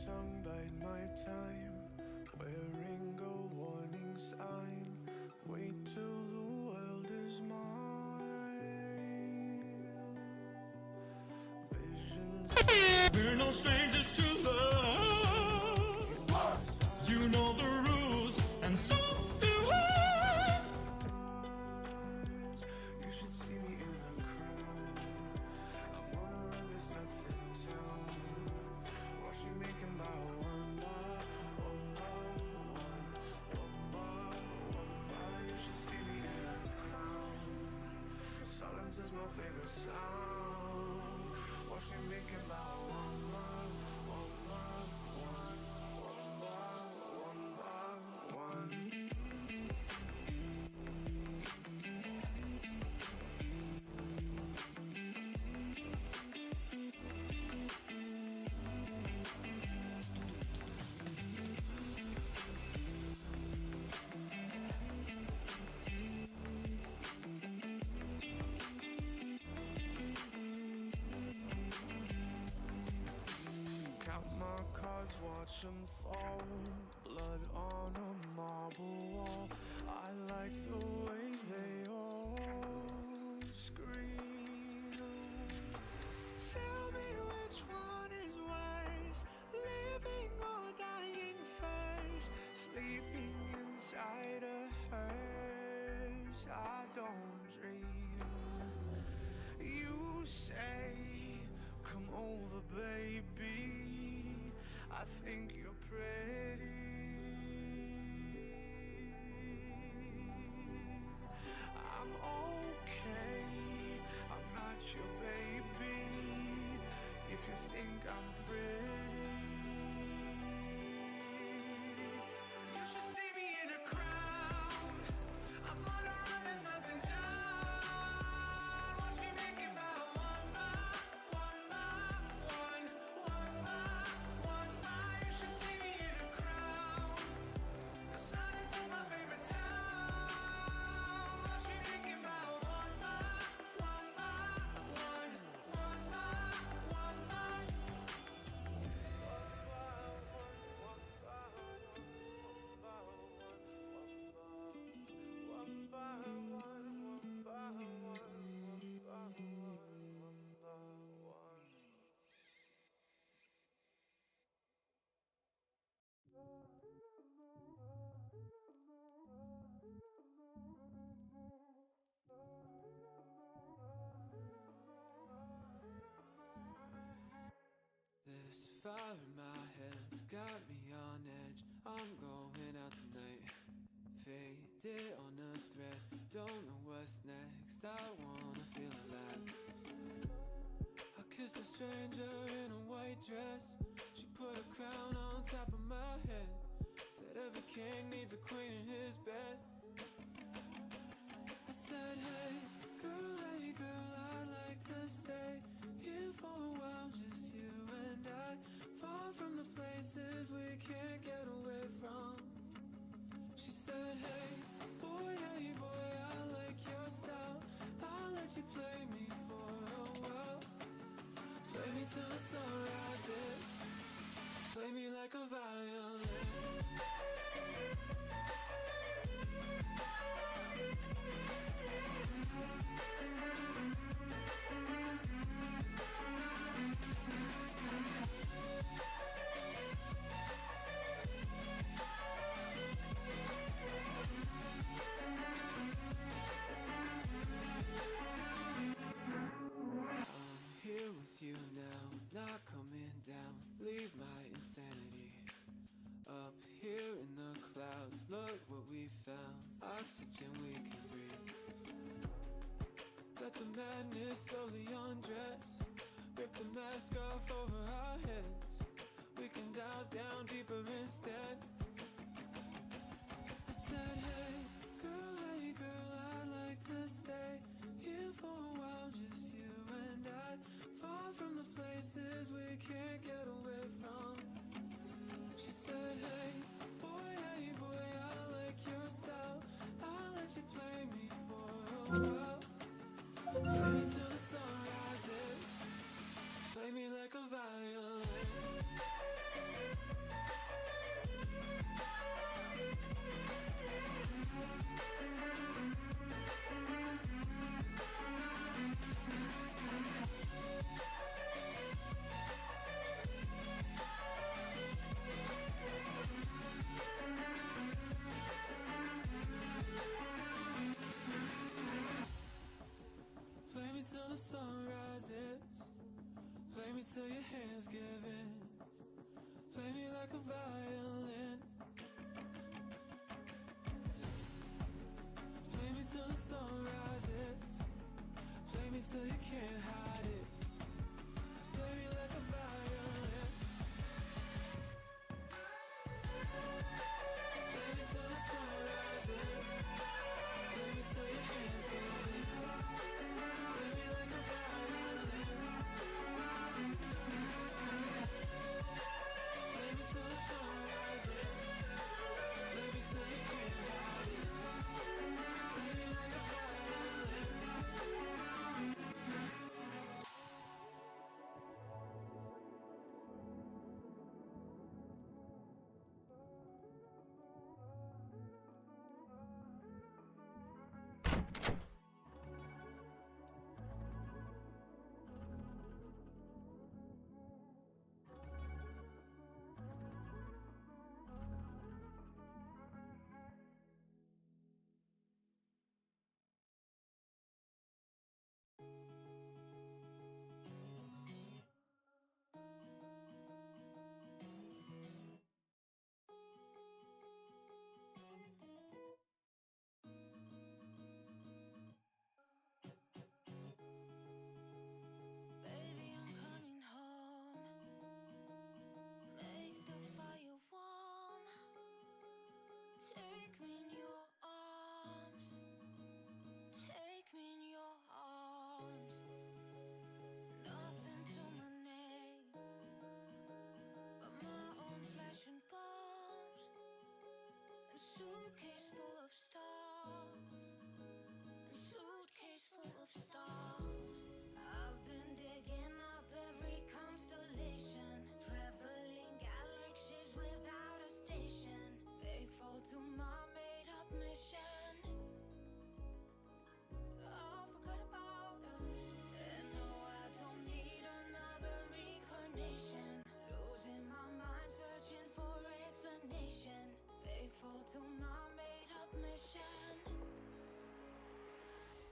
tongue bite my time, wearing a warning sign. Wait till the world is mine. Visions. We're no strangers to love. You know the rules, and so do I. You should see me in the crowd. I'm one around this nothing town. Watch me make 'em by one by one by one, one by one by. You should see me in a crown. Silence is my favorite sound. Watch me make 'em by one by one by one, one by one by one. Count my cards, watch them fall. Blood on a marble wall. I like the way they all scream. Tell me which one is worse, living or dying first. Sleeping inside a hearse. I don't dream. You say, come over, baby. I think you're pretty. I'm okay. I'm not your baby. If you think I'm pretty, you should see me in a crowd. I'm on a run, there's nothing down. Watch me make it by one by one by one, one by one by. You should see me in a crowd. The silence is my favorite sound. Watch me make it by one by one by one, one by one by This fire in my head's got me on edge. I'm going out tonight. Faded on a thread, don't know what's next. I wanna feel alive. I kissed a stranger in a white dress. She put a crown on top of my head. Said every king needs a queen in his bed. I said, hey girl, I'd like to stay here for a while, just you and I. Far from the places we can't get away from. She said, hey boy, I like your style. I'll let you play me for a while. Play me till the sun rises. Play me like a violin. I'm here with you now, not coming down. Leave my insanity up here in the clouds. Look what we found, oxygen we can breathe. Let the madness slowly undress. Rip the mask off over our heads. We can dive down deeper instead. I said, hey girl, I'd like to stay here for a while, just you and I. Far from the places we can't get away from. She said, hey boy, I like your style. I'll let you play me for a while. Play me till the sun rises. Play me like a violin. Baby, till the sun rises. Baby, till your hands calling. Baby, like a violin. Baby, till the sun rises. Baby, till you can't hide it. Baby, like a violin. Baby, I'm coming home. Make the fire warm. Take me in your arms. Take me in your arms. Nothing to my name but my own flesh and bones. And suitcase full of stars. And suitcase full of stars. I've been digging up every constellation, traveling galaxies without a station, faithful to my made-up mission. I forgot about us, and no, I don't need another reincarnation. Losing my mind, searching for explanation, faithful to my made-up mission.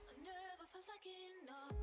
I never felt like enough.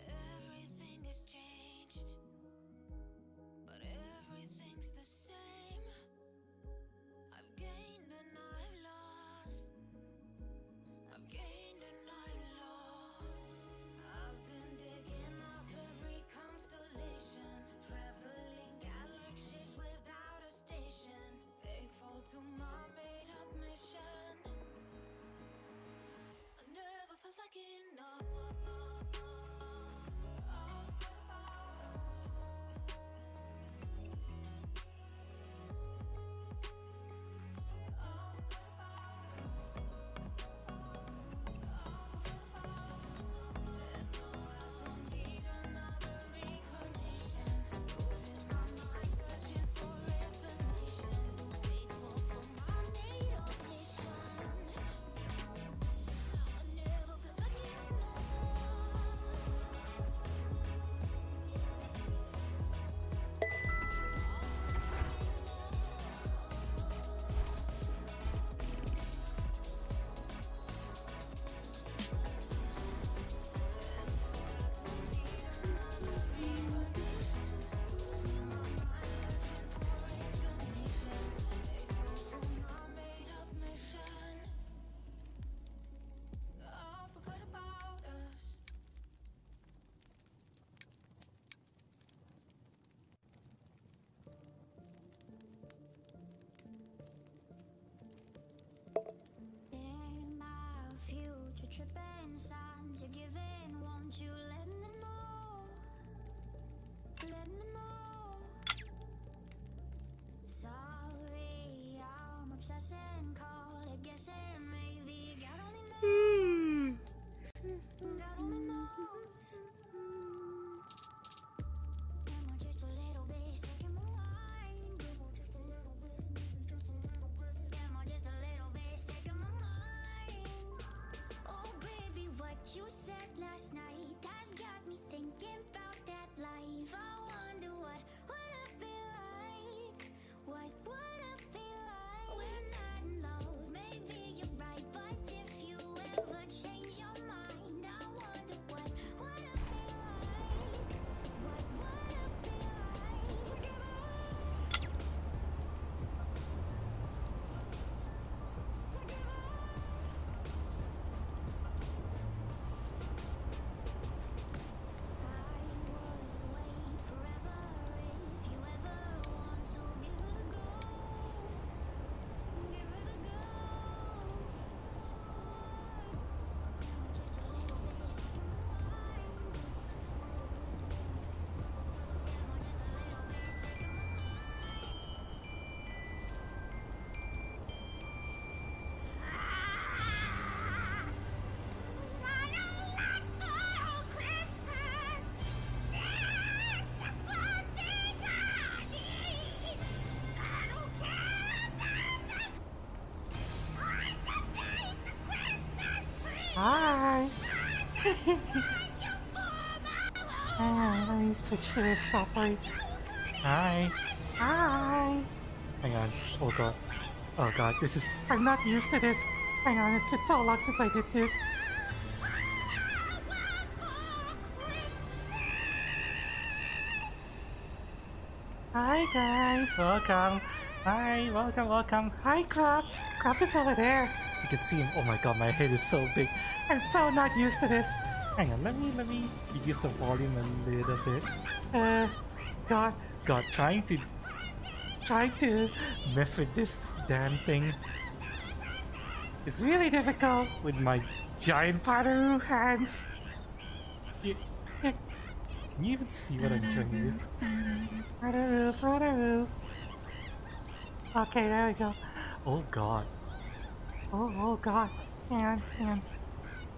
Everything has changed, but everything's the same. I've gained and I've lost. I've gained and I've lost. I've been digging up every constellation, traveling galaxies without a station, faithful to my made-up mission. I never felt like enough. In my future tripping signs you're giving, won't you let me know? Let me know. Sorry, I'm obsessing, caught it guessing, maybe God only knows. God only knows. Am I just a little bit sick in my mind? Am I just a little bit? Am I just a little bit sick in my mind? Oh baby, what you said last night has got Hi. Let me switch to this properly. Hi. Hi. Hang on. Oh god. Oh god, this is... I'm not used to this. Hang on, it's been so long since I did this. Hi guys, welcome. Hi, welcome. Hi Crab. Crab is over there. You can see him. Oh my god, my head is so big. I'm so not used to this. Hang on, let me reduce the volume a little bit. God, trying to mess with this damn thing. It's really difficult with my giant Paru hands. Can you even see what I'm trying to do? Paru. Okay, there we go. Oh god. Oh god. Hang on.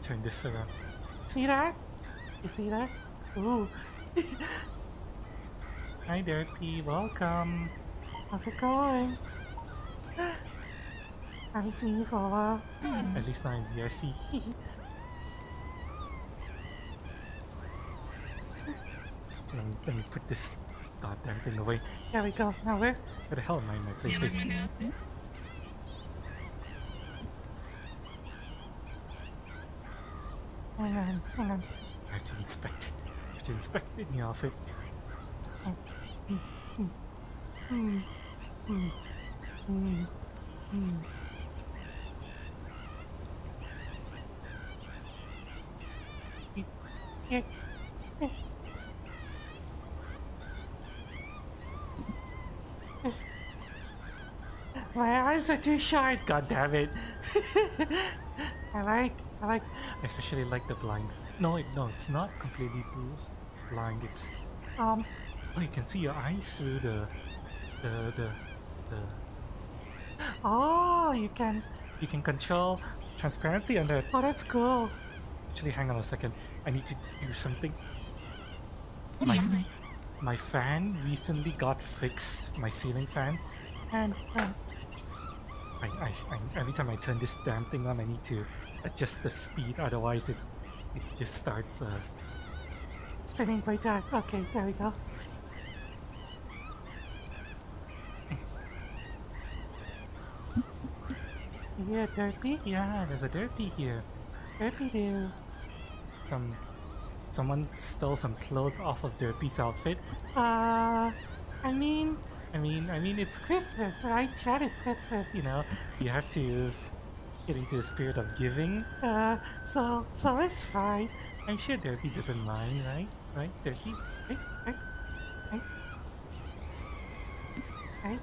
Turn this around. See that? You see that? Ooh. Hi there, P. Welcome. How's it going? Haven't seen you for a while. At least not in VRC. Let me put this goddamn thing away. There we go. Now where the hell am I in my place? Hang on. I have to inspect the outfit. My eyes are too short, god damn it. I especially like the blind. No, it's not completely blind. It's oh, you can see your eyes through the oh, you can control transparency under it. Oh, that's cool. Actually, hang on a second. I need to do something. My fan recently got fixed. My ceiling fan, and I every time I turn this damn thing on, I need to adjust the speed. Otherwise, it just starts spinning way down. Okay, there we go. Yeah, Derpy? Yeah, there's a Derpy here. Derpy do. Someone stole some clothes off of Derpy's outfit. I mean, it's Christmas, right? Chat is Christmas, you know. You have to get into the spirit of giving. So it's fine. I'm sure Derpy doesn't mind, right? Right, Derpy? Right?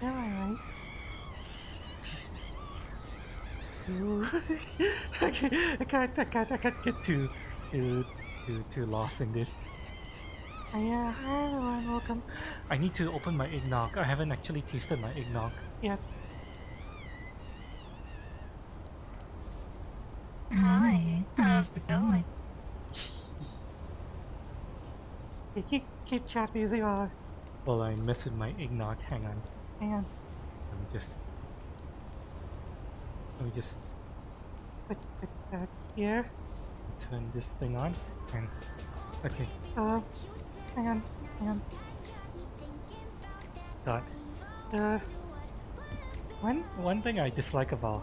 Am I right? I can't get too lost in this. Yeah, hi everyone, welcome. I need to open my eggnog. I haven't actually tasted my eggnog yet. Hi, how's it going? Keep chat music on. Well, I mess with my eggnog. Hang on. Let me just put that here. Turn this thing on. And okay. Hang on. Dot. One thing I dislike about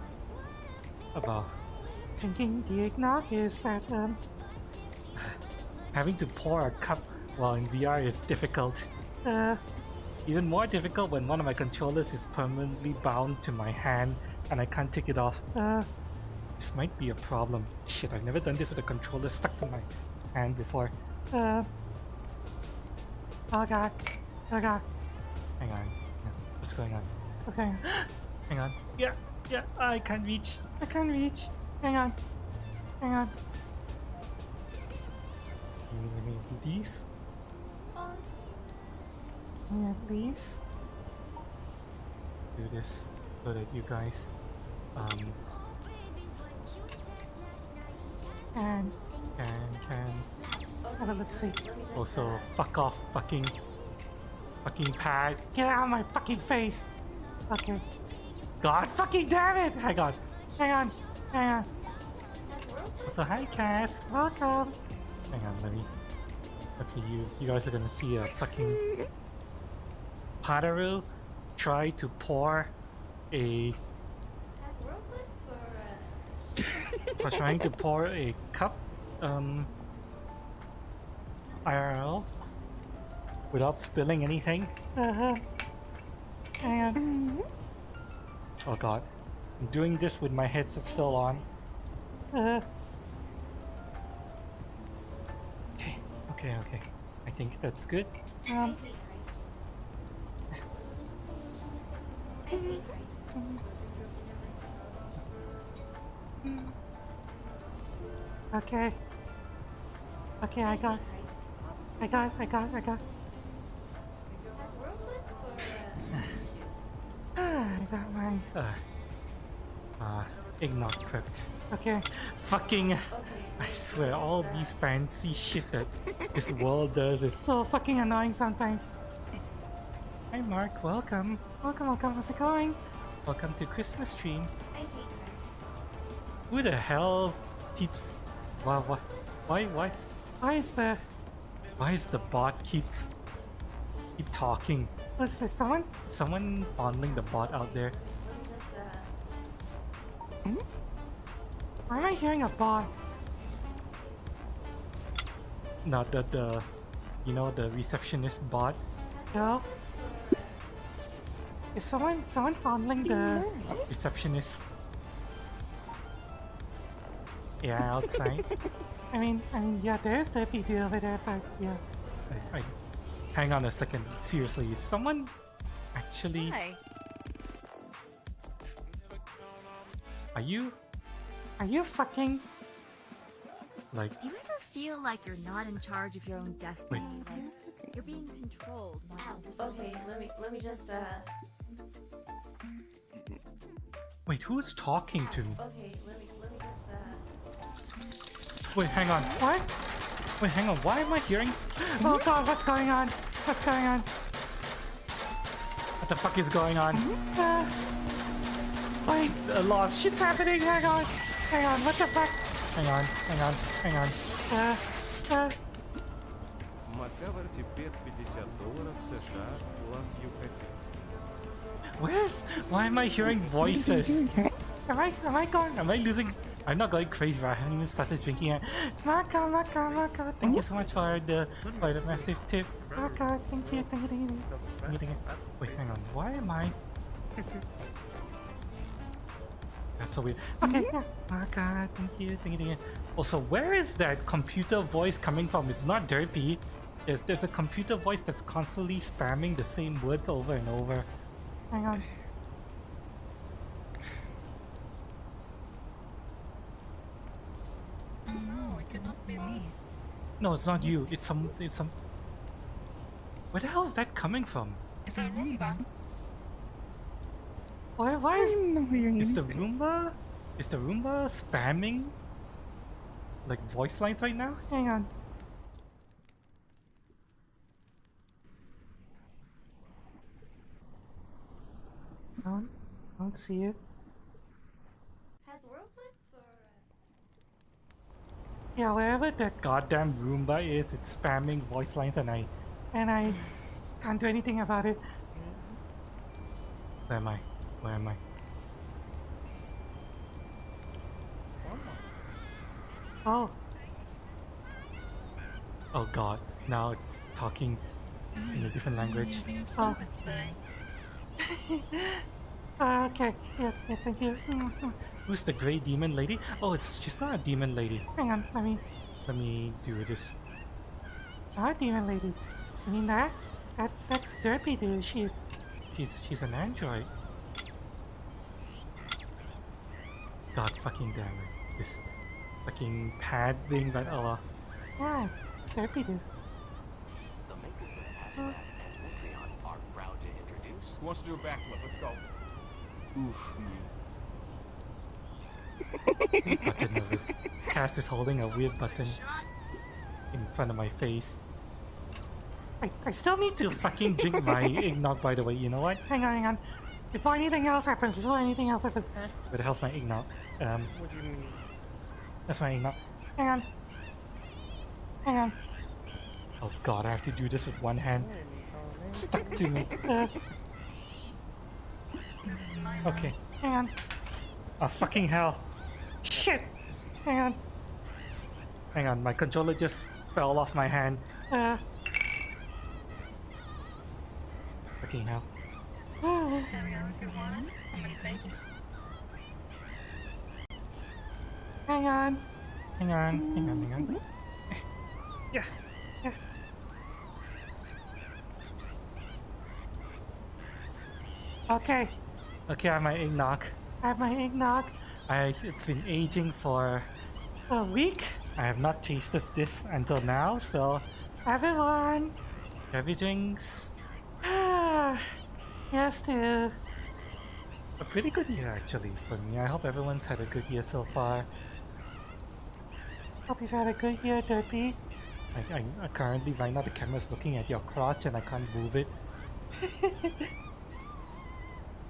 drinking the eggnog is that having to pour a cup while in VR is difficult. Even more difficult when one of my controllers is permanently bound to my hand and I can't take it off. This might be a problem. Shit, I've never done this with a controller stuck to my hand before. Oh god. Hang on. What's going on? Hang on. Yeah, I can't reach. Hang on. Let me do these. Please do this so that you guys can have a look see. Also, fuck off, fucking pad. Get out of my fucking face. Okay. God fucking damn it! Hang on. Hang on. So hi Cass, welcome. Hang on, let me. Okay, you guys are gonna see a fucking Padaru try to pour a. For trying to pour a cup, IRL without spilling anything. Hang on. Oh god, I'm doing this with my headset still on. Okay. I think that's good. Okay. Okay, I got I got my eggnog prepped. Okay. Fucking I swear all these fancy shit that this world does is so fucking annoying sometimes. Hi Mark, welcome. Welcome, how's it going? Welcome to Christmas stream. Who the hell keeps why is the bot keep talking? What's this? Someone fondling the bot out there. Why am I hearing a bot? Not the you know, the receptionist bot. No. Is someone fondling the receptionist? Yeah, outside. I mean, yeah, there's the PD over there, but yeah. Hang on a second. Seriously, is someone actually? Hi. Are you fucking like? Do you ever feel like you're not in charge of your own destiny? Like you're being controlled. Okay, let me just Wait, who's talking to me? okay, let me just Wait, hang on. What? Wait, hang on. Why am I hearing? Oh god, what's going on? What's going on? What the fuck is going on? Wait, a lot of shit's happening. Hang on. What the fuck? Hang on. Макавр теперь $50 США. Love you, Катя. Why am I hearing voices? Am I losing? I'm not going crazy, right? I haven't even started drinking yet. Maka. Thank you so much for the massive tip. Maka, thank you. Wait, hang on. Why am I? That's so weird. Okay, yeah. Maka, thank you. Also, where is that computer voice coming from? It's not Derpy. There's a computer voice that's constantly spamming the same words over and over. Hang on. No, it cannot be me. No, it's not you. It's some. Where the hell is that coming from? It's a Roomba. Why is the Roomba spamming like voice lines right now? Hang on. I don't see it. has the world flipped or Yeah, wherever that goddamn Roomba is, it's spamming voice lines, and I can't do anything about it. Where am I? Oh. Oh god, now it's talking in a different language. Oh. Okay, yeah, thank you. Who's the grey demon lady? Oh, she's not a demon lady. Hang on, let me do this. Not a demon lady. I mean that's Derpy dude. She's an android. God fucking damn it. This fucking pad thing, but oh well. Yeah, it's Derpy dude. The makers of Hazmat and Metreon are proud to introduce. Who wants to do a backflip? Let's go. Button of it. Cass is holding a weird button in front of my face. I still need to fucking drink my eggnog, by the way. You know what? Hang on. Before anything else happens, where the hell's my eggnog? What do you mean? That's my eggnog. Hang on. Hang on. Oh god, I have to do this with one hand. Stuck to me. Okay, hang on. Oh fucking hell. Shit! Hang on. Hang on, my controller just fell off my hand. Fucking hell. Hang on. Hang on. Yes. Yeah. Okay. Okay, I have my eggnog. It's been aging for a week. I have not tasted this until now, so everyone, grab your drinks. Yes, too. A pretty good year actually for me. I hope everyone's had a good year so far. Hope you've had a good year, Derpy. I currently right now the camera's looking at your crotch and I can't move it.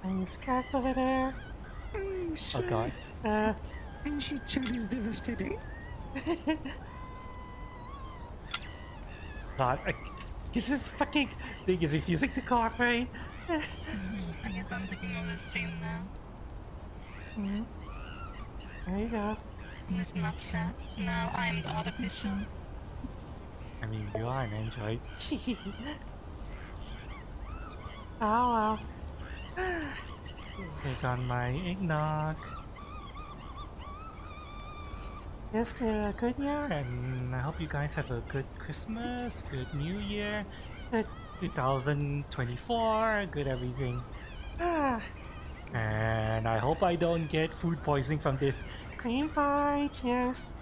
And there's Cass over there. Oh god. And she chat is devastating. God, this is fucking thing is refusing to cooperate. I guess I'm taking on the stream now. There you go. He's Snapchat. Now I'm the artificial. I mean, you are an android. Oh well. Take on my eggnog. Just a good year, and I hope you guys have a good Christmas, good New Year, good 2024, good everything. And I hope I don't get food poisoning from this cream pie. Cheers.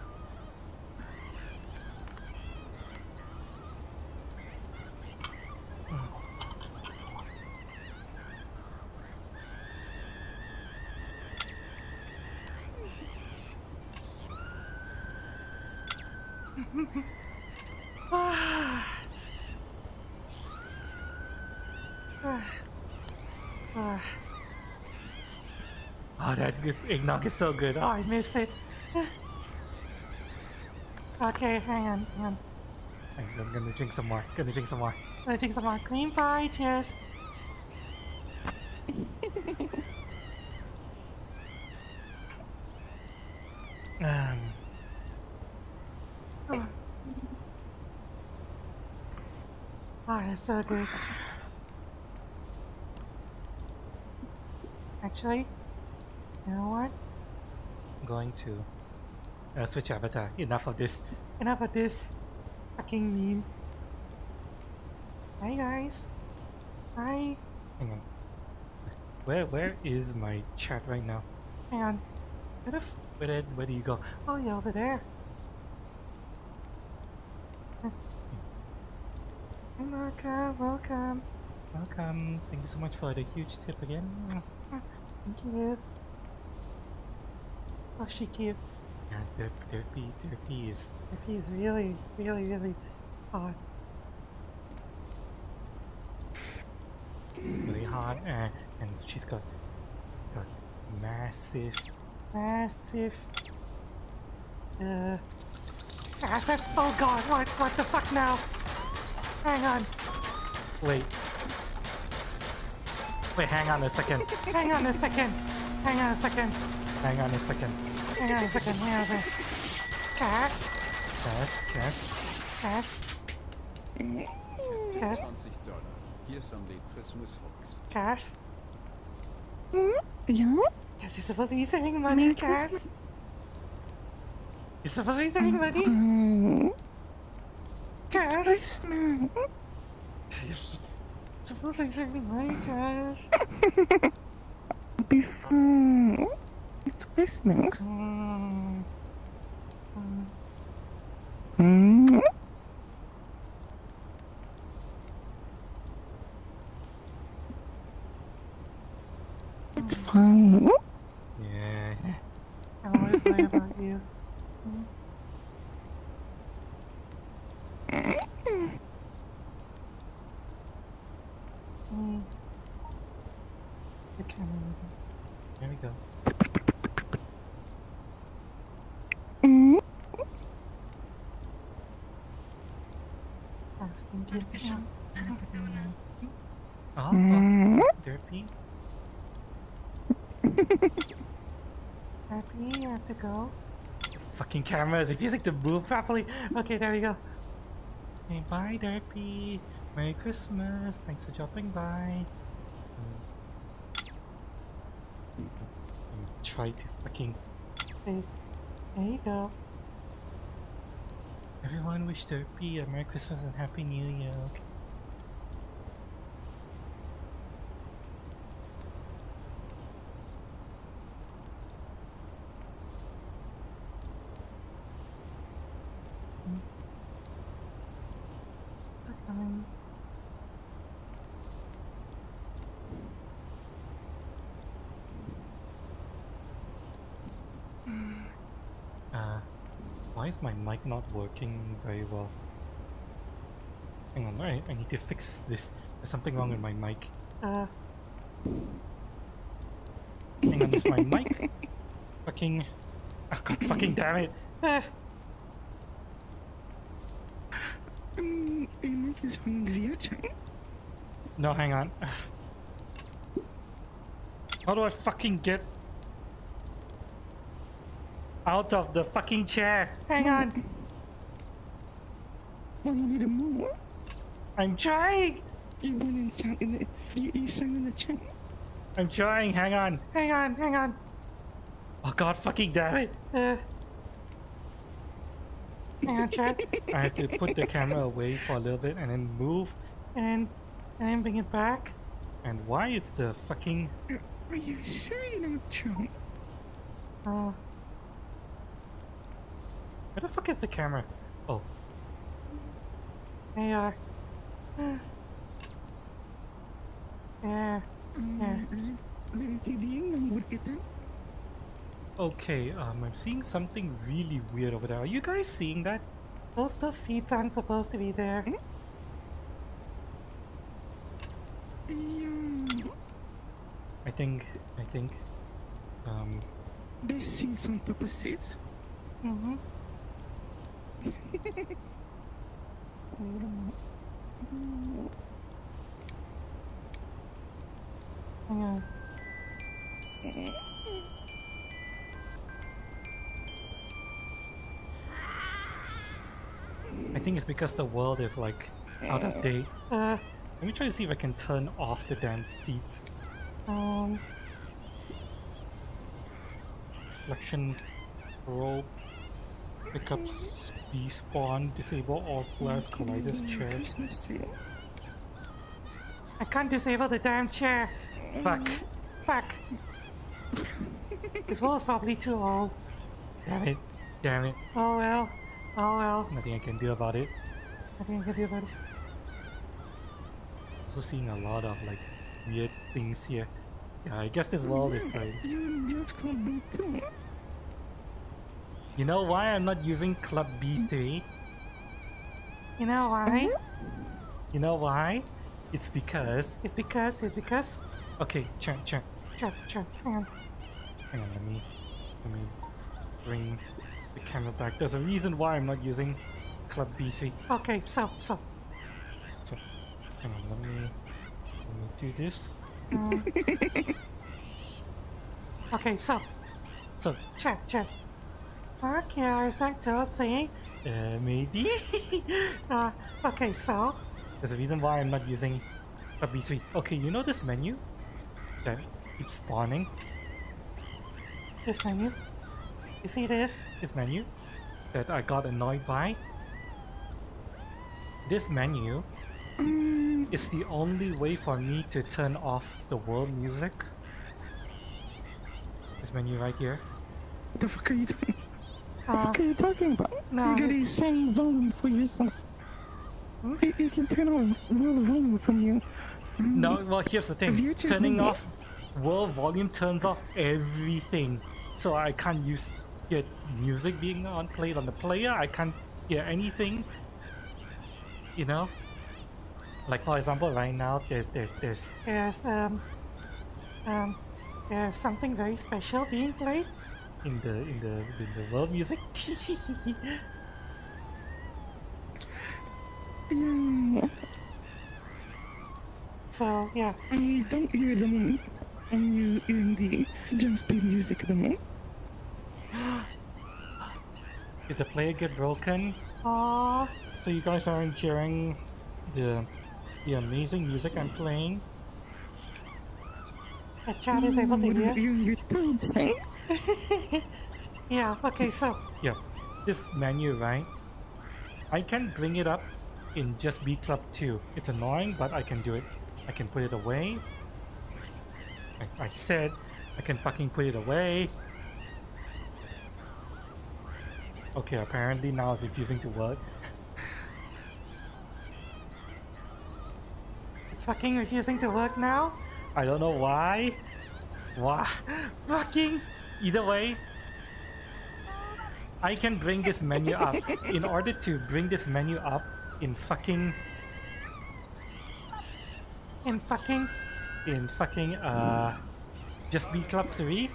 Oh, that good eggnog is so good. Oh, I miss it. Okay, hang on. I'm gonna drink some more. Drink some more cream pie. Cheers. Oh, that's so good. Actually, you know what? I'm going to switch avatar. Enough of this fucking meme. Hi guys. Hi. Hang on. Where is my chat right now? Hang on. Where do you go? Oh, you're over there. Hi Marka, welcome. Thank you so much for the huge tip again. Thank you. Oh, she cute. Yeah, Derpy is really hot. Really hot, and she's got massive assets. Oh god, what the fuck now? Hang on. Wait, hang on a second. Cass? Cass? Yeah? Cass, you're supposed to be saving money, Cass. You're supposed to be saving money. Cass? You're supposed to be saving money, Cass. Before it's Christmas. It's fine. Yeah. I always worry about you. The camera. There we go. Asking you. Bishop, I have to go now. Oh, Derpy. Derpy, you have to go. Fucking camera is refusing to move properly. Okay, there we go. Hey, bye, Derpy. Merry Christmas. Thanks for dropping by. Try to fucking. Hey, there you go. Everyone wish Derpy a Merry Christmas and Happy New Year. Okay. Coming. Why is my mic not working very well? Hang on, I need to fix this. There's something wrong with my mic. Hang on, is my mic fucking... Oh god, fucking damn it! Your mic is on the chat. No, hang on. How do I fucking get out of the fucking chair? Hang on. Well, you need to move. I'm trying. You went and sat in the. You sat in the chat. I'm trying. Hang on. Hang on. Hang on. Oh god, fucking damn it. Hang on, chat. I have to put the camera away for a little bit and then move and then bring it back. And why is the fucking... Are you sure you're not drunk? Where the fuck is the camera? Oh. There you are. Yeah. Okay, I'm seeing something really weird over there. Are you guys seeing that? Those seats aren't supposed to be there. I think, There's seats on top of seats. mm-hmm. Hang on. I think it's because the world is like out of date. Let me try to see if I can turn off the damn seats. Reflection probe, pickups, despawn, disable all flares, colliders, chairs. I can't disable the damn chair. Fuck. Fuck. This wall's probably too old. Damn it. Damn it. Oh well. Oh well. Nothing I can do about it. Nothing I can do about it. Also seeing a lot of like weird things here. Yeah, I guess this world is like... You just Club B too. You know why I'm not using Club B3? You know why? You know why? It's because... Okay, chat. Hang on. Let me bring the camera back. There's a reason why I'm not using Club B3. Okay, so. Hang on, let me do this. Okay, so chat. Okay, Isaac, let's see. Maybe. Okay, so there's a reason why I'm not using Club B3. Okay, you know this menu that keeps spawning? This menu? You see this menu that I got annoyed by? This menu is the only way for me to turn off the world music. This menu right here. What the fuck are you doing? What the fuck are you talking about? No, You gotta send volume for yourself. You can turn on world volume from you. No, well, here's the If thing. you're Turning turning off world volume turns off everything. So I can't hear music being played on the player. I can't hear anything. You know? Like for example, right now there's there's something very special being played in the world music. Yeah, So yeah, I don't hear them when you in the Just Be music the most. did the player get broken? Aww. So you guys aren't hearing the amazing music I'm playing? The chat is able to What hear? about you and your toad sing? Yeah, okay, so yeah, this menu, right? I can bring it up in Just Be Club 2. It's annoying, but I can do it. I can put it away. I said I can fucking put it away. Okay, apparently now it's refusing to work. It's fucking refusing to work now? I don't know why. Why? Fucking! Either way, I can bring this menu up. In order to bring this menu up in fucking Just Be Club 3,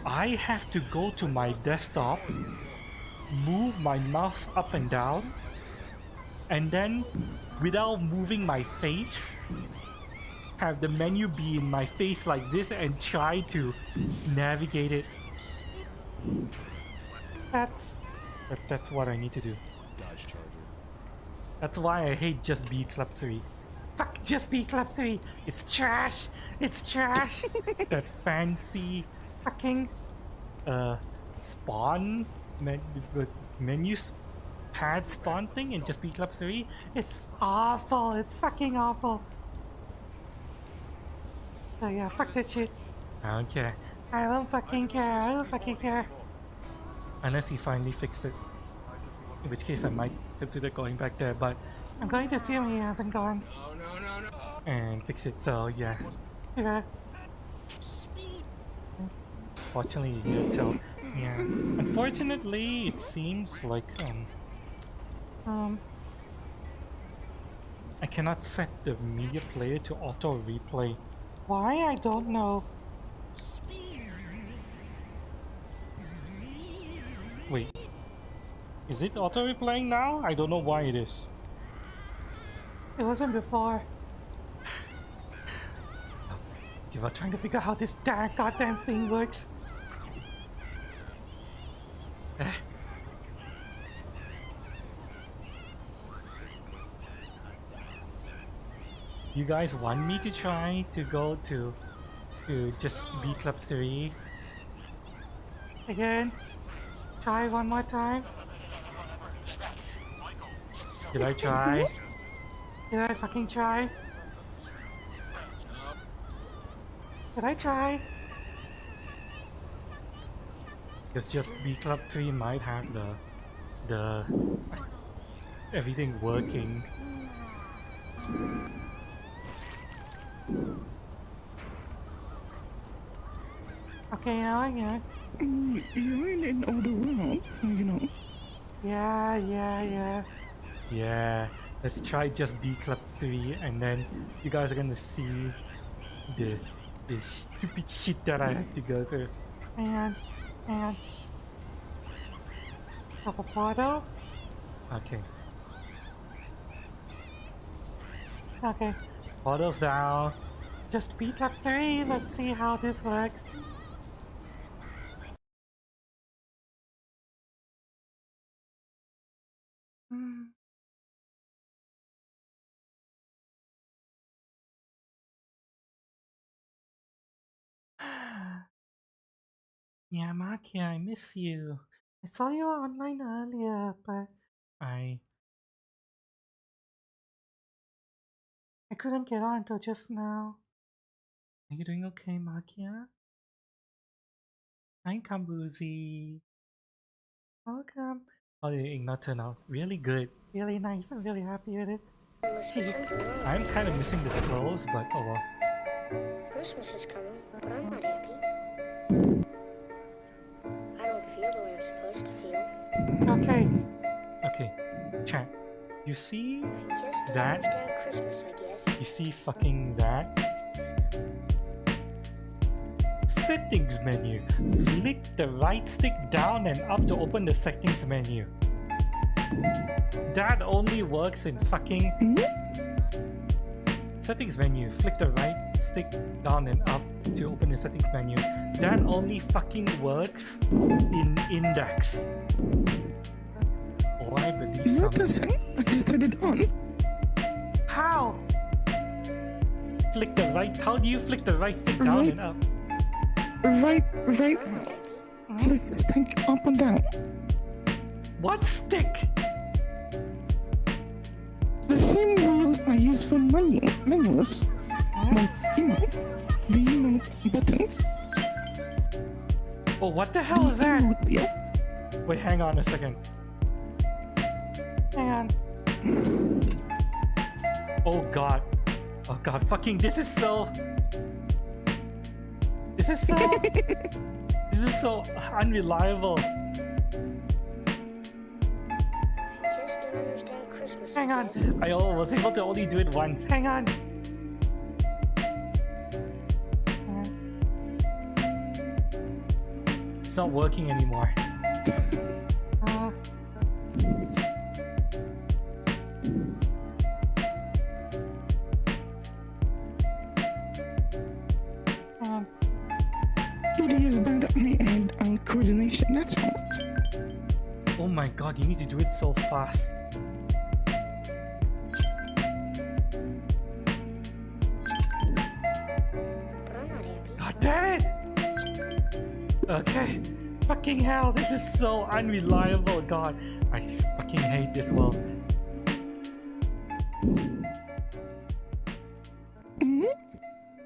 I have to go to my desktop, move my mouse up and down, and then without moving my face, have the menu be in my face like this and try to navigate it. That's what I need to do. That's why I hate Just Be Club 3. Fuck Just Be Club 3! It's trash! It's trash! That fancy fucking spawn menu pad spawn thing in Just Be Club 3. It's awful! It's fucking awful! So yeah, fuck that shit. I don't care. I don't fucking care. I don't fucking care. Unless he finally fixed it. In which case I might consider going back there, but I'm going to assume he hasn't gone. And fix it, so yeah. Yeah. Fortunately, you can't tell. Yeah. Unfortunately, it seems like I cannot set the media player to auto replay. Why? I don't know. Wait. Is it auto replaying now? I don't know why it is. It wasn't before. You are trying to figure out how this goddamn thing works. You guys want me to try to go to Just Be Club 3? Again? Try one more time? Did I try? Did I fucking try? Did I try? Because Just Be Club 3 might have the everything working. Okay, now I get it. You're in all the world, you know. Yeah. Let's try Just Be Club 3 and then you guys are gonna see the stupid shit that I have to go through. And have a portal? Okay. Portal's down. Just Be Club 3, let's see how this works. Yeah, Makia, I miss you. I saw you online earlier, but I couldn't get on until just now. Are you doing okay, Makia? Hi, Kambuzi. Welcome. How did Ignat turn out? Really good. Really nice. I'm really happy with it. I'm kind of missing the clothes, but oh well. Christmas is coming, but I'm not happy. I don't feel the way I'm supposed to feel. Okay. Chat. You see Just that? understand Christmas, I guess. You see fucking that? Settings menu. Flick the right stick down and up to open the settings menu. That only works in fucking settings menu. Flick the right stick down and up to open the settings menu. That only fucking works in index. Oh, I believe No, it something. doesn't. I just did it on. How? Flick the right. How do you flick the right stick down and up? Right. Click stick up and down. What stick? The same rule I use for menus. Like emotes. The emote buttons. Oh, what the hell is that? Yeah. Wait, hang on a second. Hang on. Oh god. Oh god, fucking this is so this is so unreliable. Just don't understand Christmas. Hang on. I was able to only do it once. Hang on. It's not working anymore. It is bad at my end on coordination, that's all. Oh my god, you need to do it so fast. But I'm not happy. God damn it! Okay. Fucking hell, this is so unreliable, god. I fucking hate this world.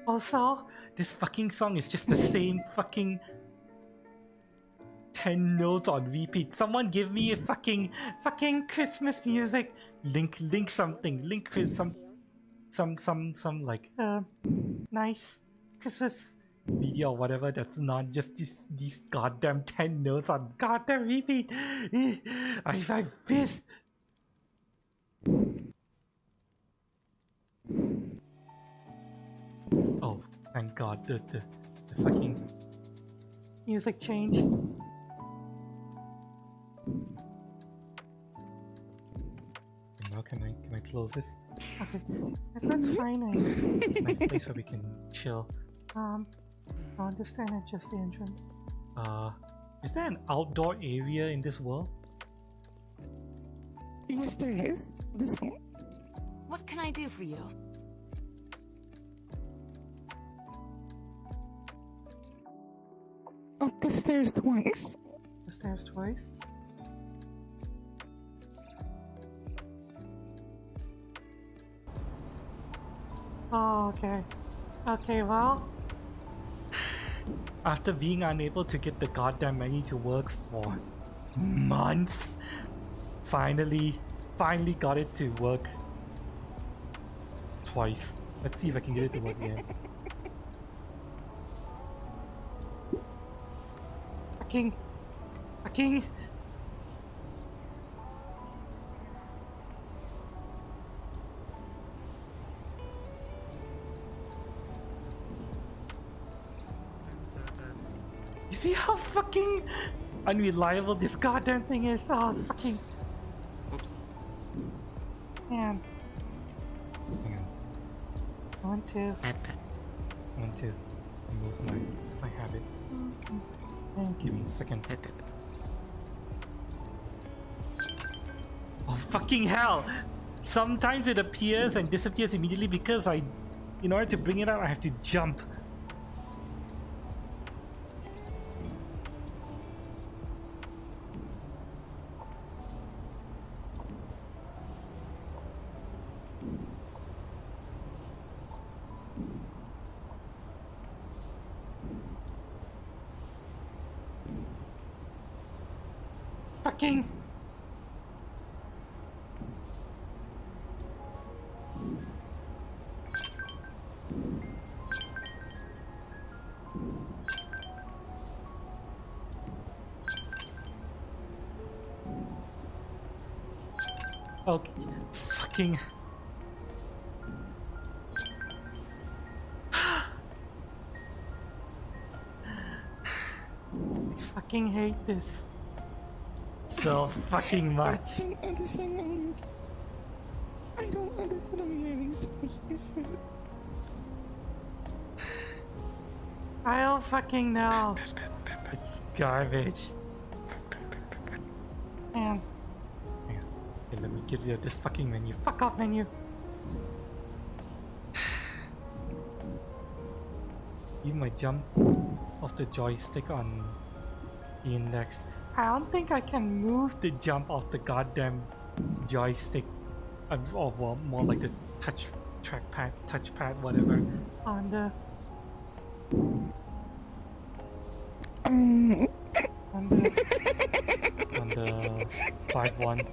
Also, this fucking song is just the same fucking 10 notes on repeat. Someone give me a fucking Christmas music. Link something. Link some like nice Christmas video or whatever that's not just these goddamn 10 notes on goddamn repeat. I'm pissed. Oh, thank god the fucking music changed. Now can I close this? Okay, let's find a nice place where we can chill. This time at just the entrance. Is there an outdoor area in this world? Yes, there is. This one. What can I do for you? Up the stairs twice. The stairs twice? Oh, okay. Okay, well, after being unable to get the goddamn menu to work for months, finally got it to work twice. Let's see if I can get it to work again. Fucking. You see how fucking unreliable this goddamn thing is? Oh, fucking. Oops. Man. Hang on. Want to remove my habit. And give me a second. Oh, fucking hell! Sometimes it appears and disappears immediately because in order to bring it out, I have to jump. Fucking. Okay. Fucking. fucking hate this so fucking much. I don't understand. I don't understand how you're having so much issues. I don't fucking know. It's garbage. Man. Hang on. Okay, let me give you this fucking menu. Fuck off, menu. You might jump off the joystick on the index. I don't think I can move the jump off the goddamn joystick. Or well, more like the touchpad, whatever. On the on the 5-1.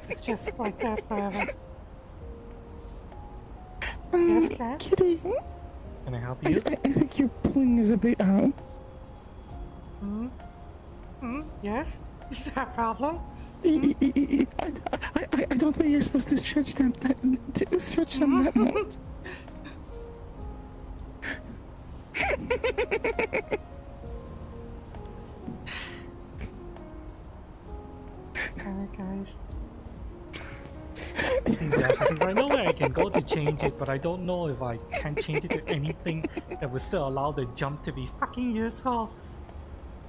It's just like that forever. Yes, cat? Kitty, Can I help you? I think your pulling is a bit out. Yes? Is that a problem? I don't think you're supposed to stretch them that much. Alright, guys. I know where I can go to change it, but I don't know if I can change it to anything that would still allow the jump to be fucking useful.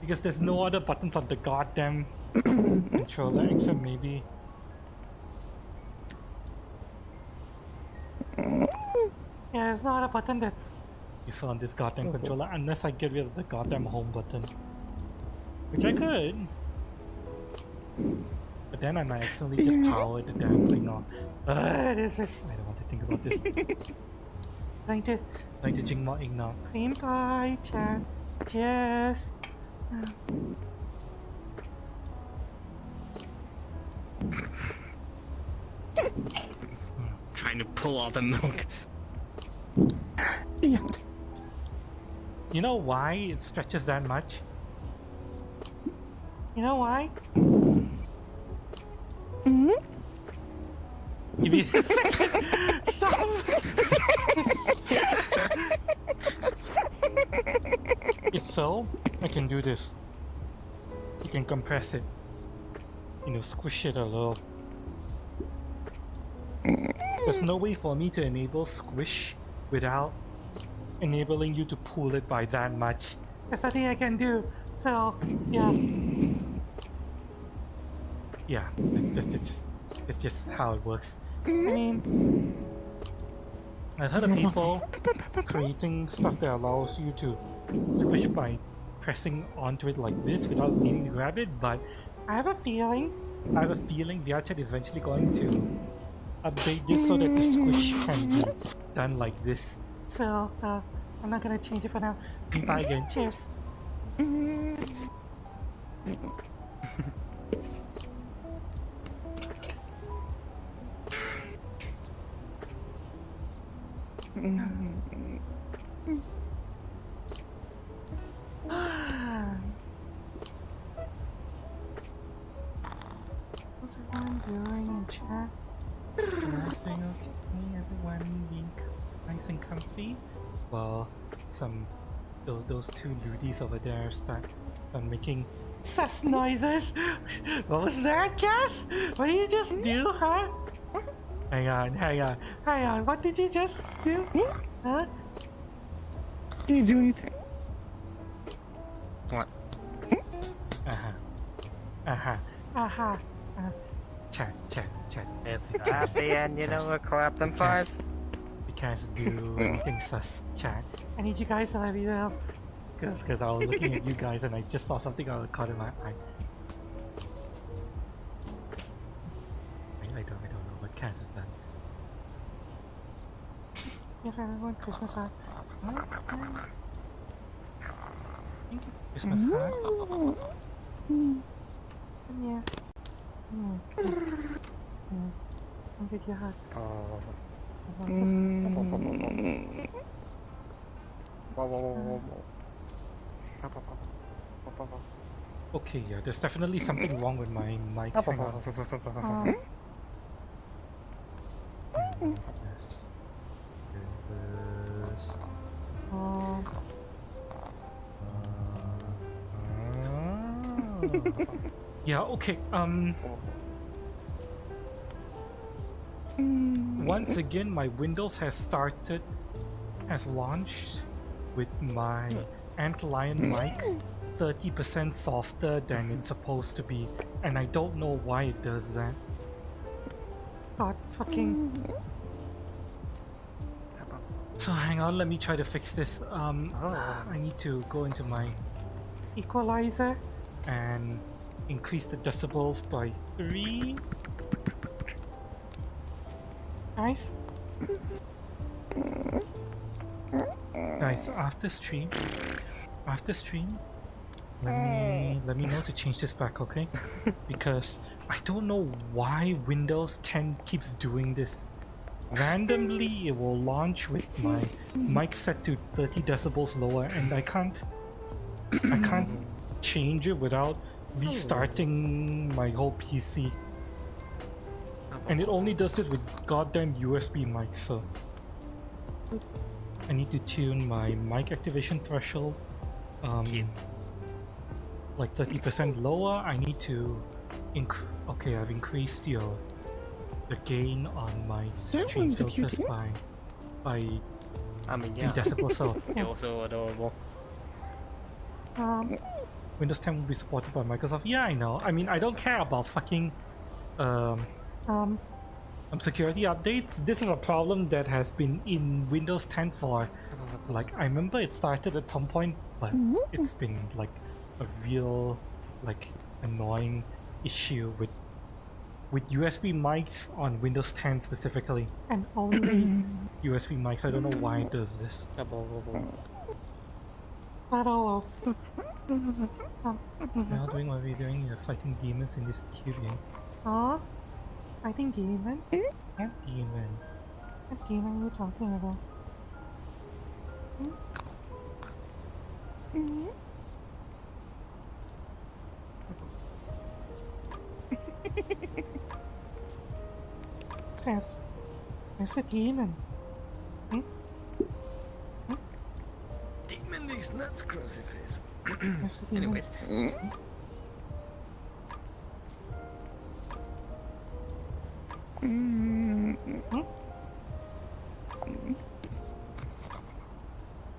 Because there's no other buttons on the goddamn controller except maybe. Yeah, there's no other button that's useful on this goddamn controller unless I get rid of the goddamn home button. Which I could. But then I might accidentally just power the damn thing on. This is. I don't want to think about this. Going to drink more eggnog. Cream pie, chat. Cheers. Trying to pull all the milk. Yeah. You know why it stretches that much? You know why? Give me a second. Stop. It's so I can do this. You can compress it. You know, squish it a little. There's no way for me to enable squish without enabling you to pull it by that much. That's nothing I can do. So, yeah. Yeah, it's just how it works. I mean, I've heard of people creating stuff that allows you to squish by pressing onto it like this without needing to grab it, but I have a feeling VRChat is eventually going to update this so that the squish can be done like this. So, I'm not gonna change it for now. Bye again. Cheers. What's everyone doing in chat? Everything okay? Everyone being nice and comfy? Well, those two duties over there start making sus noises. What was that, Cass? What did you just do, huh? Hang on. What did you just do? Huh? Did you do anything? What? Chat. If that's the end, you know we'll clap them fives. You can't do anything sus, chat. I need you guys to let me know. Because I was looking at you guys and I just saw something caught in my eye. I don't know what Cass has done. Give everyone Christmas heart. Thank you, Christmas heart. Yeah. I'll get your hugs. Okay, yeah, there's definitely something wrong with my mic. Hang on. Yes. Yeah, okay. Once again, my Windows has launched with my Antlion mic 30% softer than it's supposed to be, and I don't know why it does that. God fucking. So hang on, let me try to fix this. I need to go into my equalizer and increase the decibels by 3. Nice. Guys, after stream, let me know to change this back, okay? Because I don't know why Windows 10 keeps doing this. Randomly, it will launch with my mic set to 30 decibels lower, and I can't change it without restarting my whole PC. And it only does this with goddamn USB mic, so I need to tune my mic activation threshold like 30% lower. I need to okay, I've increased the gain on my stream filters by 3 decibels, so You're also adorable. Windows 10 will be supported by Microsoft. Yeah, I know. I mean, I don't care about fucking security updates. This is a problem that has been in Windows 10 for like, I remember it started at some point, but it's been like a real like annoying issue with USB mics on Windows 10 specifically, and only USB mics. I don't know why it does this. But oh well. Now doing what we're doing, you're fighting demons in this cute game. Huh? Fighting demon? What demon? What demon are you talking about? Yes. It's a demon. Demon these nuts, crazy face. Anyways.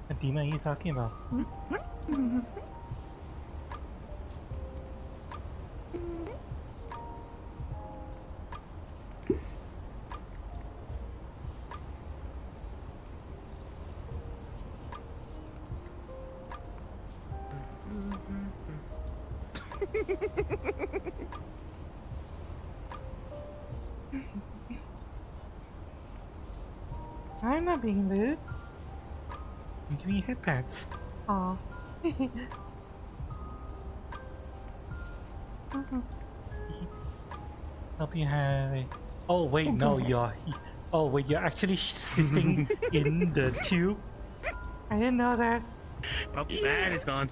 What demon are you talking about? I'm not being rude. I'm giving you head pats. Aw. Hope you have a... Oh wait, no, you're... Oh wait, you're actually sitting in the tube? I didn't know that. Oh, man, it's gone.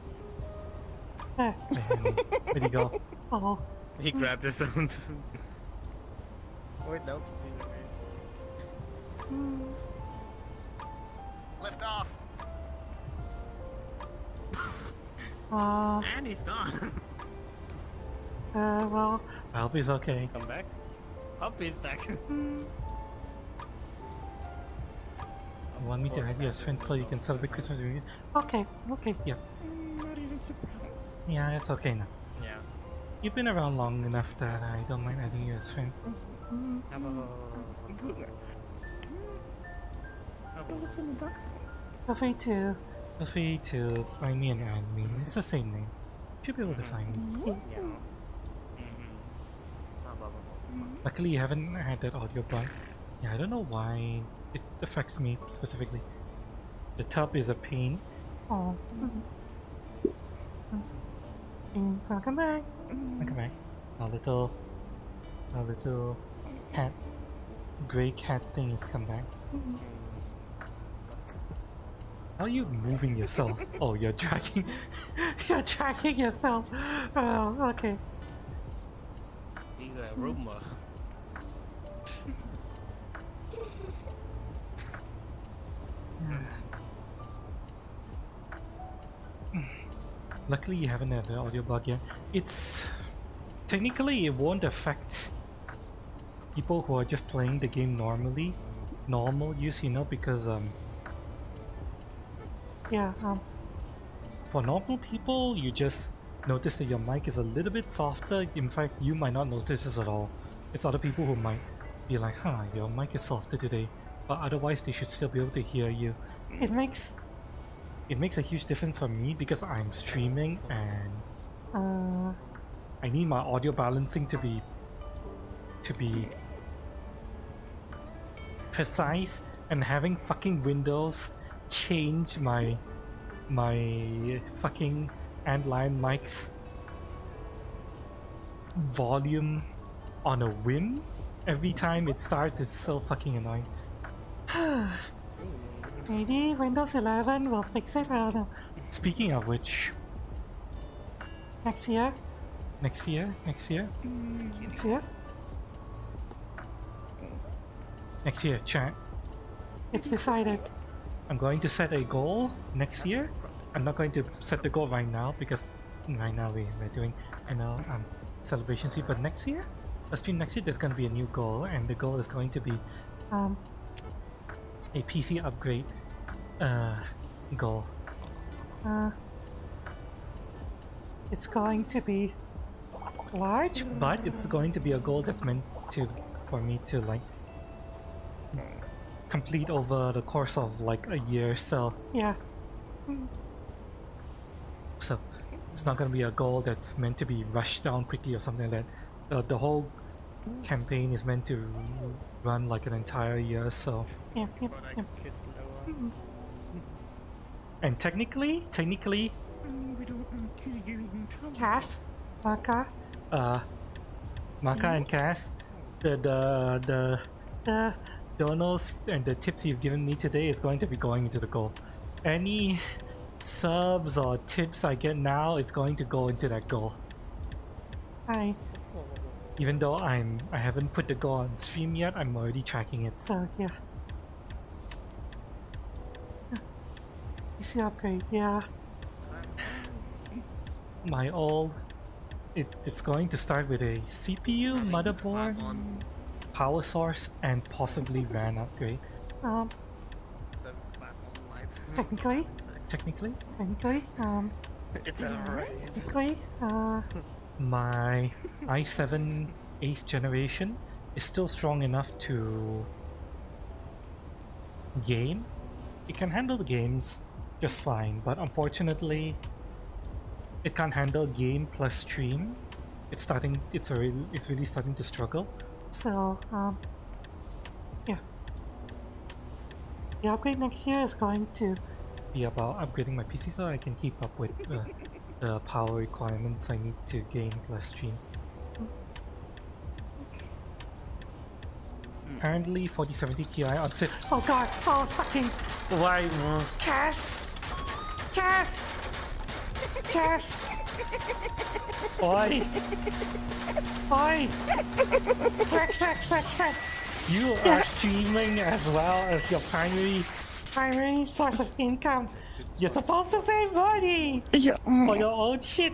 Where'd he go? Oh. He grabbed his own. Wait, no. Lift off. And he's gone. Well, I hope he's okay. Come back. Hope he's back. You want me to have you as friend so you can celebrate Christmas with me? Okay, okay, yeah. Not even surprised. Yeah, that's okay now. Yeah. You've been around long enough that I don't mind adding you as friend. Feel free to find me and add me. It's the same name. Should be able to find me. Luckily you haven't had that audio bug. Yeah, I don't know why it affects me specifically. The tub is a pain. Oh. So come back. Come back. Our little cat, gray cat thing is come back. How are you moving yourself? Oh, you're dragging. You're dragging yourself. Oh, okay. He's a Roomba. Luckily, you haven't had the audio bug yet. It's technically it won't affect people who are just playing the game normally, normal use, you know, because yeah, for normal people, you just notice that your mic is a little bit softer. In fact, you might not notice this at all. It's other people who might be like, huh, your mic is softer today, but otherwise they should still be able to hear you. It makes a huge difference for me because I'm streaming and I need my audio balancing to be precise, and having fucking Windows change my fucking Antlion mic's volume on a whim every time it starts is so fucking annoying. Maybe Windows 11 will fix it, I don't know. Speaking of which, next year, chat. It's decided. I'm going to set a goal next year. I'm not going to set the goal right now because right now we're doing, I know, celebration seat, but next year, there's going to be a new goal, and the goal is going to be a PC upgrade goal. It's going to be large, but it's going to be a goal that's meant for me to like complete over the course of like a year. So yeah. So it's not going to be a goal that's meant to be rushed down quickly or something like that. The whole campaign is meant to run like an entire year, so yeah. And technically, Cass, Maka and Cass, the donos and the tips you've given me today is going to be going into the goal. Any subs or tips I get now is going to go into that goal. Hi. Even though I haven't put the goal on stream yet, I'm already tracking it. So yeah. PC upgrade, yeah. My old, it's going to start with a CPU, motherboard, power source, and possibly RAM upgrade. Technically, It's alright. technically, my i7 8th generation is still strong enough to game. It can handle the games just fine, but unfortunately it can't handle game plus stream. It's really starting to struggle. So yeah. The upgrade next year is going to be about upgrading my PC so I can keep up with the power requirements I need to game plus stream. Apparently 4070 Ti on sale. Oh god! Oh fucking! Why? Cass! Oi! Sack! You are streaming as well as your primary source of income. You're supposed to save money for your own shit.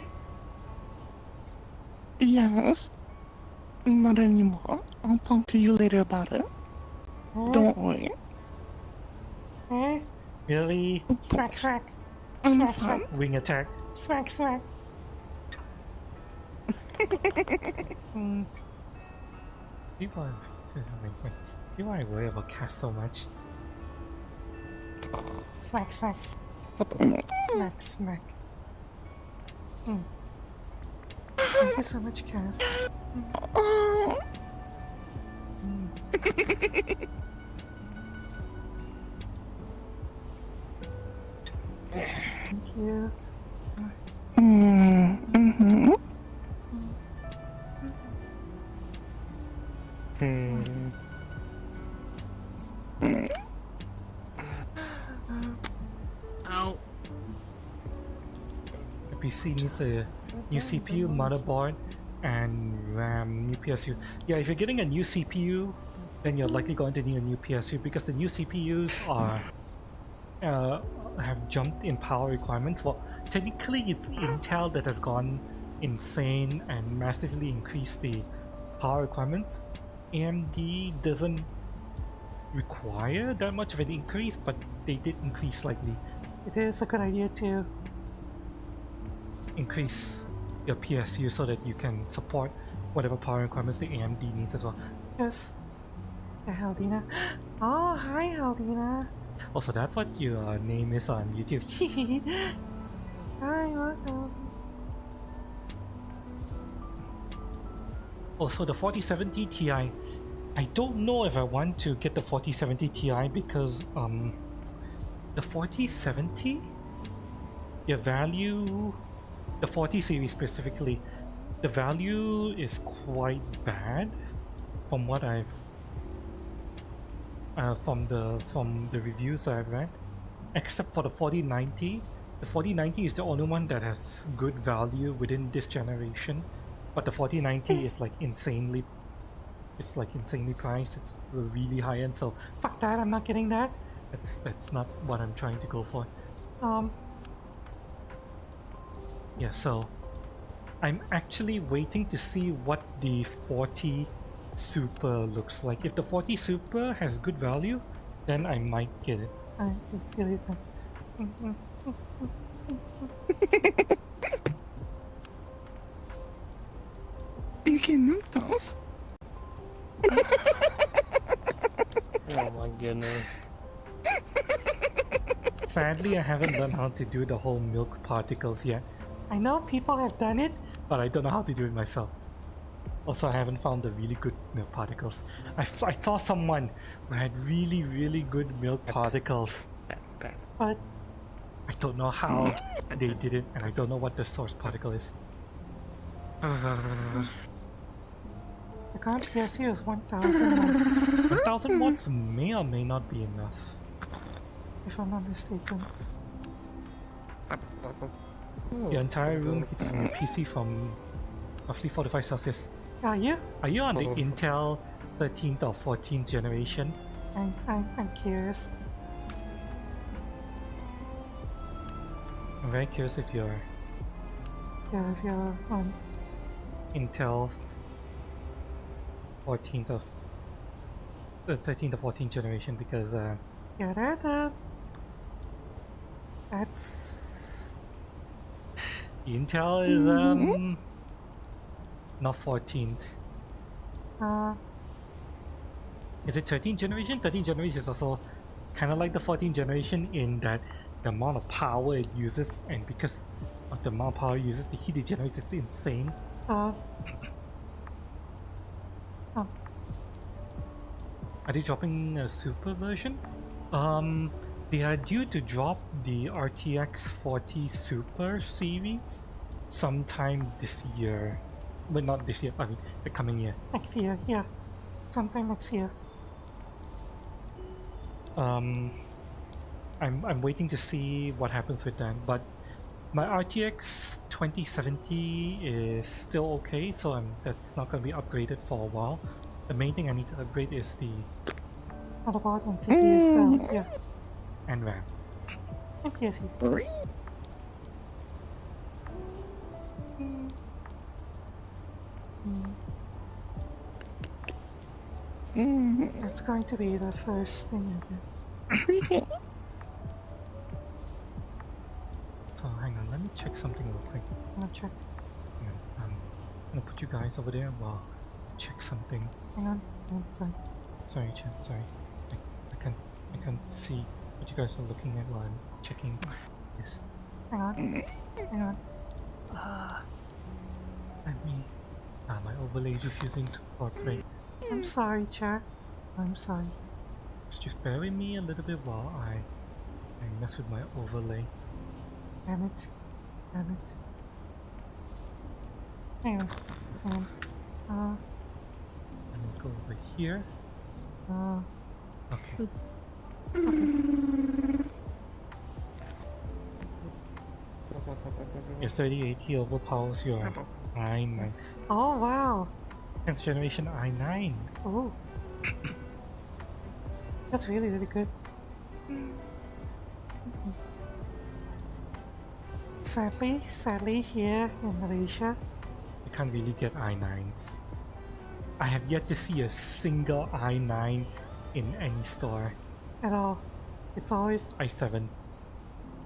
Yes. Not anymore. I'll talk to you later about it. Don't worry. Really? Smack. Wing attack. Smack. People I worry about Cass so much. Smack. Thank you so much, Cass. Thank you. Ow. The PC needs a new CPU, motherboard, and RAM, new PSU. Yeah, if you're getting a new CPU, then you're likely going to need a new PSU because the new CPUs are have jumped in power requirements. Well, technically it's Intel that has gone insane and massively increased the power requirements. AMD doesn't require that much of an increase, but they did increase slightly. It is a good idea to increase your PSU so that you can support whatever power requirements the AMD needs as well. Yes. Yeah, Haldina. Oh, hi, Haldina. Also, that's what your name is on YouTube. Hi, welcome. Also, the 4070 Ti. I don't know if I want to get the 4070 Ti because the 4070, your value, the 40 series specifically, the value is quite bad from what I've from the reviews I've read, except for the 4090. The 4090 is the only one that has good value within this generation, but the 4090 is like insanely priced. It's really high end, so fuck that, I'm not getting that. That's not what I'm trying to go for. Yeah, so I'm actually waiting to see what the 40 Super looks like. If the 40 Super has good value, then I might get it. I really does. You can those. Oh my goodness. Sadly, I haven't learned how to do the whole milk particles yet. I know people have done it, but I don't know how to do it myself. Also, I haven't found the really good milk particles. I saw someone who had really good milk particles, but I don't know how they did it, and I don't know what the source particle is. The current PSU is 1000 watts. 1000 watts may or may not be enough, if I'm not mistaken. Your entire room heated from your PC from roughly 45 Celsius. Are you on the Intel 13th or 14th generation? I'm curious. I'm very curious if you're on Intel 14th of the 13th or 14th generation, because that's Intel is not 14th. Is it 13th generation? 13th generation is also kind of like the 14th generation in that the amount of power it uses, and because of the amount of power it uses, the heat it generates is insane. Are they dropping a super version? They are due to drop the RTX 40 Super series sometime this year. But not this year, I mean the coming year. Next year, yeah. Sometime next year. I'm waiting to see what happens with that, but my RTX 2070 is still okay, so that's not gonna be upgraded for a while. The main thing I need to upgrade is the motherboard and CPU, yeah. And RAM. And PSU. That's going to be the first thing I do. So hang on, let me check something real quick. I'm gonna check. I'm gonna put you guys over there while I check something. Hang on, sorry. Sorry, chat, sorry. I can't see what you guys are looking at while I'm checking this. Hang on. Let me... my overlay is refusing to cooperate. I'm sorry, chat. I'm sorry. Just bear with me a little bit while I mess with my overlay. Damn it. Hang on. Let's go over here. Okay. Your 3080 overpowers your i9. Oh wow! 10th generation i9. Oh. That's really good. Sadly here in Malaysia, you can't really get i9s. I have yet to see a single i9 in any store at all. It's always i7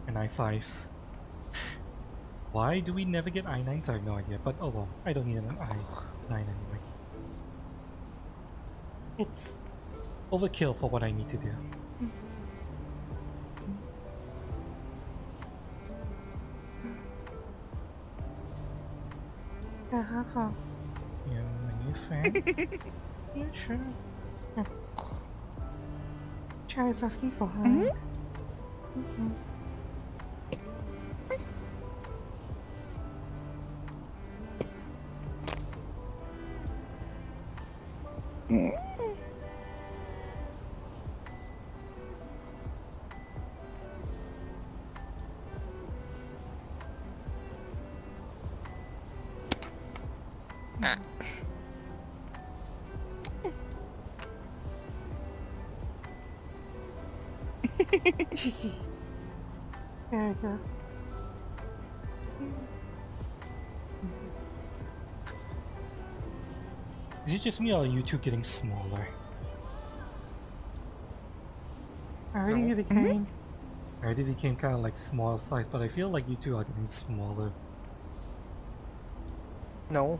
and i5s. Why do we never get i9s? I have no idea, but oh well, I don't need an i9 anyway. It's overkill for what I need to do. Yeah, have fun. Yeah, my new friend. Yeah, sure. Yeah. Charlie's asking for her. There we go. Is it just me or are you two getting smaller? I already became kind of like small size, but I feel like you two are getting smaller. No.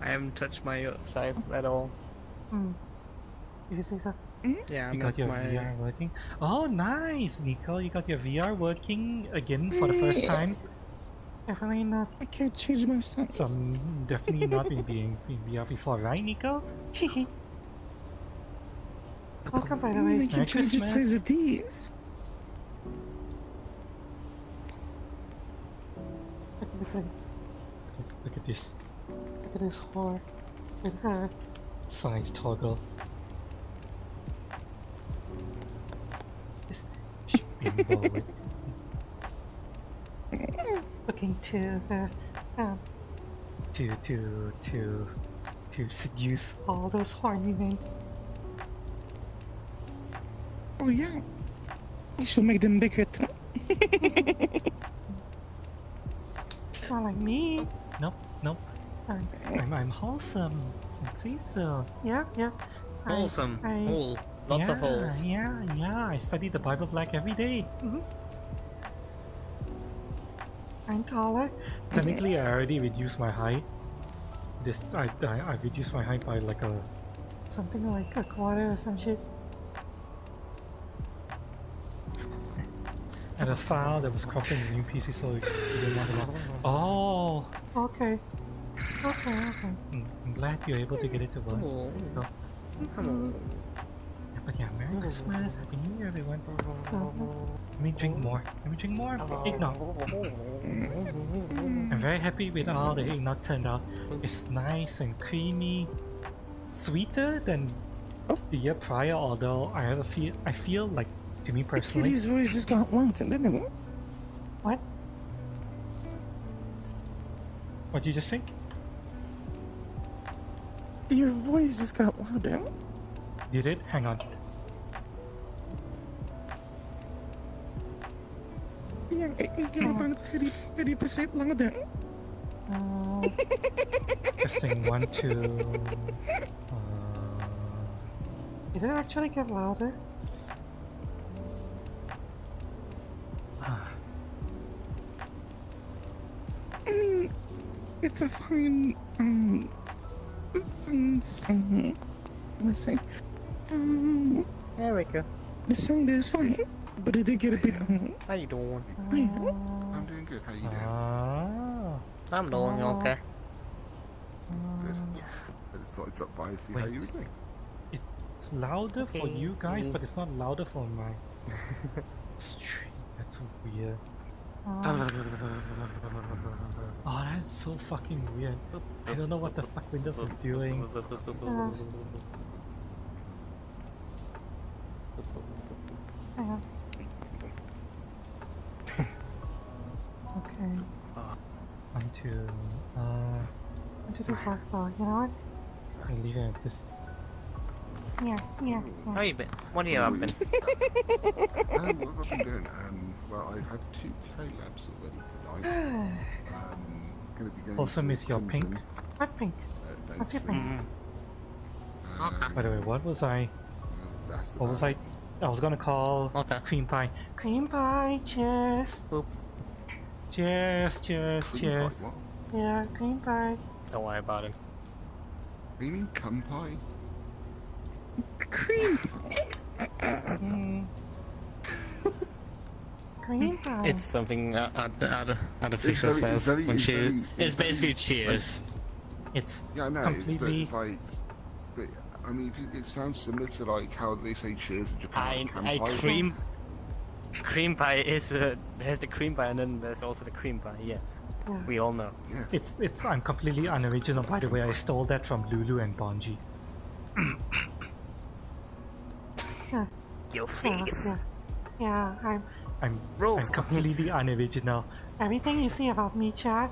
I haven't touched my size at all. Did you say so? Yeah, You got your VR working? Oh, nice, Nico! You got your VR working again for the first time? Definitely not. I can't change my size. So definitely not been being in VR before, right, Nico? Welcome, by the way. I can change the size of these. Look at this. Look at this whore with her size toggle. This bimbo with looking to seduce all those horny men. Oh yeah. You should make them bigger too. Not like me. Nope. I'm wholesome. I see so. Yeah. Wholesome. Whole. Lots of holes. Yeah. I study the Bible Black every day. I'm taller. Technically, I already reduced my height. I reduced my height by like something like a quarter or some shit. And a file that was cropping the new PC, so it didn't want to. Oh, okay. I'm glad you're able to get it to work. So, yeah, but yeah, Merry Christmas, Happy New Year, everyone. So, let me drink more. Eggnog. I'm very happy with how the eggnog turned out. It's nice and creamy, sweeter than the year prior. Although I feel like, to me personally, Kitty's voice just got louder, didn't it? What? What'd you just say? Your voice just got louder. Did it? Hang on. Yeah, it got about 30% louder. Testing 1, 2. Did it actually get louder? I mean, it's a fine, let's say, There we go. the sound is fine, but it did get a bit, How you doing? I'm doing good. How you doing? I'm doing okay. Good. I just thought I'd drop by and see how you were doing. It's louder for you guys, but it's not louder for my stream. That's weird. Oh, that's so fucking weird. I don't know what the fuck Windows is doing. Okay. 1, 2. 1, 2, 3, 4. Oh, you know what? I'll leave it as this. Yeah. How you been? What have you been? What have I been doing? Well, I've had 2 collabs already tonight. Going to be going Also to miss your Crimson, pink. What pink? What's your soon. pink? By the way, what was I? That's What was about I? I was gonna call cream pie. Cream pie, cheers. Cheers, cheers, Cream pie, cheers. what? Yeah, cream pie. Don't worry about it. What do you mean cum pie? Cream. Cream pie. It's something artificial It's very- says it's very- when it's cheers. very- It's basically cheers. It's Yeah, I know. completely. It's like, but I mean, it sounds similar to like how they say cheers in Japan. like cum pie. Cream pie is there's the cream pie and then there's also the cream pie. Yes, Yeah. we all know. It's I'm completely unoriginal. By the way, I stole that from Lulu and Bonji. Your Yeah, I'm Roll I'm for completely unoriginal. Everything you see about me, Chad,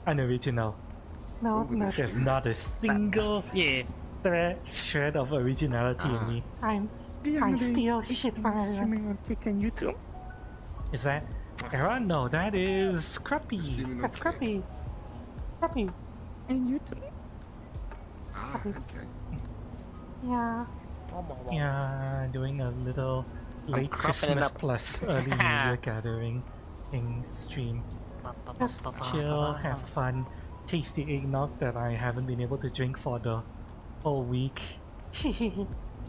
unoriginal. No, there's not a single shred of originality in me. I steal shit from everyone. Streaming on Kick and YouTube. Is that Era? No, that is Crappy. Streaming on That's Kick. Crappy. Crappy. And YouTube. Okay. Yeah. Yeah, doing a little late cropping it Christmas up. plus early New Year gathering in stream. Just chill, have fun, taste the eggnog that I haven't been able to drink for the whole week.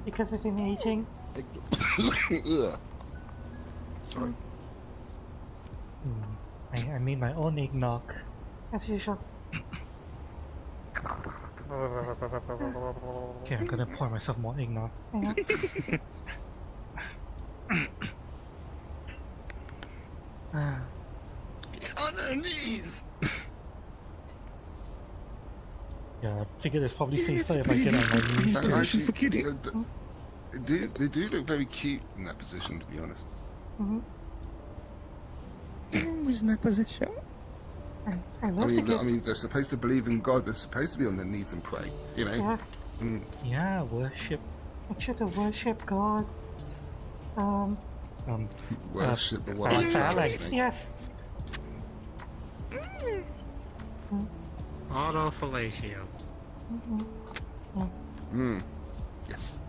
Because it's been aging. Ugh. Sorry. I made my own eggnog. As usual. Okay, I'm gonna pour myself more eggnog. It's on her knees. Yeah, I figured it's probably safer if I get on my knees. That's Position actually- for kidding. They do look very cute in that position, to be honest. Who's in that position? I love to get. I mean, they're supposed to believe in God. They're supposed to be on their knees and pray. You know. Yeah. Mm. Yeah, worship. Make sure to worship God. Worship the one. Phalanx, yes. Autofellatio. Yes.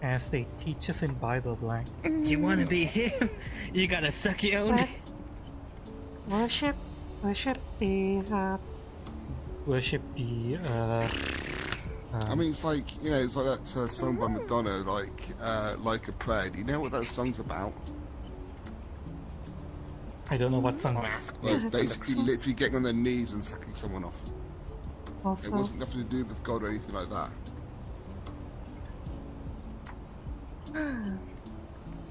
As they teach us in Bible, Black. You wanna be him? You gotta suck your own. Worship the. I mean, it's like it's like that song by Madonna, like a prayer. Do you know what that song's about? I don't know what song. Well, it's basically literally getting on their knees and sucking someone off. Also, It wasn't nothing to do with God or anything like that.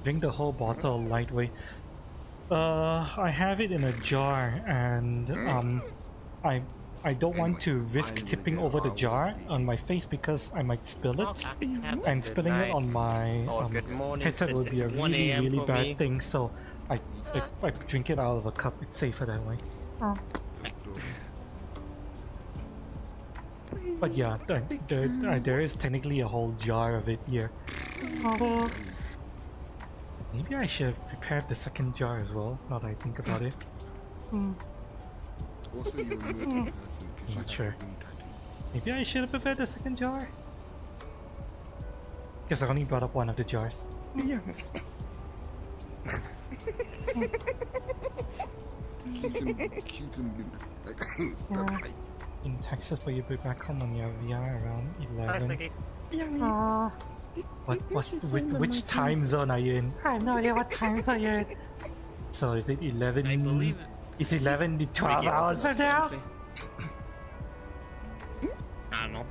drink the whole bottle lightweight. I have it in a jar, and I don't want to risk tipping over the jar on my face because I might spill it, and spilling it on my good morning, headset would since be a it's 1 really a.m. really for bad me. thing. So I drink it out of a cup. It's safer that way. But yeah, there is technically a whole jar of it here. Although maybe I should have prepared the second jar as well. Now that I think about it. Also, you're a weird person because Not you sure. have a tattoo. Maybe I should have prepared the second jar. Guess I only brought up one of the jars. Yes. Cute and like, In Texas, but you'll be back home on your VR around 11. Which time zone are you in? I have no idea what time zone you're in. So is it 11? I believe it. Is 11 the 12 hours from now? I don't know.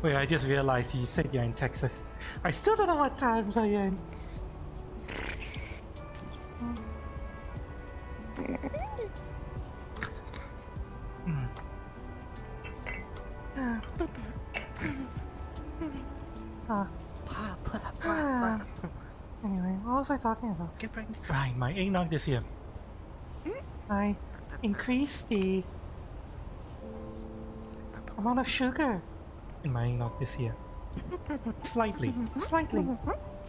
Wait, I just realized you said you're in Texas. I still don't know what time zone you're in. Anyway, what was I talking about? Right, my eggnog this year. I increased the amount of sugar in my eggnog this year. Slightly.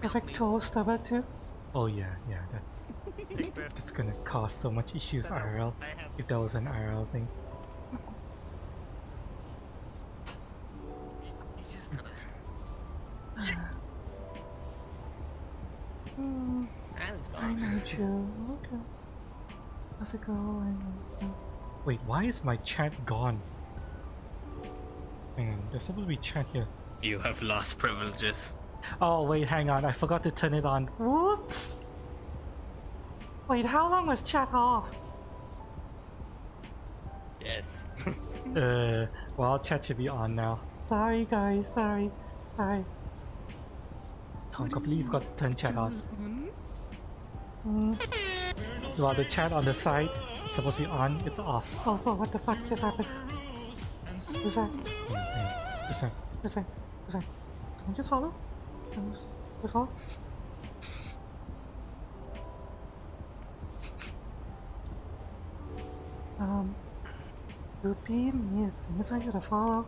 Perfect toast about too. Oh yeah, that's gonna cause so much issues IRL if that was an IRL thing. You just gotta. I know you. Okay. How's it going? Wait, why is my chat gone? Hang on, there's supposed to be chat here. You have lost privileges. Oh wait, hang on, I forgot to turn it on. Whoops! Wait, how long was chat off? Yes. Well, chat should be on now. Sorry guys, sorry. I completely forgot to turn chat on. While the chat on the side is supposed to be on, it's off. Also, what the fuck just happened? Who's that? Who's that? Who's that? Who's that? Someone just follow? Just follow? Ruby, mute. Unless I get a follow.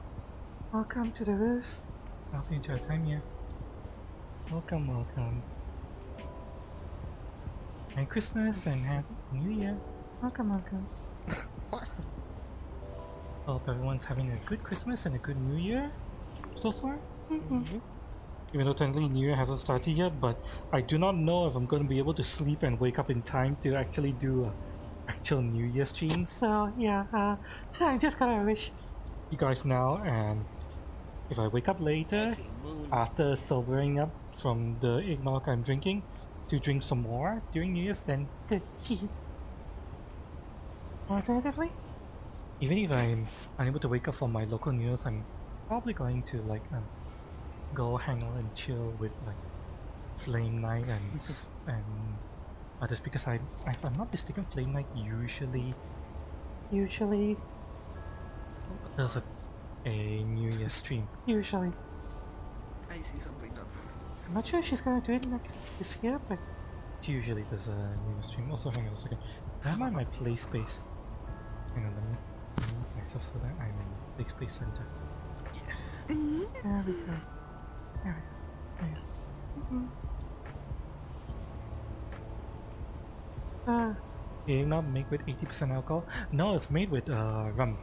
Welcome to the roost. I'll be enjoy time here. Welcome, welcome. Merry Christmas and Happy New Year. Welcome, welcome. Hope everyone's having a good Christmas and a good New Year so far. Even though technically New Year hasn't started yet, but I do not know if I'm going to be able to sleep and wake up in time to actually do actual New Year stream. So yeah, I just gotta wish you guys now, and if I wake up later after sobering up from the eggnog I'm drinking to drink some more during New Year's, then good. Alternatively, even if I'm unable to wake up for my local New Year's, I'm probably going to like go hang out and chill with like Flame Night and others, because if I'm not mistaken, Flame Night usually does a New Year's stream. Usually. I see something that's. I'm not sure if she's gonna do it this year, but she usually does a New Year's stream. Also, hang on a second. Where am I in my play space? Hang on, let me move myself so that I'm in play space center. Yeah. There we go. There we go. Eggnog made with 80% alcohol? No, it's made with rum.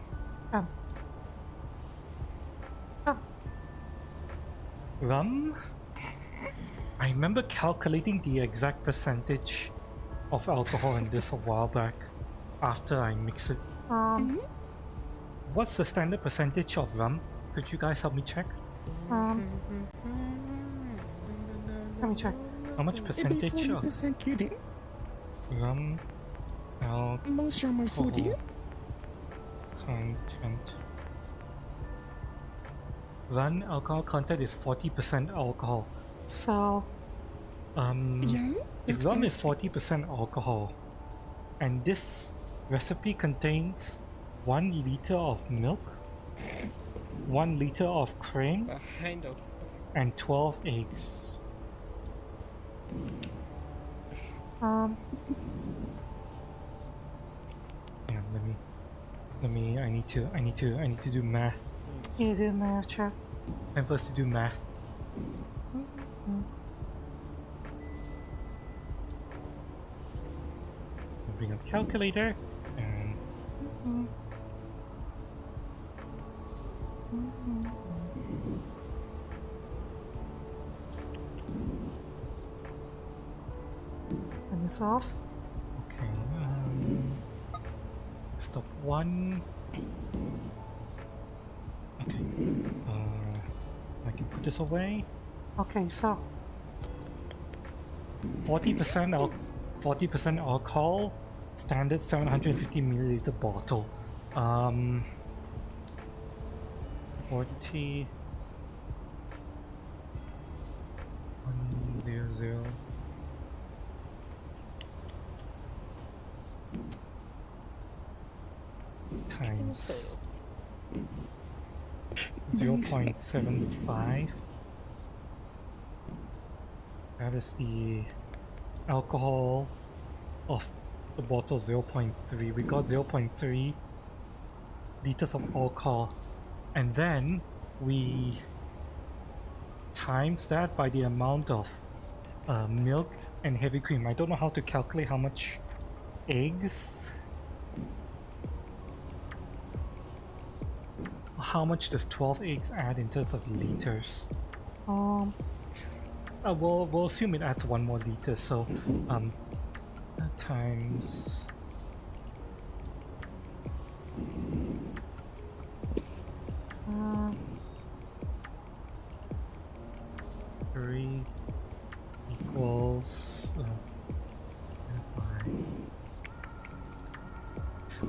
Rum? I remember calculating the exact percentage of alcohol in this a while back after I mix it. What's the standard percentage of rum? Could you guys help me check? Let me check. How much percentage of rum alcohol content? Rum alcohol content is 40% alcohol. So, if rum is 40% alcohol, and this recipe contains 1 liter of milk, 1 liter of cream, and 12 eggs. Hang on, let me. I need to do math. You do math, chat. I'm first to do math. Bring up calculator and. Turn this off. Okay. Stop 1. Okay. I can put this away. Okay, so 40% alcohol, standard 750 milliliter bottle. 40 100 times 0.75. That is the alcohol of the bottle. 0.3. We got 0.3 liters of alcohol, and then we times that by the amount of milk and heavy cream. I don't know how to calculate how much eggs. How much does 12 eggs add in terms of liters? We'll assume it adds 1 more liter, so times 3 equals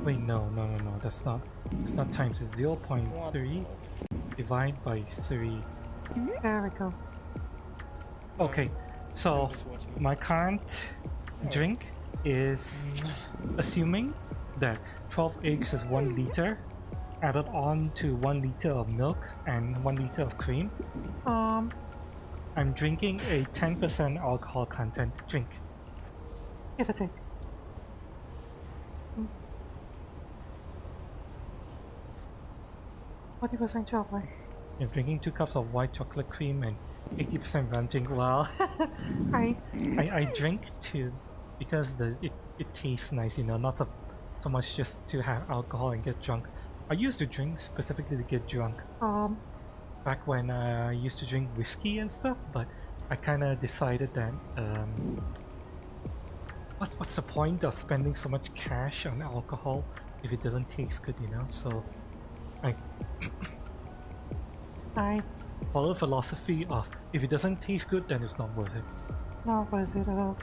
wait, no, that's not times, it's 0.3 divide by 3. There we go. Okay, so my current drink is assuming that 12 eggs is 1 liter added on to 1 liter of milk and 1 liter of cream. I'm drinking a 10% alcohol content drink. Give or take. 40% chocolate. I'm drinking 2 cups of white chocolate cream and 80% rum drink. Well, I drink to because it tastes nice, you know, not so much just to have alcohol and get drunk. I used to drink specifically to get drunk. Back when I used to drink whiskey and stuff, but I kind of decided that what's the point of spending so much cash on alcohol if it doesn't taste good, you know? So I follow the philosophy of if it doesn't taste good, then it's not worth it. Not worth it at all.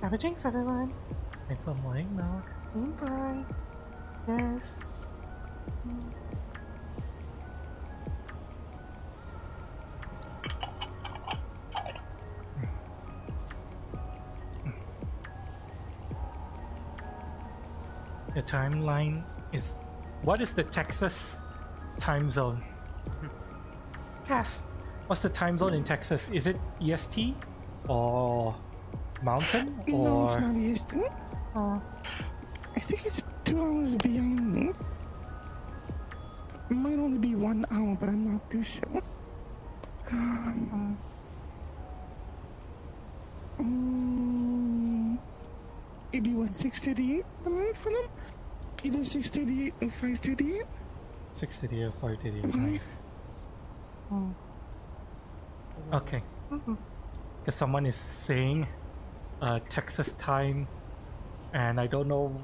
Have a drinks, everyone. Thanks for playing, milk. Bye. Yes. The timeline is... What is the Texas time zone? Cass, what's the time zone in Texas? Is it EST or Mountain or... No, it's not EST. I think it's 2 hours beyond me. It might only be 1 hour, but I'm not too sure. Maybe what, 6:38 the night for them? Either 6:38 or 5:38? 6:38 or 5:38. Okay. Because someone is saying Texas time, and I don't know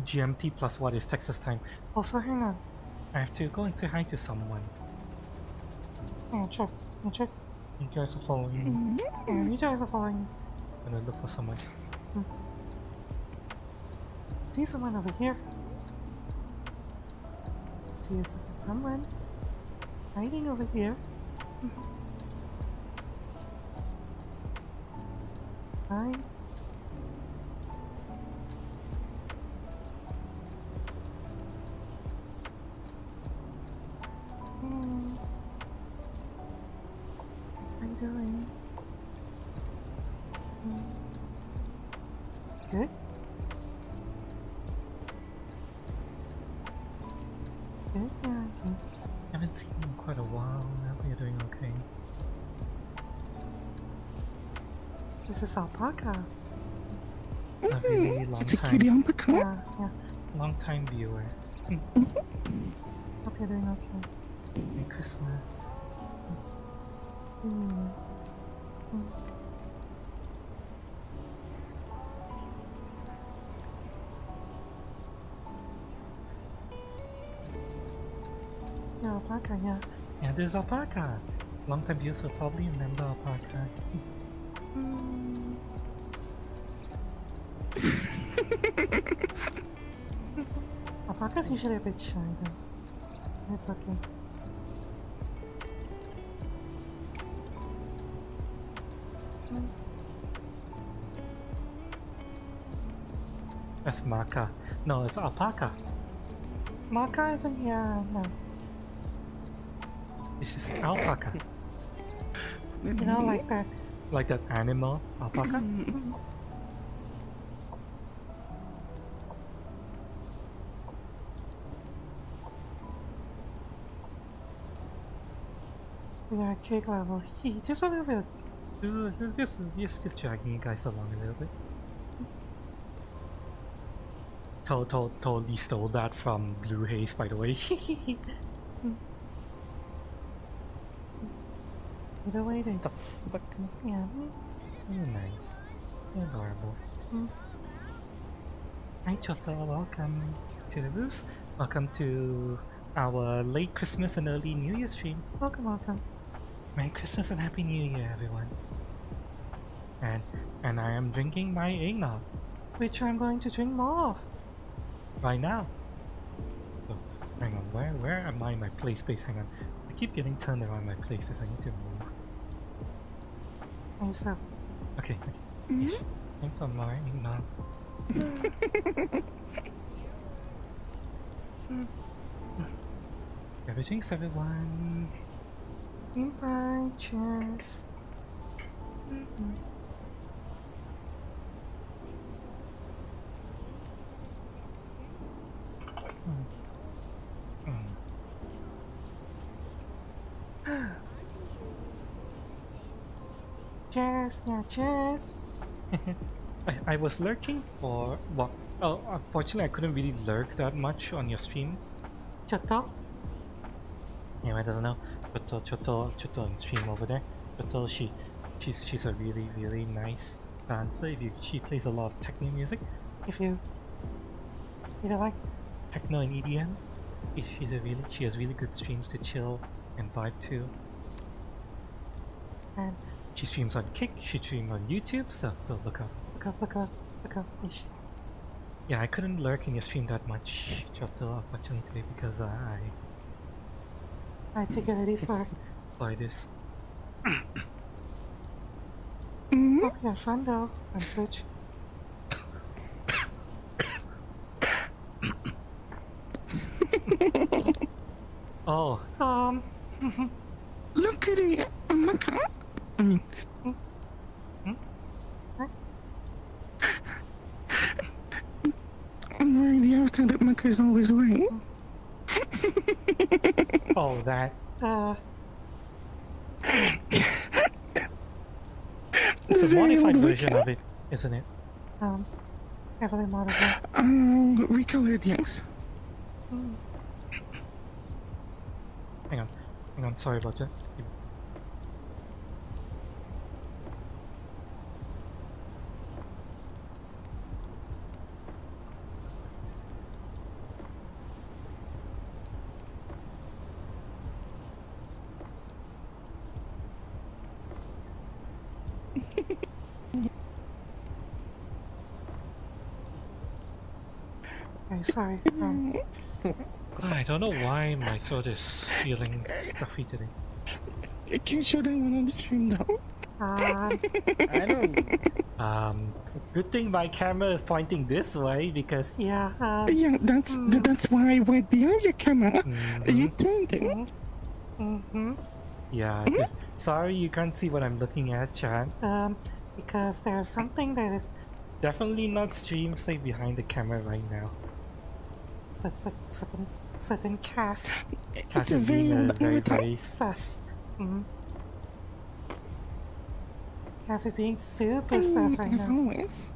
GMT plus what is Texas time. Also, hang on. I have to go and say hi to someone. Check. You guys are following. Yeah, you guys are following. I'm gonna look for someone. See someone over here. See someone hiding over here. Hi. How you doing? Good? Good, yeah. I haven't seen you in quite a while. I hope you're doing okay. This is Alpaca. A really long It's a time. cutie alpaca? Yeah. Long time viewer. Hope you're doing okay. Merry Christmas. Yeah, Alpaca, yeah. Yeah, this is Alpaca. Long time viewers will probably remember Alpaca. Alpaca's usually a bit shy though. It's okay. That's Maca. No, it's Alpaca. Maca isn't here, no. This is Alpaca. You know, like that animal, Alpaca? Yeah, cake level. Just a little bit. Just dragging you guys along a little bit. Totally stole that from Blue Haze, by the way. Either way, they. The fuck? Yeah. You're nice. You're adorable. Hi, Chota. Welcome to the booth. Welcome to our late Christmas and early New Year stream. Welcome, welcome. Merry Christmas and Happy New Year, everyone. And I am drinking my eggnog, which I'm going to drink more of right now. Oh, hang on, where am I in my play space? Hang on, I keep getting turned around my play space. I need to move. Thanks, okay. Thanks for my eggnog. Grab your drinks, everyone. Bye, cheers. Cheers, yeah, cheers. I was lurking for what? Oh, unfortunately, I couldn't really lurk that much on your stream. Choto? Anyone doesn't know? Choto on stream over there. Choto, she's a really nice dancer. She plays a lot of techno music. If you like techno and EDM, she has really good streams to chill and vibe to. And she streams on Kick, she streams on YouTube, so look up. Yeah, I couldn't lurk in your stream that much, Choto, unfortunately today, because I had to get ready for this. Oh yeah, fun though on Twitch. Oh, Look at it, Amaka. I mean, I'm wearing the avatar that Maka is always wearing. Oh, that. It's a modified version of it, isn't it? Heavily modified. Recolored, yes. Hang on, sorry about that. Sorry. I don't know why my throat is feeling stuffy today. Can you show that one on the stream though? I don't. Good thing my camera is pointing this way because yeah, that's why I went behind your camera. You turned it. Yeah. Sorry, you can't see what I'm looking at, Chan. Because there's something that is definitely not stream safe behind the camera right now. It's a certain Cass. Cass is being very sus. Cass is being super sus right as now. Always.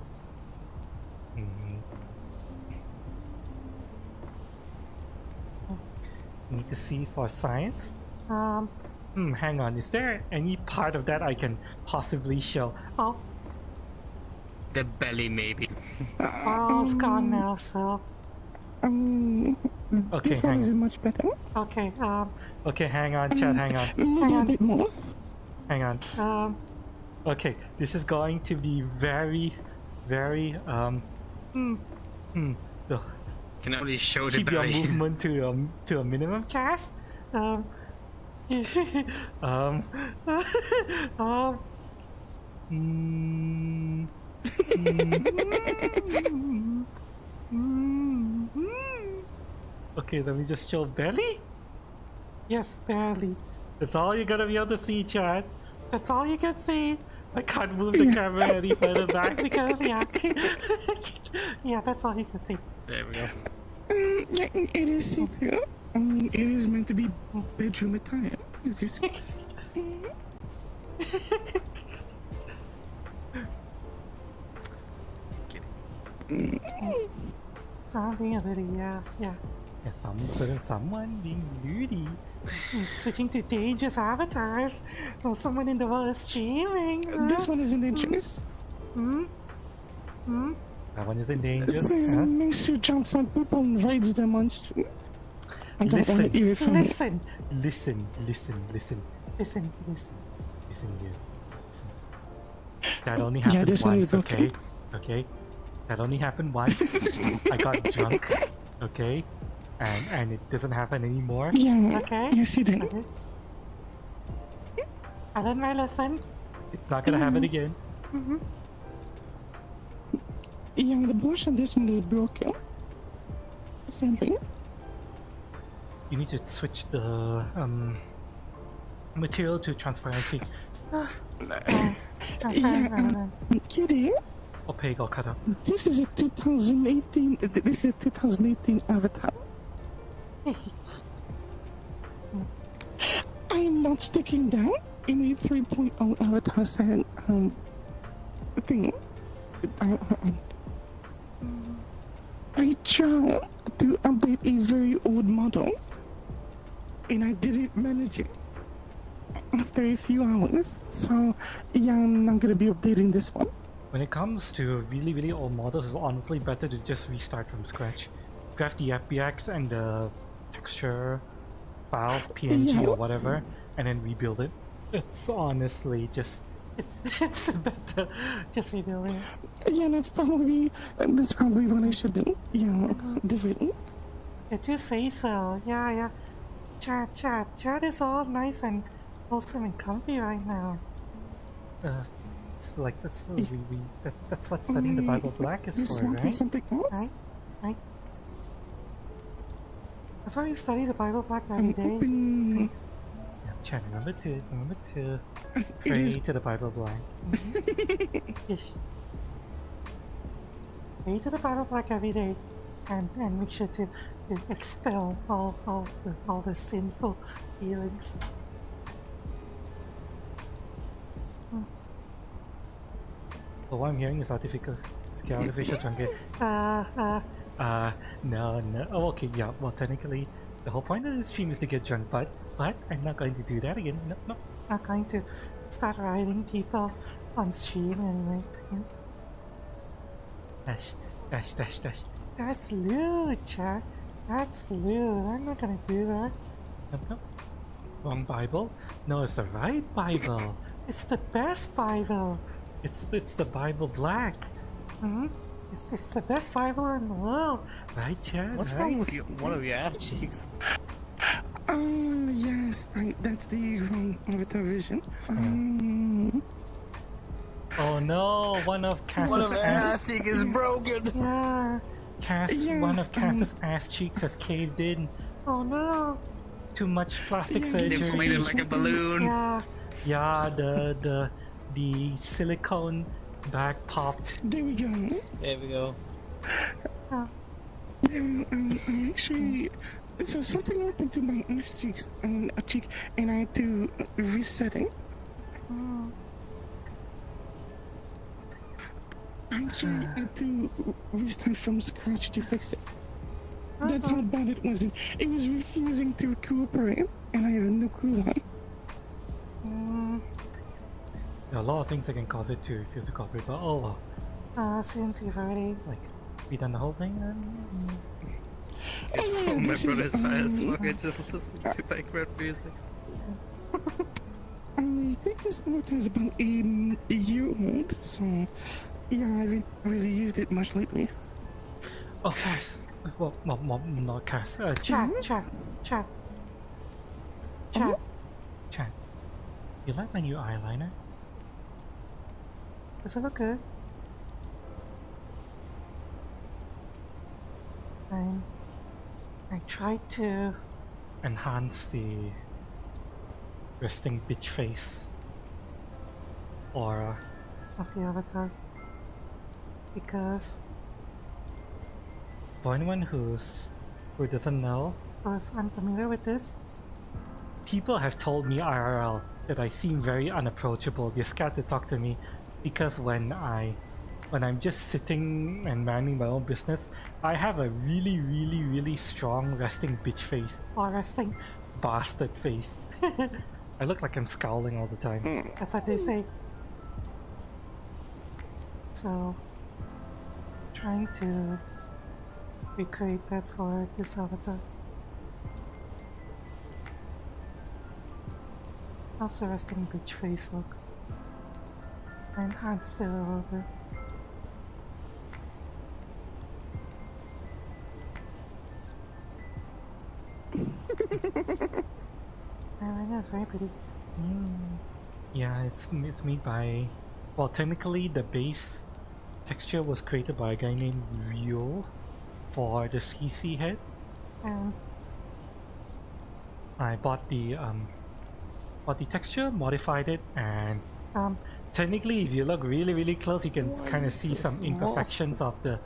Need to see for science. Hang on. Is there any part of that I can possibly show? Oh. The belly, maybe. Oh, it's gone now. So. Okay, this one isn't much better. Okay, okay, hang on, Chad, hang on. Maybe a bit more. Hang on. Okay, this is going to be very, Can only show the keep your belly. movement to a minimum, Cass. Okay, let me just show belly. Yes, belly. That's all you're gonna be able to see, Chad. That's all you can see. I can't move the camera any further back because yeah, yeah, that's all you can see. There we go. Yeah, it is see-through. It is meant to be bedroom attire. It's just Something a little, yeah. Yeah, someone being moody. Switching to dangerous avatars. Or someone in the world is streaming. This one isn't dangerous. That one isn't dangerous. This Huh? makes you jump on people and raids them on street. I don't want to hear it from you. Listen, listen, listen, listen, listen, listen, listen, you. Listen. That only happened this one once, is okay. Okay? That only happened once. I got drunk, okay? And it doesn't happen anymore. Yeah, Okay? you see that? Okay. I learned my lesson. It's not gonna happen again. Yeah, the brush on this one is broken. Sadly. You need to switch the material to transparency. Transparent. Kitty, Opaque or cut up. this is a 2018. This is a 2018 avatar. I am not sticking down in a 3.0 avatar set thing. I tried to update a very old model, and I didn't manage it after a few hours. So yeah, I'm not gonna be updating this one. When it comes to really, really old models, it's honestly better to just restart from scratch. Grab the FBX and the texture files, PNG or whatever, and then rebuild it. It's honestly just, it's better just rebuild it. Yeah, that's probably what I should do. Yeah, definitely. Did you say so? Yeah. Chat is all nice and wholesome and comfy right now. It's like this. That's what studying the Bible Black is This for, one is right? something else. Right. That's why you study the Bible Black every day. Open. Chat, remember to pray to the Bible Black. Yes. Pray to the Bible Black every day, and make sure to expel all the sinful feelings. So what I'm hearing is artificial jungle. No. Oh, okay, yeah. Well, technically, the whole point of the stream is to get drunk, but I'm not going to do that again. No. Not going to start riding people on stream anyway. Dash. That's lewd, chat. That's lewd. I'm not gonna do that. No. Wrong Bible? No, it's the right Bible. It's the best Bible. It's the Bible Black. It's the best Bible in the world, right, Chad? What's wrong with one of your ass cheeks? Yes, that's the wrong avatar vision. Oh no, one of Cass's ass cheek is broken. Yeah, one of Cass's ass cheeks has caved in. Oh no, too much plastic surgery. Inflated like a balloon. Yeah, the silicone bag popped. There we go. There we go. I'm actually. So something happened to my ass cheeks and a cheek, and I had to reset it. I actually had to restart from scratch to fix it. That's how bad it was. It was refusing to cooperate, and I have no clue why. There are a lot of things that can cause it to refuse to cooperate, but oh well. Since you've already redone the whole thing, then. Oh, my brother's high as fuck. I just listened to Minecraft music. I think this note is about a year old, so yeah, I haven't really used it much lately. Oh, Cass. Well, not Cass. Chat. You like my new eyeliner? Does it look good? I tried to enhance the resting bitch face aura of the avatar, because for anyone who doesn't know, or is unfamiliar with this, people have told me IRL that I seem very unapproachable. They're scared to talk to me because when I'm just sitting and minding my own business, I have a really strong resting bitch face or resting bastard face. I look like I'm scowling all the time. That's what they say. So, trying to recreate that for this avatar. How's the resting bitch face look? I enhanced it a little bit. I know, it's very pretty. Yeah, it's made by... Well, technically the base texture was created by a guy named Rio for the CC head. I bought the texture, modified it, and technically if you look really close you can kind of see some imperfections of the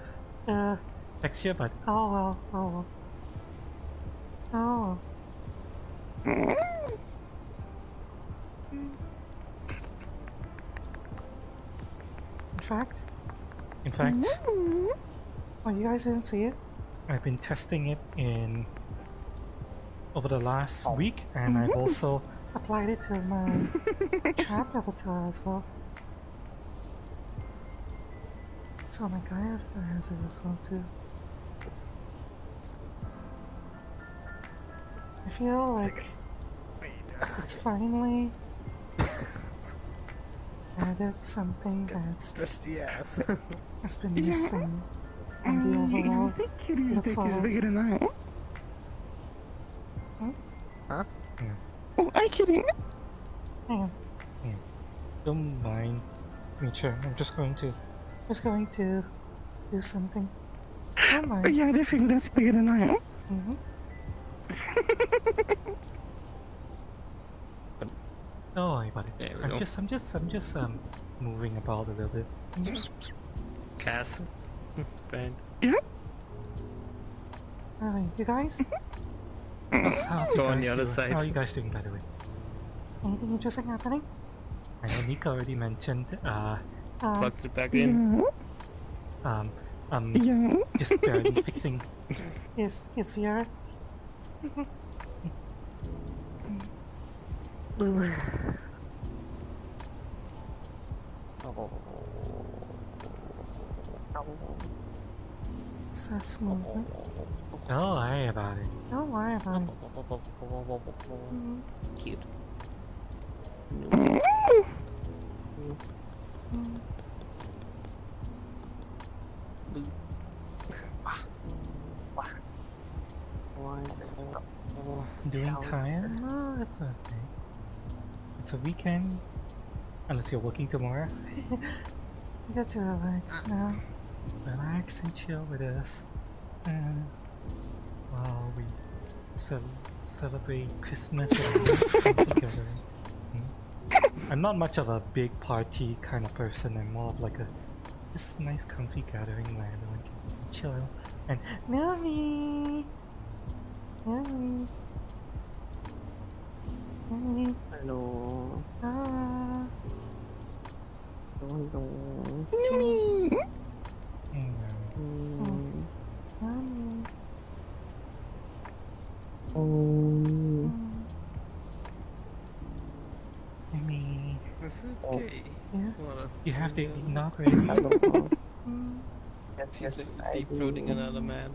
texture, but oh well. In fact, oh, you guys didn't see it? I've been testing it over the last week, and I've also applied it to my trap avatar as well. So my guy avatar has it as well too. I feel like it's finally added something that has been missing in the overall I think Kitty's dick is bigger than that. Huh? Oh, hi Kitty. Hang on. Don't mind me, sure. I'm just going to do something. Don't mind. Yeah, I think that's bigger than I am. Don't worry about it. I'm just moving about a little bit. Cass. Ben. Yeah. Alright, you guys? How's you Go on guys the other doing? side. How are you guys doing, by the way? Anything interesting happening? I know Nika already mentioned, Plugged it back in. just barely fixing his VR. So smooth. Don't worry about it. Don't worry about it. Cute. Doing tired? No, it's okay. It's a weekend. Unless you're working tomorrow. You get to relax now. Relax and chill with us. While we celebrate Christmas with our family gathering. I'm not much of a big party kind of person. I'm more of like a just nice comfy gathering where everyone can chill and Mommy! Mommy! Mommy! Hello. Ah! Hello. Mommy! Mommy! Mommy! Is it okay? Yeah? Wanna You have to eggnog ready? yes, deep throating another man.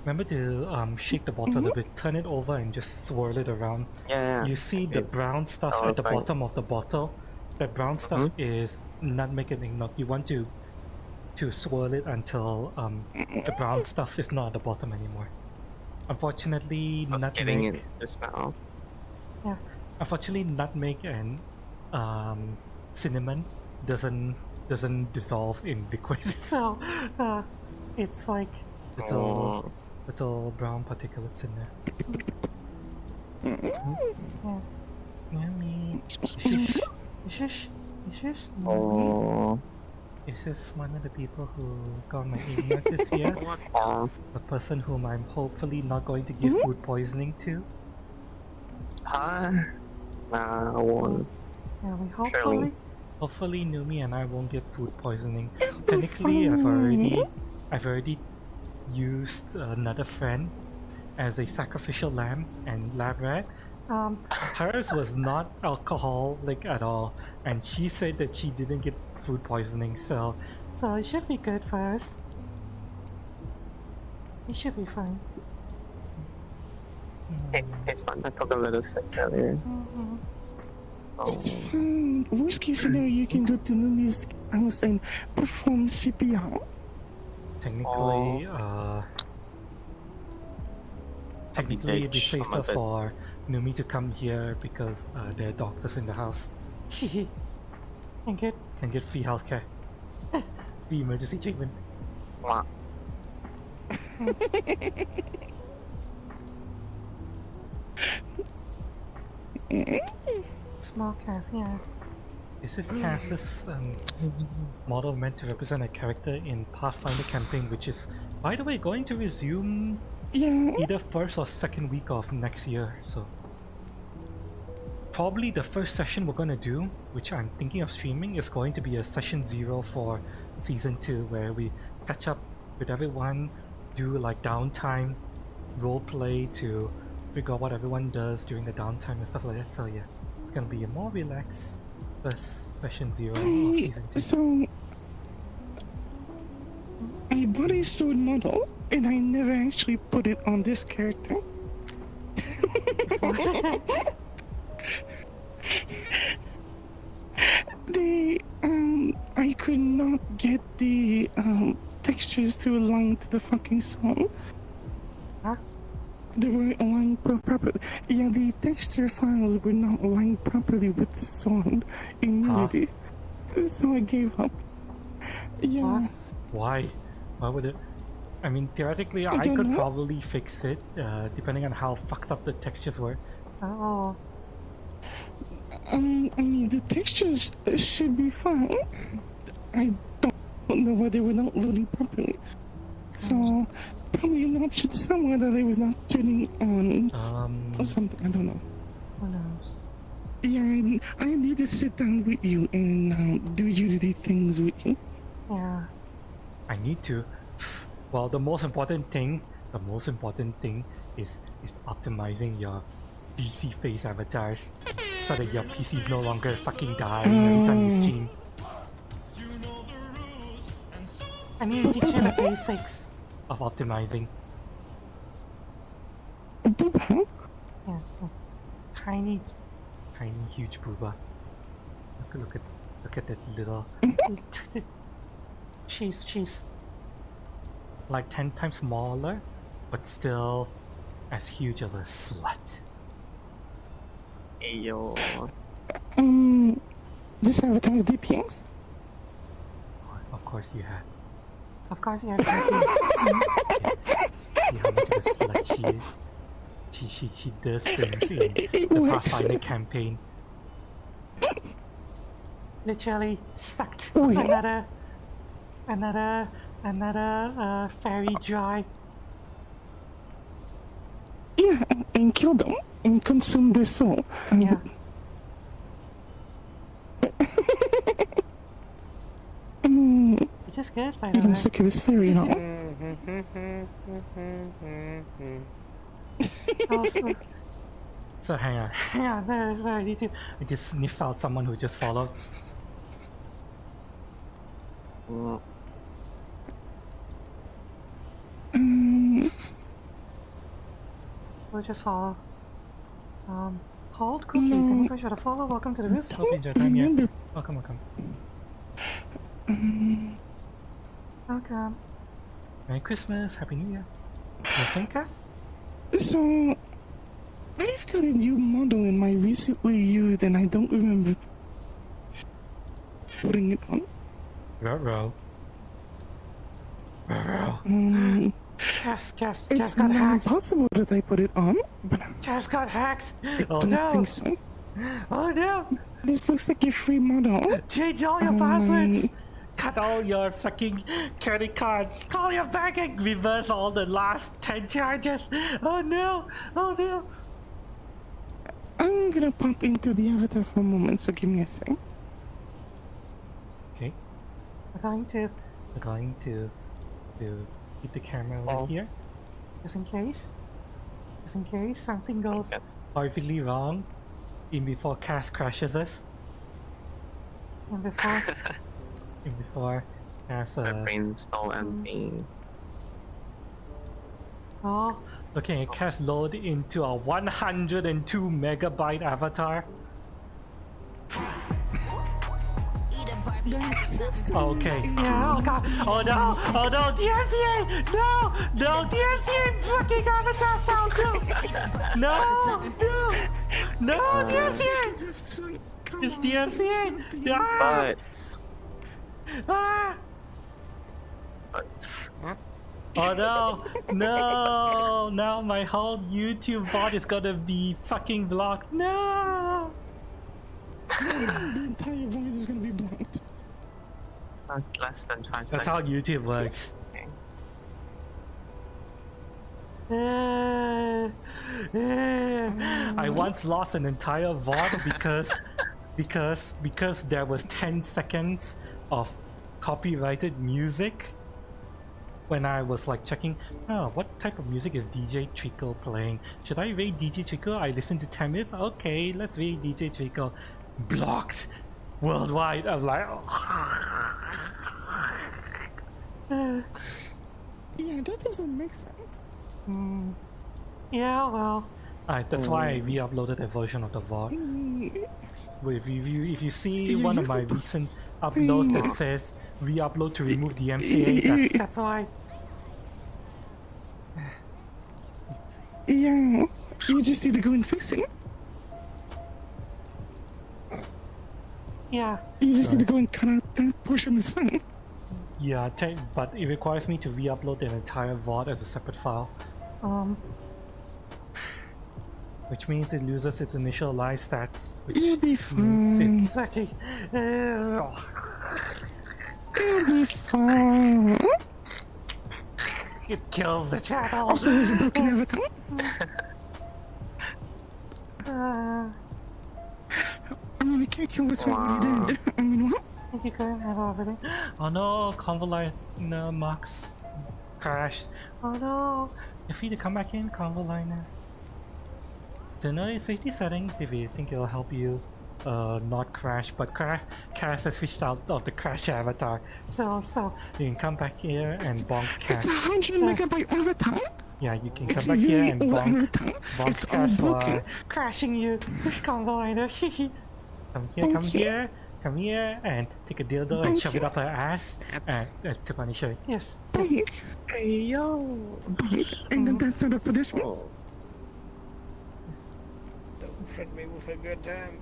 Remember to shake the bottle a bit, turn it over and just swirl it around. Yeah. You see the brown stuff at the bottom of the bottle? That brown stuff is nutmeg and eggnog. You want to swirl it until the brown stuff is not at the bottom anymore. Unfortunately, nutmeg. Yeah. Unfortunately, nutmeg and cinnamon doesn't dissolve in liquid, so it's like little brown particulates in there. Yeah. Mommy. Shush. Mommy. Is this one of the people who got my eggnog this year? A person whom I'm hopefully not going to give food poisoning to? Nah, I won't. Yeah, we Surely. hopefully Numi and I won't get food poisoning. Technically, I've already used another friend as a sacrificial lamb and lab rat. Hers was not alcoholic at all, and she said that she didn't get food poisoning, so it should be good for us. It should be fine. Hey, son, I talked about this earlier. It's fine. Worst case scenario, you can go to Numi's house and perform CPR. Technically, it'd be safer for Numi to come here because there are doctors in the house. Can get free healthcare, free emergency treatment. Wow. Small Cass, yeah. This is Cass's model meant to represent a character in Pathfinder campaign, which is, by the way, going to resume either first or second week of next year. So probably the first session we're gonna do, which I'm thinking of streaming, is going to be a session 0 for season 2, where we catch up with everyone, do like downtime roleplay to figure out what everyone does during the downtime and stuff like that. So yeah, it's gonna be a more relaxed first session 0 of season 2. So I bought a sword model and I never actually put it on this character. I could not get the textures to align to the fucking sword. Huh? They weren't aligned properly. Yeah, the texture files were not aligned properly with the sword in Unity. So I gave up. Yeah. Why? Why would it? I mean, theoretically, I don't could know. probably fix it, depending on how fucked up the textures were. Oh. I mean, the textures should be fine. I don't know why they were not loading properly. So, probably an option somewhere that I was not turning on. Or something, I don't know. Who knows? Yeah, I need to sit down with you and do Unity things with you. Yeah. I need to. Well, the most important thing is optimizing your PC face avatars so that your PC's no longer fucking dying every time you stream. I need to teach you the basics of optimizing. Yeah, tiny, huge booba. Look at that little. She's like 10 times smaller, but still as huge of a slut. Hey, yo. This avatar is DPS? Of course you have. Of course you have DPS. See how much of a slut she is. She does things in the Pathfinder campaign. Literally sucked another fairy dry. Yeah, and killed them and consumed their soul. Yeah. Which is good, by the You don't way. suck at his fairy and all. Also, so hang on. I need to sniff out someone who just followed. We'll just follow. Cold Cookie, thanks so much for the follow. Welcome to the Roost. Hope you enjoyed your time here. Welcome. Welcome. Merry Christmas, Happy New Year. You sing, Cass? So, I've got a new model in my recently used and I don't remember putting it on. Ruh-roh. Cass It's got not hacked. possible that I put it on, but Cass got hacked. I Oh don't no. think so. Oh no. This looks like a free model. Change all your passwords. Cut all your fucking credit cards. Call your bank and reverse all the last 10 charges. Oh no. I'm gonna pop into the avatar for a moment, so give me a sec. Okay. We're going to keep the camera over here. Just in case. Just in case something goes horribly wrong. Even before Cass crashes us. And before Cass My brain's so empty. Oh, looking at Cass load into a 102 megabyte avatar. Okay. Yeah. Oh god. Oh no. Oh no. DMCA. No. No. DMCA. Fucking avatar sound. No. No. No. No. DMCA. It's DMCA. Ah. Ah. Oh no. No. Now my whole YouTube bot is gonna be fucking blocked. No. The entire void is gonna be blocked. That's less than 5 seconds. That's how YouTube works. I once lost an entire VOD because there was 10 seconds of copyrighted music when I was like checking, what type of music is DJ Trickle playing? Should I rate DJ Trickle? I listened to 10 minutes. Okay, let's rate DJ Trickle. Blocked worldwide. I'm like, yeah, that doesn't make sense. Yeah, well, that's why I re-uploaded a version of the VOD. If you see one of my recent uploads that says re-upload to remove the MCA, that's why. Yeah, you just need to go and fix it. Yeah. You just need to go and cut out that portion of the song. Yeah, but it requires me to re-upload the entire VOD as a separate file. Which means it loses its initial live stats, which You'll be means fine. it's okay. You'll be fine. It kills the channel. Also, there's a broken avatar. I mean, I can't kill what's already dead. I mean, what? You couldn't have everything. Oh no, Convolite Marks crashed. Oh no. You're free to come back in, Convoliner. To know your safety settings if you think it'll help you not crash, but Cass has switched out of the crash avatar. So you can come back here and bonk Cass. It's 100 megabyte avatar. Yeah, you can It's come back here and really bonk it's all Cass broken. for crashing you. Convoliner. Come here and take a dildo and shove it up her ass to punish her. Yes. Hey yo. And then that's not a punishment. Don't threaten me with a good time.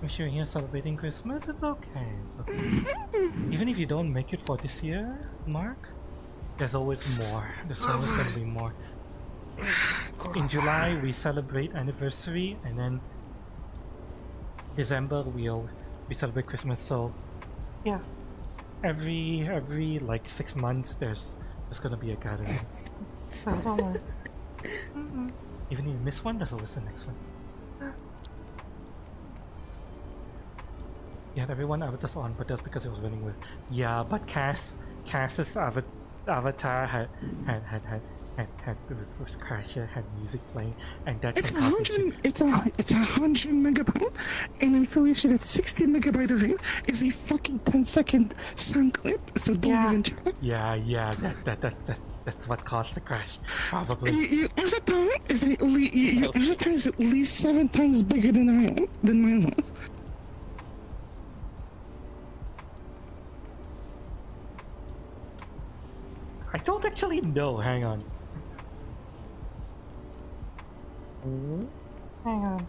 Wish you were here celebrating Christmas. It's okay. It's okay. Even if you don't make it for this year, Mark, there's always more. There's always gonna be more. In July we celebrate anniversary, and then December we celebrate Christmas. So yeah, every like 6 months there's gonna be a gathering. So don't worry. Even if you miss one, there's always the next one. Yeah, everyone avatar's on, but that's because it was running with. Yeah, but Cass's avatar had it was crasher, had music playing, and that It's can cause issue. it's 100 megabyte, and I'm fairly sure that 60 megabyte of it is a fucking 10-second sound clip. So don't even try. Yeah, that's what caused the crash, probably. Your avatar is at least 7 times bigger than mine was. I don't actually know. Hang on. Hang on.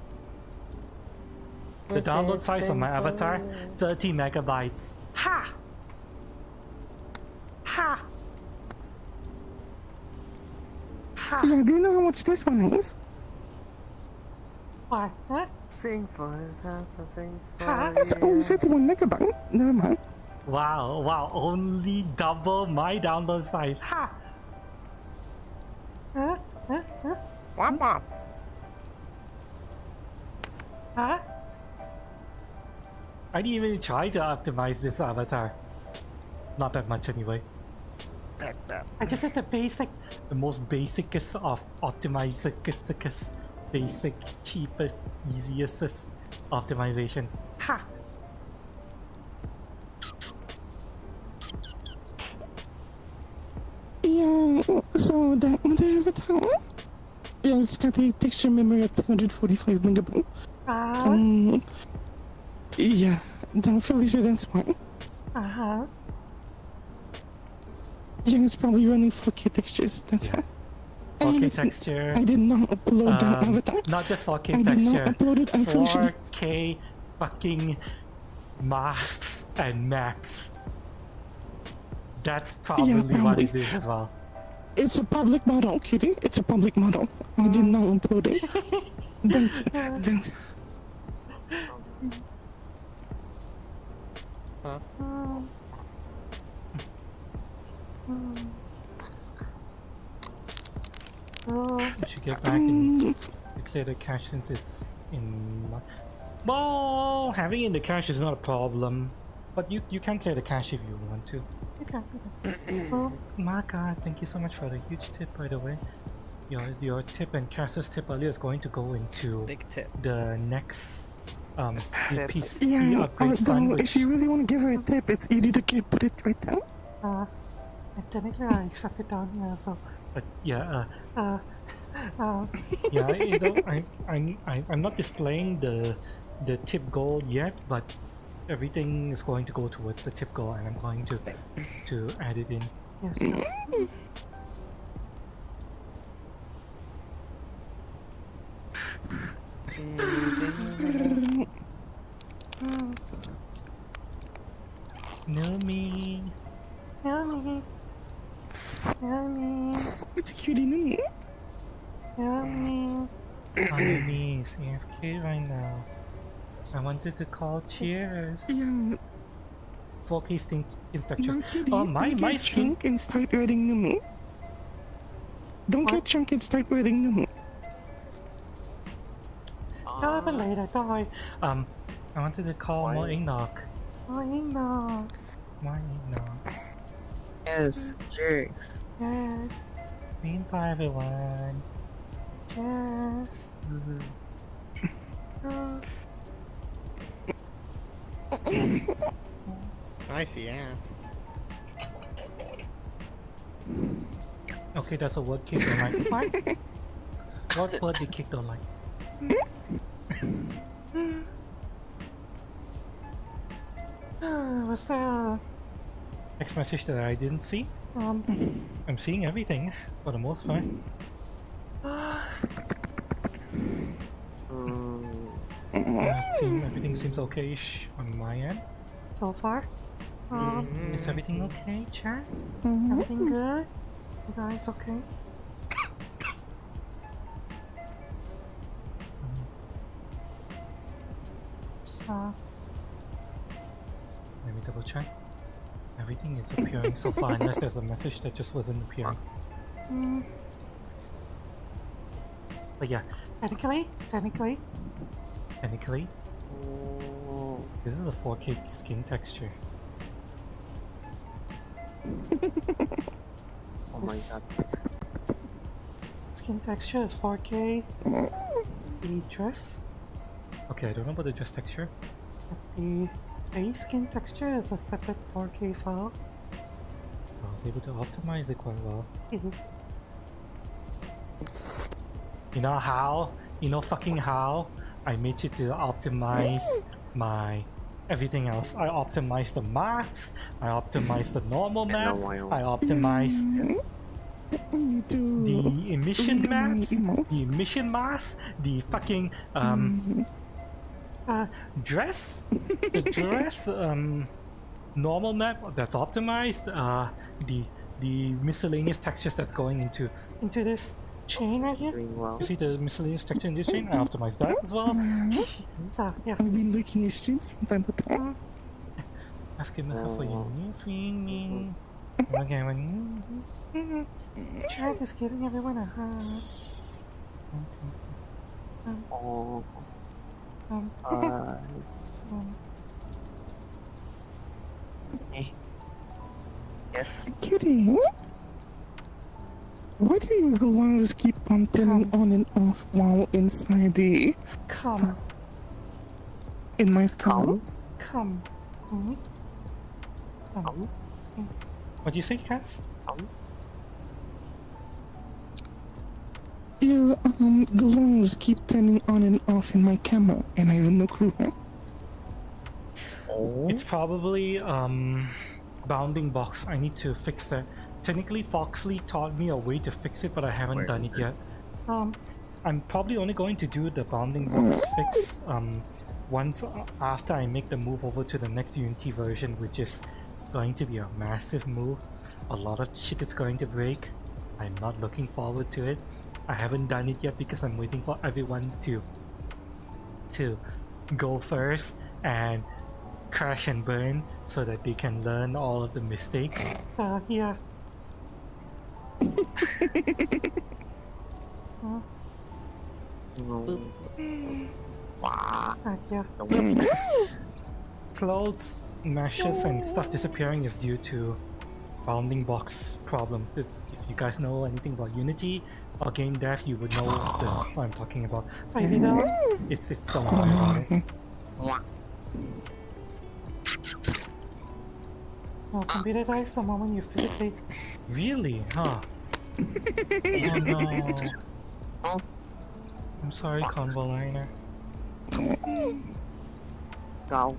The download size of my avatar, 30 megabytes. Ha! Ha! Ha! Yeah, do you know how much this one is? Why? What? Sing for something. It's only 51 megabyte. Never mind. Wow, only double my download size. Ha! Huh? I didn't even try to optimize this avatar. Not that much anyway. I just had the most basicest of optimizers, basic, cheapest, easiest optimization. Ha! Yeah, so that other avatar? Yeah, it's got a texture memory of 245 megabytes. Yeah, I'm fairly sure that's fine. Uh-huh. Yeah, it's probably running 4K textures, that's right. 4K texture. I did not upload that avatar. Not just 4K I texture. did not upload it, I'm fairly sure. 4K fucking masks and maps. That's probably what it is as well. It's a public model, Kitty. It's a public model. I did not upload it. That's... Huh? We should get back and clear the cache since it's in. Well, having it in the cache is not a problem, but you can clear the cache if you want to. Okay. Oh my god! Thank you so much for the huge tip, by the way. Your tip and Cass's tip earlier is going to go into Big tip. the next the PC Yeah, upgrade fund. if you really want to give her a tip, it's easy to put it right down. Technically, I accept it down here as well. But yeah, yeah, you know, I'm not displaying the tip goal yet, but everything is going to go towards the tip goal, and I'm going to add it in. Yes. No me. No me. No me. It's a cutie, no me. No me. On me is AFK right now. I wanted to call cheers. Yeah. 4K skin structures. Kitty, Oh, my skin. Chunk and start writing no me. Don't get chunk and start writing no me. I'll have it later, don't worry. I wanted to call more Enoch. More Enoch. More Enoch. Yes, cheers. Yes. Bye everyone. Cheers. Icy ass. Okay, that's a word Kick don't like. What word did Kick don't like? What's that? Text message that I didn't see. I'm seeing everything for the most part. Everything seems okay-ish on my end so far. Is everything okay, chat? Everything good? You guys okay? Let me double check. Everything is appearing so far unless there's a message that just wasn't appearing. But yeah, technically, this is a 4K skin texture. Oh my god. Skin texture is 4K. The dress. Okay, I don't know about the dress texture. But the face skin texture is a separate 4K file. I was able to optimize it quite well. You know how? You know fucking how? I made it to optimize my everything else. I optimized the masks, I optimized the normal maps, I optimized the emission maps, the emission masks, the fucking dress, the dress normal map that's optimized, the miscellaneous textures that's going into this chain right here. You see the miscellaneous texture in this chain? I optimized that as well. So yeah. I've been looking at streams from time to time. Ask him for you new feeling. Okay, when Chad is giving everyone a hug. Yes. Kitty, why do your glands keep on turning on and off while inside the... Come. In my skull? Come. Mm-hmm. Come. What do you say, Cass? Your glands keep turning on and off in my camera, and I have no clue why. It's probably bounding box. I need to fix that. Technically, Foxley taught me a way to fix it, but I haven't done it yet. I'm probably only going to do the bounding box fix once after I make the move over to the next Unity version, which is going to be a massive move. A lot of shit is going to break. I'm not looking forward to it. I haven't done it yet because I'm waiting for everyone to go first and crash and burn so that they can learn all of the mistakes. So yeah. Clothes, meshes, and stuff disappearing is due to bounding box problems. If you guys know anything about Unity or game dev, you would know what I'm talking about. Hi, Vidal. It's don't worry about it. Oh, computer dies the moment you physically... Really? Huh? Oh no. I'm sorry, Convoliner. Go.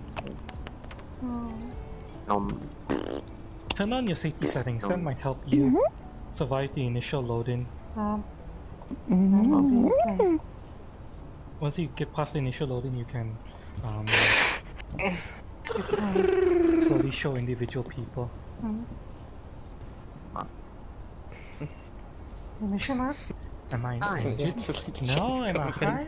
Turn on your safety settings, that might help you survive the initial load-in. Okay. Once you get past the initial loading, you can slowly show individual people. Missionaries? Am I injured? No, am I high?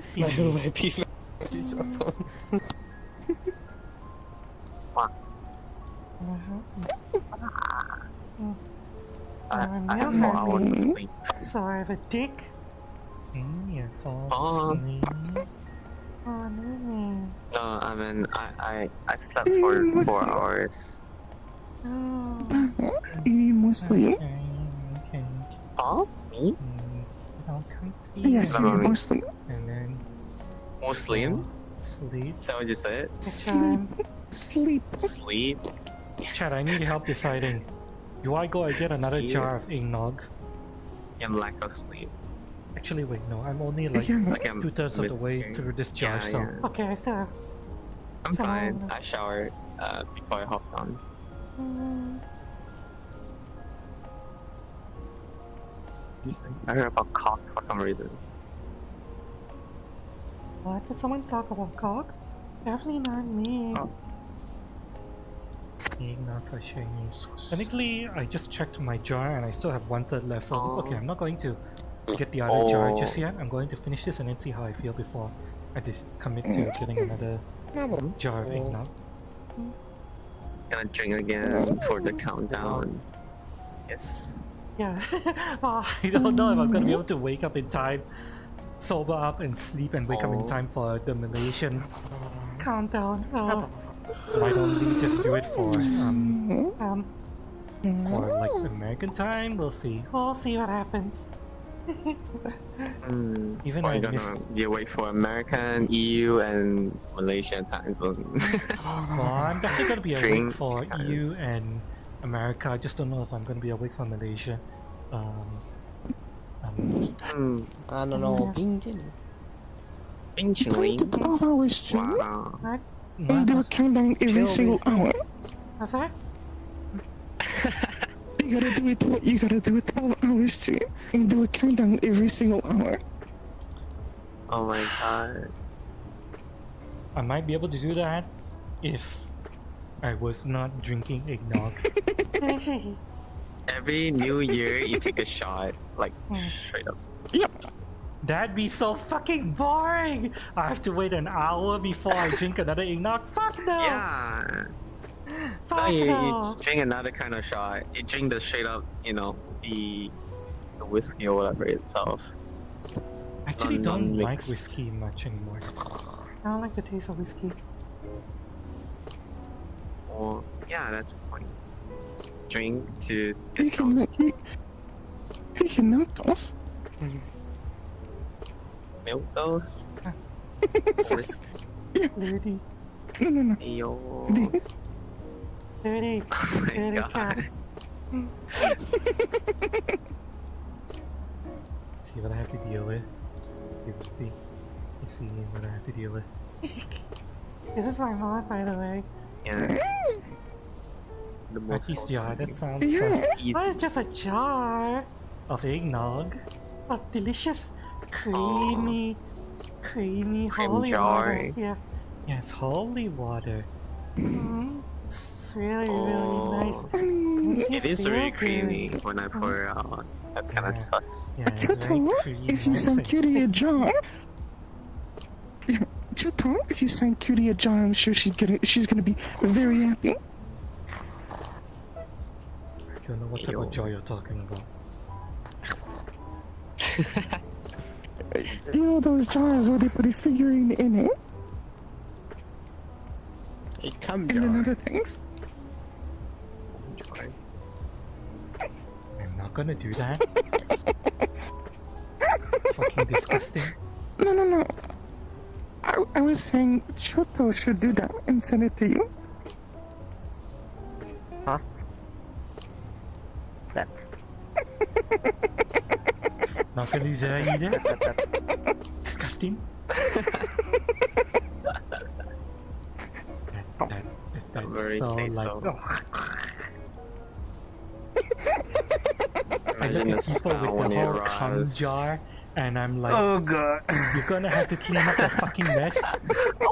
So I have a dick. Yeah, fall asleep. Oh no. No, I mean, I slept for 4 hours. Oh. You need more sleep? Okay. Oh? Me? I'm comfy. Yes, you need more sleep. And then... More sleep? Sleep. Is that what you said? Sleep. Sleep? Chad, I need help deciding. Do I go and get another jar of eggnog? I'm lack of sleep. Actually, wait, no, I'm only like 2/3 of the way through this jar, so... Okay, I still have... I'm fine. I showered before I hopped on. I heard about cock for some reason. What? Did someone talk about cock? Definitely not me. Oh. Not for sure. Technically, I just checked my jar and I still have 1/3 left, so okay, I'm not going to get the other jar just yet. I'm going to finish this and then see how I feel before I just commit to getting another jar of eggnog. Gonna drink again for the countdown. Yes. Yeah. Oh, I don't know if I'm gonna be able to wake up in time, sober up and sleep and wake up in time for the Malaysian countdown. Why don't we just do it for like American time? We'll see. We'll see what happens. Even I gonna be awake for American, EU, and Malaysian time zone. Well, I'm definitely gonna be awake for EU and America. I just don't know if I'm gonna be awake for Malaysia. I don't know. Wow. And do a countdown every single hour. What's that? You gotta do it 12 hours too. And do a countdown every single hour. Oh my god. I might be able to do that if I was not drinking eggnog. Every new year you take a shot, like straight up. Yep. That'd be so fucking boring! I have to wait an hour before I drink another eggnog? Fuck no! Yeah. Fuck no, you no! drink another kind of shot. You drink the straight up, you know, the whiskey or whatever itself. I actually don't like whiskey much anymore. I don't like the taste of whiskey. Or yeah, that's like drink to You can milk those. milk those. Lady. No. Yo. These. Lady. Oh my Lady god. cat. See what I have to deal with. You see what I have to deal with. This is my mom, by the way. Yeah. The most Rocky's jar, that sounds Yeah. so... easy. What is just a jar of eggnog? Of delicious, creamy Cream holy jar. water. Yeah. Yeah, it's holy water. It's really, Oh. really nice. I mean, Makes you It is feel really good. creamy when I pour it out. That's kind of Yeah. sus. Yeah, it's very Chuto, creamy. if you send Cutie a jar, Chuto, if you send Cutie a jar, I'm sure she's gonna be very happy. I don't know what type of jar you're talking about. You know those jars where they put a figurine in it A cum and then other things? I'm not gonna do that. It's fucking disgusting. No. I was saying Choto should do that and send it to you. Huh? That. Not gonna do that either. Disgusting. That's Very so say like. so. I look Imagine at the people smell with when the it whole cum arrives. jar, and I'm like, Oh god. you're gonna have to clean up your fucking mess.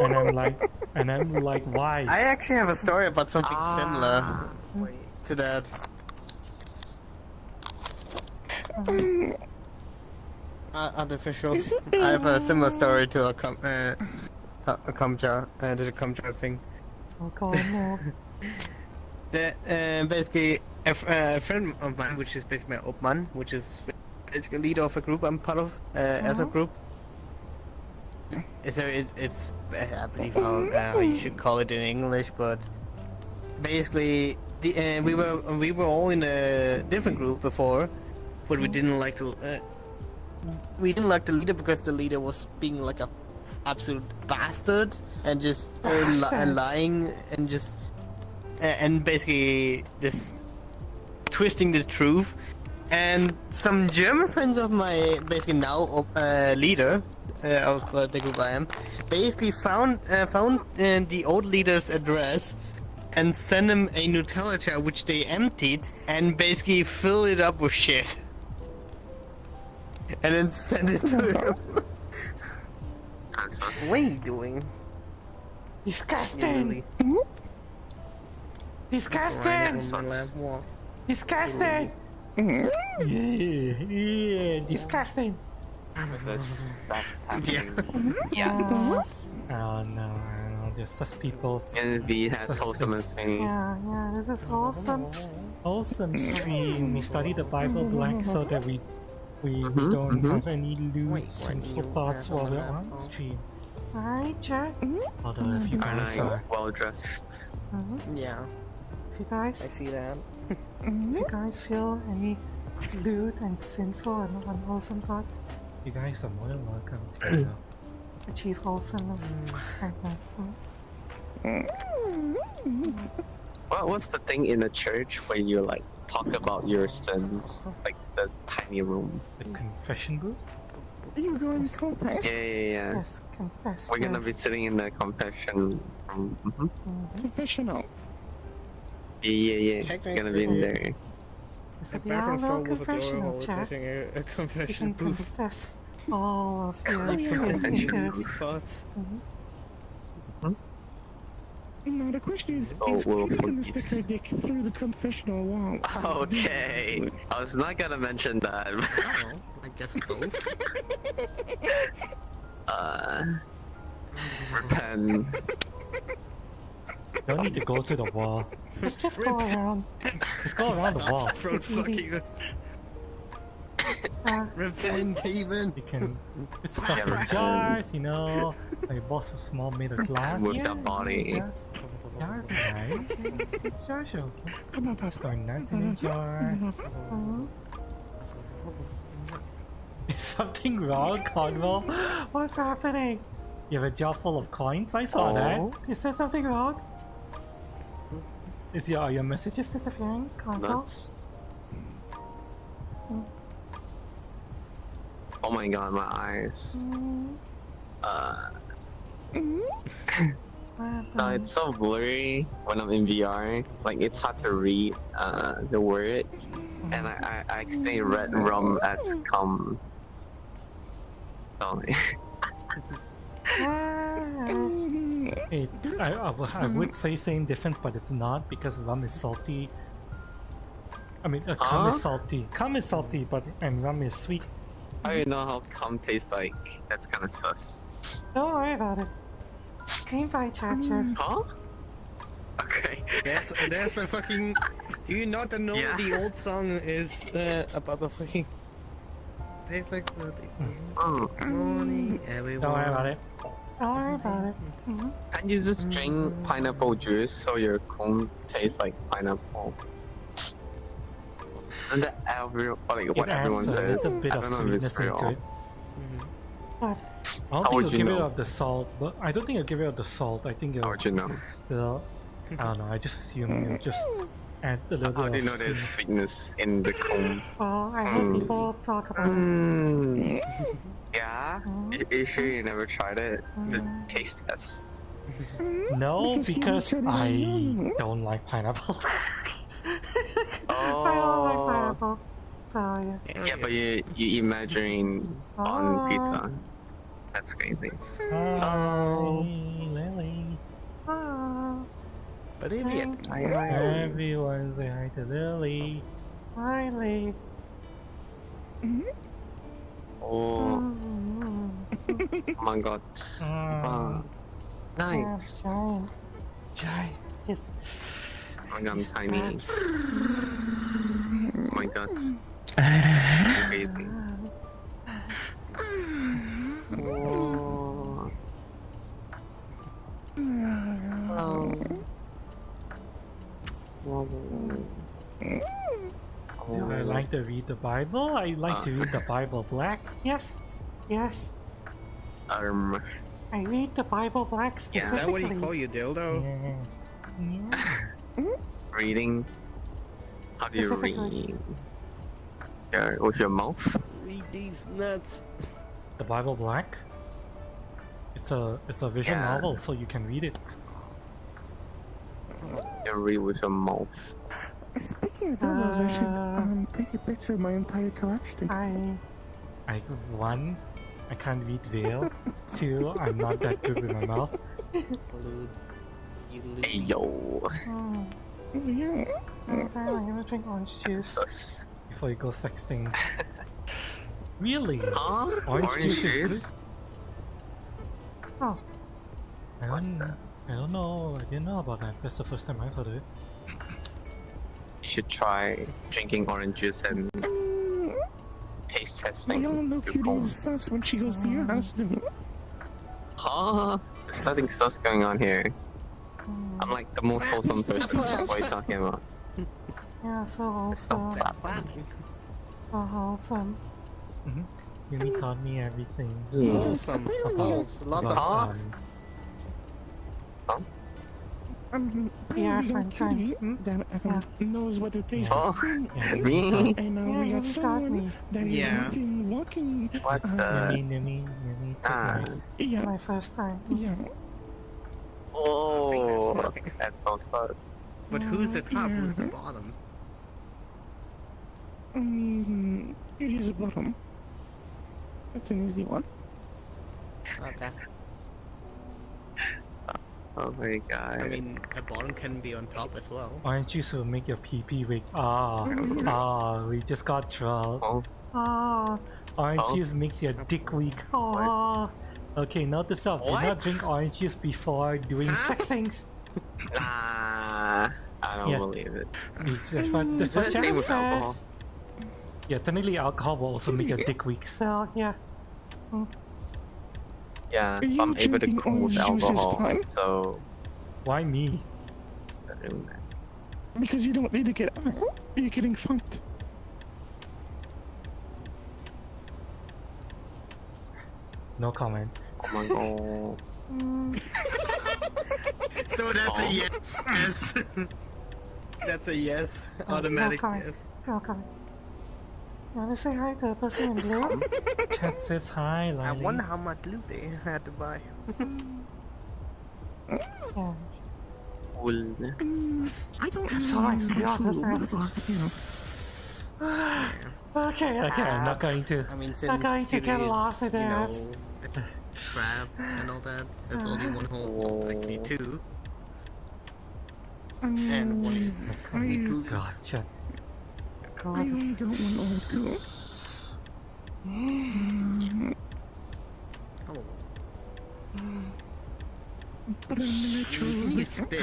And I'm like, why? I actually have a story about something similar to that. Artificial. I have a similar story to a cum jar, to the cum jar thing. Oh god, no. Basically, a friend of mine, which is basically my Obmann, which is basically leader of a group I'm part of, as a group. So it's I believe how you should call it in English, but basically we were all in a different group before, but we didn't like the leader because the leader was being like a absolute bastard and just lying and just and basically just twisting the truth. And some German friends of my basically now leader of the group I am basically found the old leader's address and sent him a Nutella jar which they emptied and basically filled it up with shit and then sent it to him. What are you doing? Disgusting! Disgusting! Disgusting! Yeah, disgusting. Yeah. Oh no, there's such people. NSB has Such wholesome sick- stream. Yeah, this is awesome. Awesome stream. We study the Bible blank so that we don't have any lewd, sinful thoughts while we're on stream. Alright, Jack. Although if you guys I'm are, well dressed. Yeah, if you guys, I see that. if you guys feel any lewd and sinful and unwholesome thoughts, you guys are more than welcome to achieve wholesomeness. What's the thing in the church where you like talk about your sins, like the tiny room? The confession booth? You're going to confess? Yeah. Yes, confess. We're gonna yes. be sitting in the confession room. Confessional. Yeah. We're gonna be in there. This will be our little confessional, Jack. A You confession can booth. confess all of your Confession sins. booth. Thoughts. Now the question is Oh, we'll Cutie gonna forgive. stick her dick through the confessional wall? Okay. I was not gonna mention that. Oh, I guess both. Repent. Don't need to go through the wall. Let's just go around. Let's go around the wall. Throat It's easy. fucking. Repent, even. You can put stuff Yeah, in repent. jars, you know. Like a box of small made of glass. With yeah, the body. Jars are right. Jars are okay. Come on, store nuts in a jar. Is something wrong, Conwell? What's happening? You have a jar full of coins? I saw Oh. that. Is there something wrong? Are your messages disappearing, Conwell? Nuts. Oh my god, my eyes. No, it's so blurry when I'm in VR. Like, it's hard to read the words. And I accidentally read rum as cum. So, I would say same difference, but it's not because rum is salty. I mean, cum is salty. Cum is salty, but rum is sweet. I don't know how cum tastes like. That's kind of sus. Don't worry about it. Invite chatchers. Huh? Okay. There's a fucking. Do you not know Yeah. the old song is about the fucking. Tastes like floating. Morning, everyone. Don't worry about it. Don't worry about it. Can you just drink pineapple juice so your cum tastes like pineapple? Isn't that what everyone adds a says? little bit I of don't know if it's sweetness into real. it. But I How don't think would you'll you give it know? up the salt, but I don't think you'll give it up the salt. I think you'll How would you know? still. I don't know. I just assume you'll just add a little How bit do you of know there's sweetness. sweetness in the comb? Well, I heard people talk about it. Yeah? You sure you never tried it? The taste test. No, Because you because said it I alone. don't like pineapple. Oh. I don't like pineapple. So yeah. Yeah, but you eat margarine on pizza. That's crazy. Oh, Lily. Oh. But idiot. Everyone say hi to Lily. Hi, Lily. Oh. Oh my god. Wow. Nice. Giant. Giant. Yes. Oh my god, I'm tiny. Oh my god. Crazy. Oh. Do I like to read the Bible? I like to read the Bible black. Yes. Yes. I read the Bible black Is specifically. that what you call you, dildo? Yeah. Reading? How do you Specifically. read? With your mouth? Read these nuts. The Bible black? It's a visual Yeah. novel, so you can read it. You read with your mouth. Speaking of those, I should take a picture of my entire collection. I one, I can't read Veil. Two, I'm not that good with my mouth. Hey yo. Oh, Yeah. I'm gonna drink orange juice before you go sexting. Really? Huh? Orange juice is juice? good? Oh. I don't know. I didn't know about that. That's the first time I've heard of it. You should try drinking orange juice and taste testing. We all know your Cutie phone. is sus when she goes to your house, do we? Huh? There's nothing sus going on here. I'm like the most wholesome person. What are you talking about? Yeah, so wholesome. So wholesome. Yumi taught me everything. Wholesome. Lots of about, Yeah, we got Cutie that knows what it tastes Oh, like. me? And Yeah, we you got taught someone me. that is Yeah. within walking. What the? Yumi took Ah. Yeah, my first time. yeah. Oh, that's so sus. But who's the top? Who's the bottom? Cutie's the bottom. That's an easy one. Okay. Oh my god. I mean, a bottom can be on top as well. Orange juice will make your pee weak. We just got trolled. Oh, Orange Oh. juice makes your dick weak. Okay, note this up. Do What? not drink orange juice before doing sex things. nah, I don't Yeah. believe it. That's what It's the same Jan with alcohol. says. Yeah, technically alcohol will also make your dick weak. So yeah. Yeah, Are you I'm able to drinking cool with orange juice is alcohol, fine? so Why me? Because you don't need to get out. You're getting fucked. No comment. oh my god. So that's a yes. That's a yes. Automatic comment. yes. No comment. You wanna say hi to the person in blue? Chat says hi, Lily. I wonder how much loot they had to buy. Yeah. Cool. I don't I'm really sorry, use to be much honest, lube, but, Okay, I'm not going to. I mean, since Not going to Kitty get is, lost in you know, that. a crab and all that, that's only one hole, actually two. And one is only food. God, Chat. I only got one all too. Oh. But I'm a natural You spit.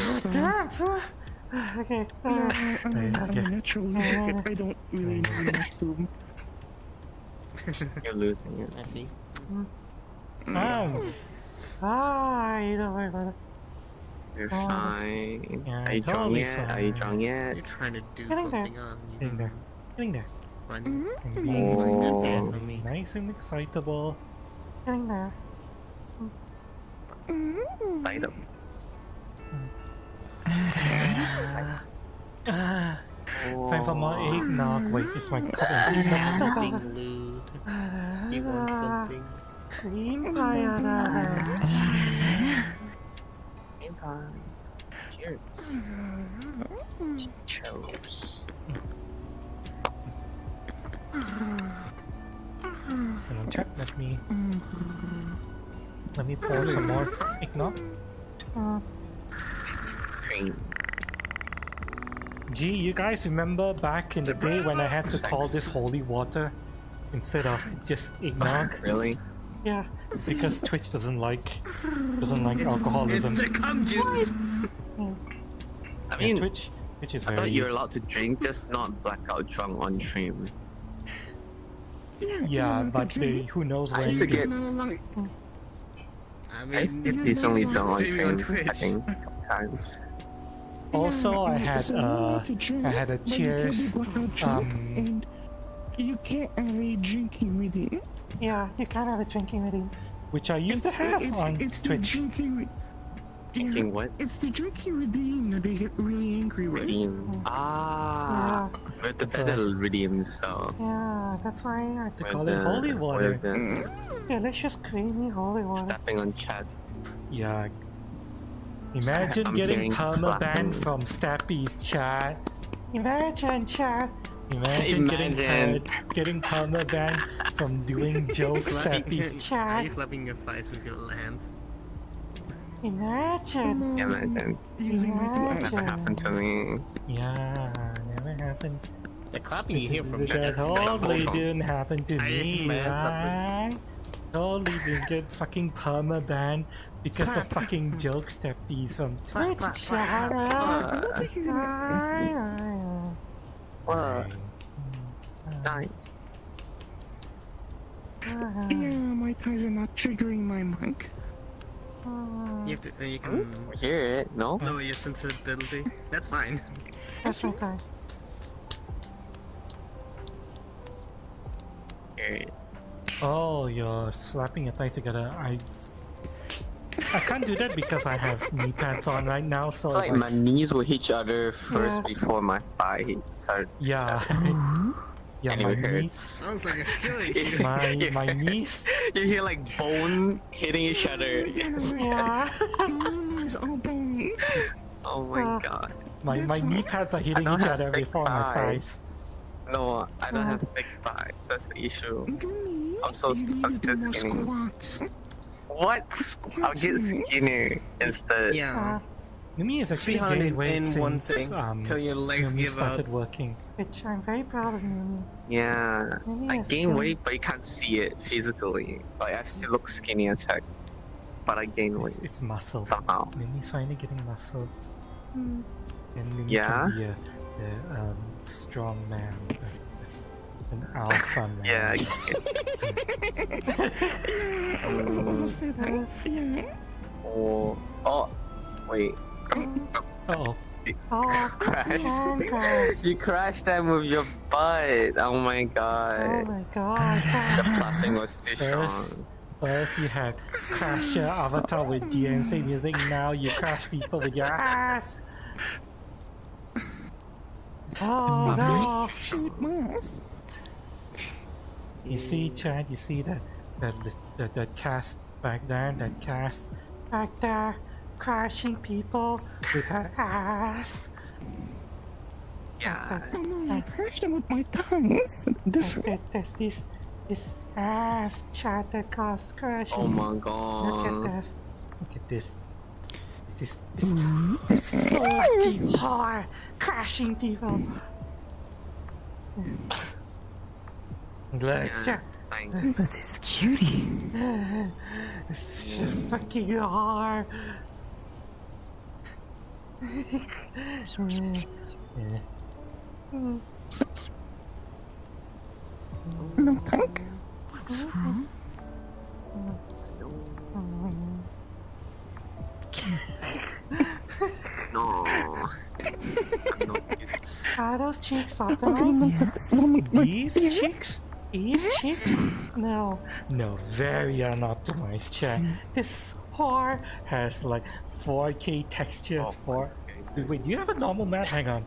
Okay. I'm a natural lube. I don't really need much lube. You're losing it, I see. Fine, don't worry about it. You're fine. Yeah, Are you drunk totally yet? Are you fine. drunk yet? You're trying to do Getting there. something on Getting there. Getting there. Run. I'm being Oh. nice and excitable. Getting there. Light up. Time for more eggnog. Wait, is my cup empty? Nope, still got it. Being lewd. You want something? Cream pie on Game time. Cheers. Cheers. Hello, chat. Let me pour some more eggnog. Cream. Gee, you guys remember back in the day when I had to call this holy water instead of just eggnog? Really? Yeah, because Twitch doesn't like alcoholism. It's the cum juice. I mean, Twitch is I very. thought you're allowed to drink, just not blackout drunk on stream. Yeah, but who knows I when used to you get. I I used to mean, get decently drunk on streaming on stream, I Twitch. think, a couple times. Also, I had It's allowed to drink, I had a but you can't be cheers. blackout drunk, and you can't have a drinking with it. Yeah, you can't have a drinking with him, which I used to have on it's the Twitch. drinking. Drinking what? It's the drinking redeem that they get really angry with. Redeem. Ah, with the That's better redeem, so. Yeah, that's why I had to with call it holy water. with the Delicious, creamy holy water. stepping on chat. Yeah. Imagine I'm getting hearing perma banned clapping. from Stappy's chat. Imagine chat. Imagine getting perma banned from doing jokes Stappy's Are chat. you slapping your face with your hands? Imagine. Yeah, imagine. Using my two Imagine. hands. Never happened to me. Yeah, never happened. The clapping you hear from That totally didn't happen to me, man, right? Totally didn't get fucking perma banned because of fucking jokes Stappy's from Twitch chat. What? Nice. Yeah, my ties are not triggering my mic. You have to. You can Hear it? No? lower your sensibility. That's fine. That's my time. Hear it. Oh, you're slapping your thighs together. I can't do that because I have knee pads on right now, so Like if I my knees will hit each other first Yeah. before my thigh hits her. yeah, yeah, Anyway, my hurts. knees, Sounds like a skill issue. my knees, You hear like bone hitting each other. yeah, Bones, all bones. Oh my god. my knee pads are hitting don't each have other big before my thighs. thighs. No, I don't have big thighs. That's the issue. I'm so You need I'm to do still more skinny. squats. What? I'll Squats. get skinnier instead. Yeah. Numi is actually 300 gaining weight in one since thing till your legs Numi give started out. working. Which I'm very proud of Numi. Yeah. Numi I is gain good. weight, but you can't see it physically. Like I still look skinny as heck, but I gain weight It's muscle. somehow. Numi's finally getting muscle. And Numi Yeah? can be a strong man. Yes. An alpha man. Yeah. I'll say that. Yeah. Oh, wait. Uh-oh. Oh, Crash. You crashed them with your butt. Oh my god. Oh my god. The flapping was too strong. First you had crash your avatar with DNC music, now you crash people with your ass! Oh no! Shoot my ass. You see, Chad, you see that cast back there, that cast back there, crashing people with her ass. Yeah. Oh no, I crashed them with my tongues. There's this ass, Chad, that caused crashing. Oh my god. Look at this. Look at this. This slutty whore crashing people. Look, Yeah, it's fine. But it's cutie. it's such a fucking whore. Yeah. No, thank. What's wrong? No. Are those cheeks optimized? These cheeks? These cheeks? No. No, very unoptimized, chat. This whore has like 4K textures for... Wait, do you have a normal map? Hang on.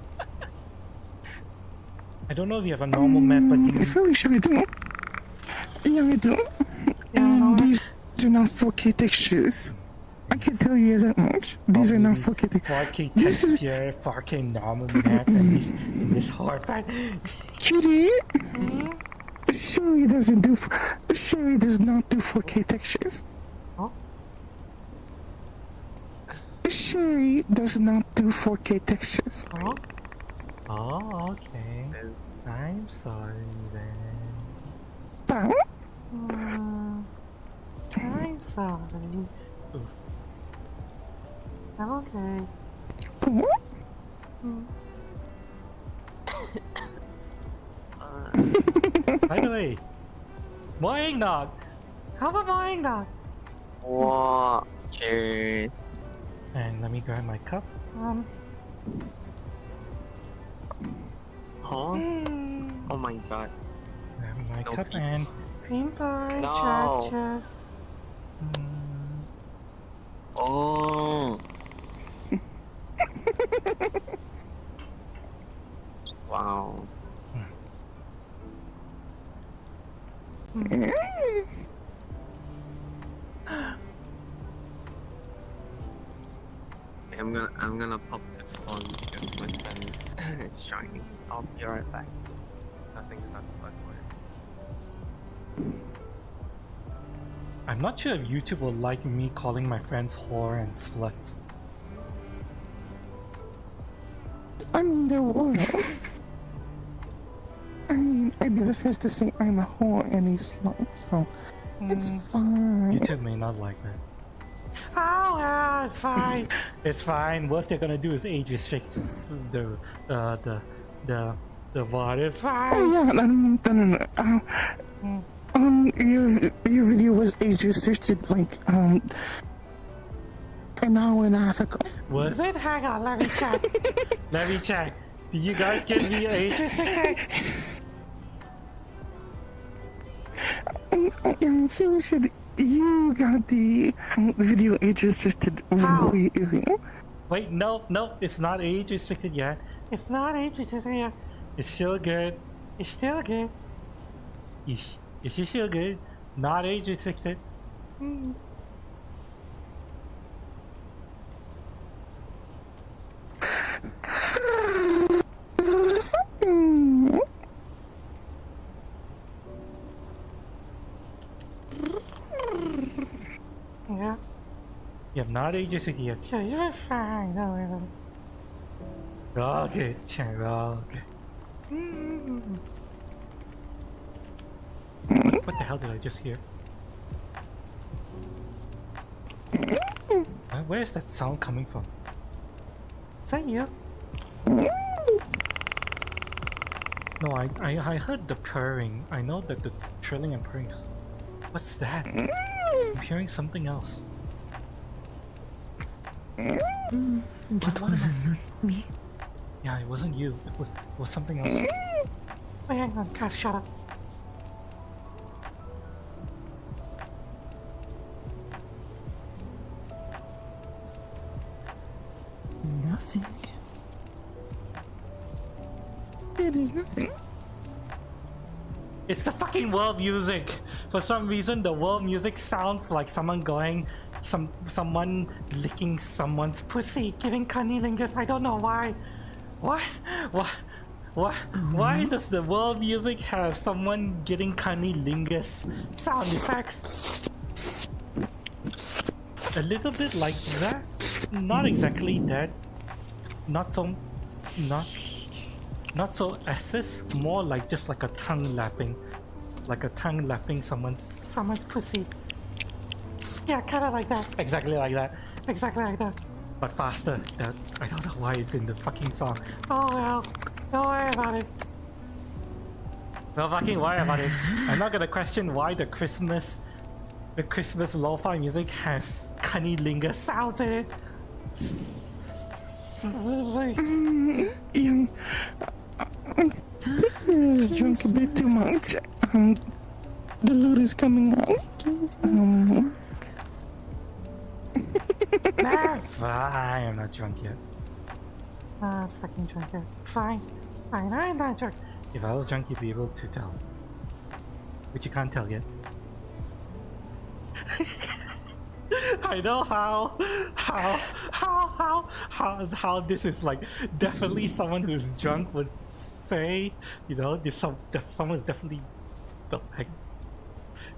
I don't know if you have a normal map, but you... I really should do. Yeah, I do. These are not 4K textures. I can tell you that much. These are not 4K textures. 4K texture, 4K normal map, and this hard part. Cutie! Sherry doesn't do. Sherry does not do 4K textures. Huh? Sherry does not do 4K textures. Oh? Oh, okay. I'm sorry then. But I'm sorry. Ooh. Okay. By the way, more eggnog! How about more eggnog? Whoa. Cheers. And let me grab my cup. Huh? Oh my god. Grab my No cup peeps. and cream pie, No. churches. Oh. Wow. I'm gonna pop this on because my pen is shiny. I'll be right back. Nothing satisfies my. I'm not sure if YouTube will like me calling my friends whore and slut. I mean, there will. I mean, I'd be the first to say I'm a whore and a slut, so it's fine. YouTube may not like that. Oh well, it's fine. It's fine. Worst they're gonna do is age restrict the VOD. It's fine. Oh yeah, no. Your video was age restricted like an hour and a half ago. Was it? Hang on, let me check. Let me check. Did you guys get me age restricted? I'm pretty sure that you got the video age restricted way earlier. Wait, no, it's not age restricted yet. It's not age restricted yet. It's still good. It's still good. It's still good. Not age restricted. Yeah. You have not age restricted yet. Sure, you're fine. No, okay, okay. What the hell did I just hear? Where is that sound coming from? Is that you? No, I heard the purring. I know that the trilling and purring. What's that? I'm hearing something else. That wasn't me. Yeah, it wasn't you. It was something else. Wait, hang on, Cass, shut up. Nothing. It is nothing. It's the fucking world music. For some reason, the world music sounds like someone going, someone licking someone's pussy, giving cunnilingus. I don't know why. What? Why does the world music have someone getting cunnilingus sound effects? A little bit like that. Not exactly that. Not so SS, more like just like a tongue lapping. Like a tongue lapping someone's pussy. Yeah, kinda like that. Exactly like that. Exactly like that. But faster. That I don't know why it's in the fucking song. Oh well. Don't worry about it. Don't fucking worry about it. I'm not gonna question why the Christmas lo-fi music has cunnilingus sounds in it. Yeah, I drunk a bit too much. The load is coming out. Nah, fine. I'm not drunk yet. Fucking drunk yet. It's fine. Fine, I'm not drunk. If I was drunk, you'd be able to tell. But you can't tell yet. I know how this is like definitely someone who's drunk would say, you know, someone's definitely like,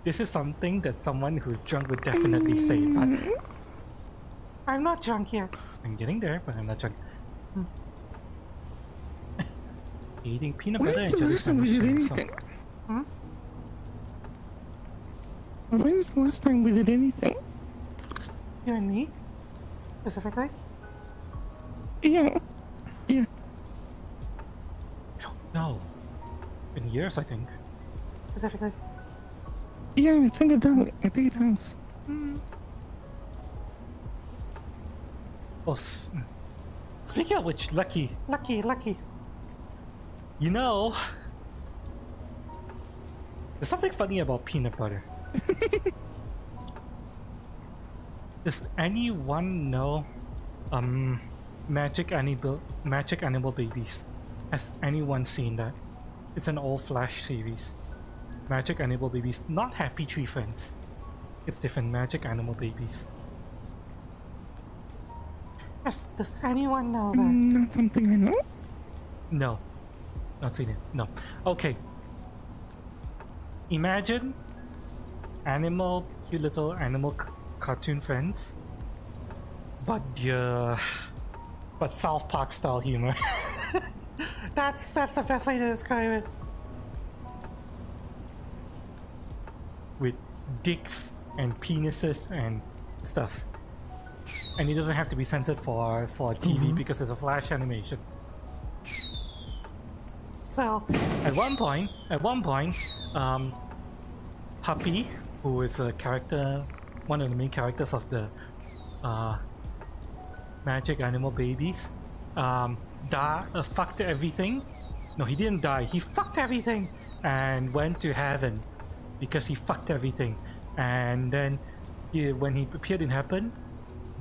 this is something that someone who's drunk would definitely say, but I'm not drunk yet. I'm getting there, but I'm not drunk. Eating peanut butter and jelly sandwich. When's the last time we did anything? You and me? Specifically? Yeah. I don't know. In years, I think. Specifically? Yeah, I think it has. Oh, speaking of which, Lucky. You know, there's something funny about peanut butter. Does anyone know Magic Animal Babies? Has anyone seen that? It's an old Flash series. Magic Animal Babies, not Happy Tree Friends. It's different. Magic Animal Babies. Yes, does anyone know that? Not something I know. No. Not seen it. No. Okay. Imagine cute little animal cartoon friends, but South Park style humor. That's the best way to describe it. With dicks and penises and stuff, and it doesn't have to be censored for TV because it's a Flash animation. So at one point, Puppy, who is a character, one of the main characters of the Magic Animal Babies, fucked everything. No, he didn't die. He fucked everything and went to heaven because he fucked everything. And then when he appeared in heaven,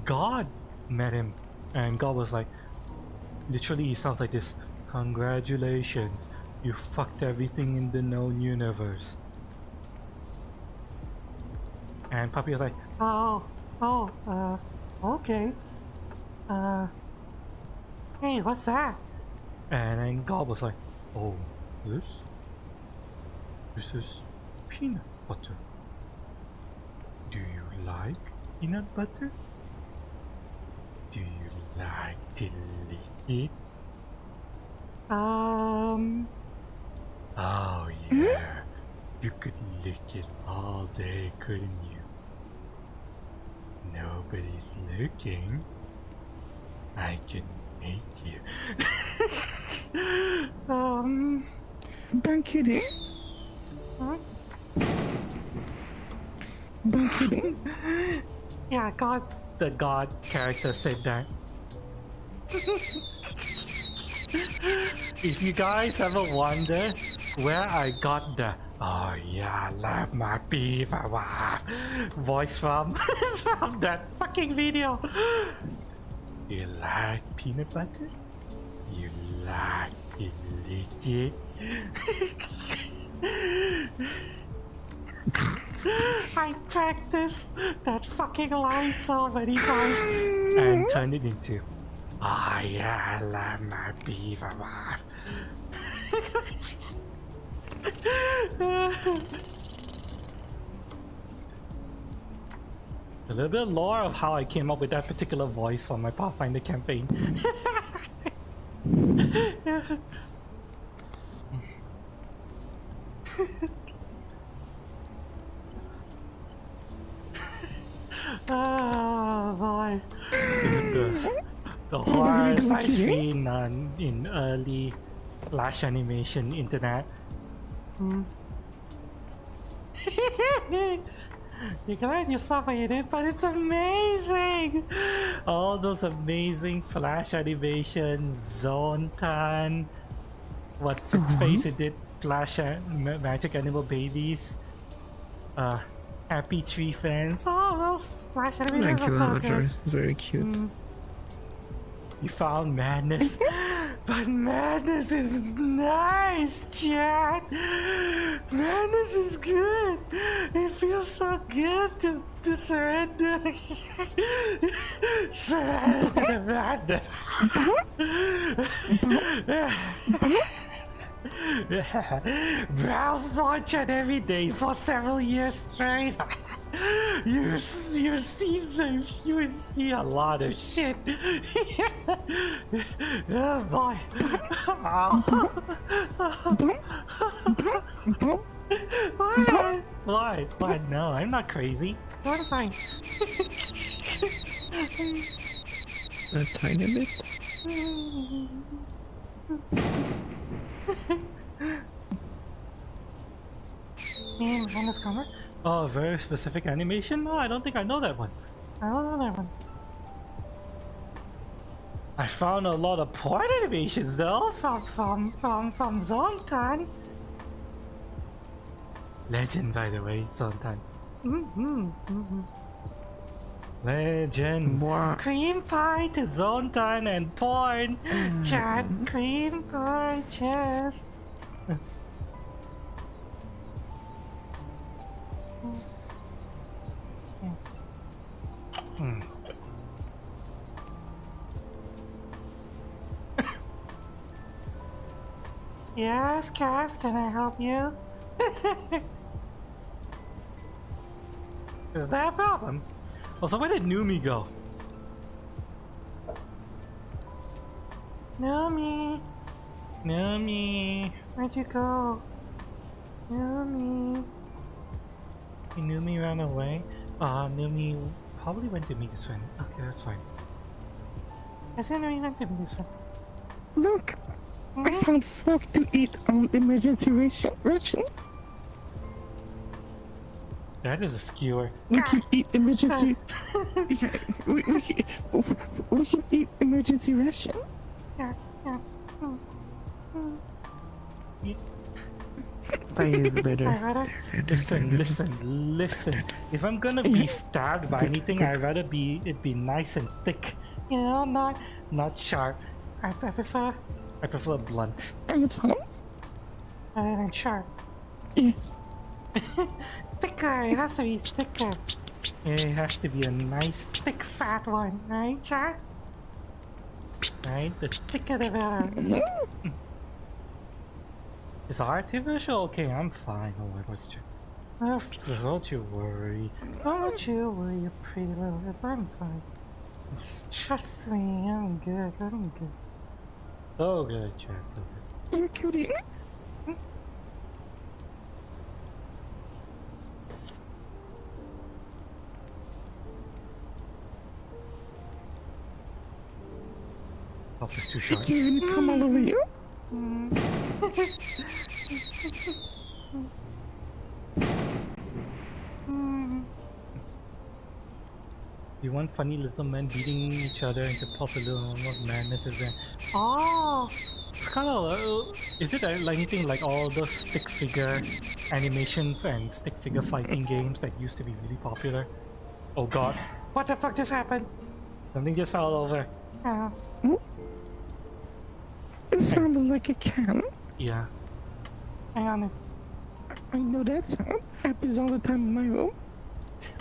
God met him, and God was like, literally, he sounds like this: "Congratulations, you fucked everything in the known universe." And Puppy was like, okay. Hey, what's that? And then God was like, oh, this is peanut butter. Do you like peanut butter? Do you like to lick it? Oh yeah, you could lick it all day, couldn't you? Nobody's looking. I can make you. Don't kidding. Huh? Don't kidding. Yeah, the God character said that. If you guys ever wonder where I got the "oh yeah, I love my beaver wife" voice from, it's from that fucking video. You like peanut butter? You like it? I practiced that fucking line so many times and turned it into "oh yeah, I love my beaver wife." A little bit lore of how I came up with that particular voice for my Pathfinder campaign. Oh boy. The horrors I've seen in early Flash animation internet. You're glad you suffered it, but it's amazing! All those amazing Flash animations, Zontan, what's his face it did, Flash Magic Animal Babies, Happy Tree Fans, all those Flash animations Thank you, are so Avatar. good. Very cute. You found madness, but madness is nice, chat. Madness is good. It feels so good to surrender. Surrender to the madness. Browse Fortune every day for several years straight. You would see a lot of shit. Oh boy. Why? Why? No, I'm not crazy. I'm fine. A tiny bit. Minus cover? Oh, very specific animation? No, I don't think I know that one. I don't know that one. I found a lot of porn animations though from Zontan. Legend, by the way, Zontan. Legend. Wow. Cream pie to Zontan and porn. Chat, cream pie, chest. Yes, Cass, can I help you? Is that a problem? Also, where did Numi go? Numi! Numi! Where'd you go? Numi! Numi ran away? Numi probably went to meet his friend. Okay, that's fine. I said Numi went to meet his friend. Look! I found fork to eat on emergency ration. That is a skewer. We can eat emergency. Yeah, we can eat emergency ration. Yeah. That is better. Listen. If I'm gonna be stabbed by anything, I'd rather it be nice and thick. You know, not sharp. I prefer blunt. And sharp. Yeah. Thicker. It has to be thicker. It has to be a nice, thick, fat one, right, chat? Right? The thicker the better. Is artificial? Okay, I'm fine. Oh, don't you worry. Don't you worry, you pretty little bit. I'm fine. Trust me, I'm good. So good, chat. So good. You cutie. Oh, it's too short. Can't even come all over you. one funny little men beating each other into popular madness event. Oh, it's kind of. Is it like anything like all those stick figure animations and stick figure fighting games that used to be really popular? Oh God! What the fuck just happened? Something just fell over. It sounded like a cat. Yeah. Hang on. I know that sound. Happens all the time in my room.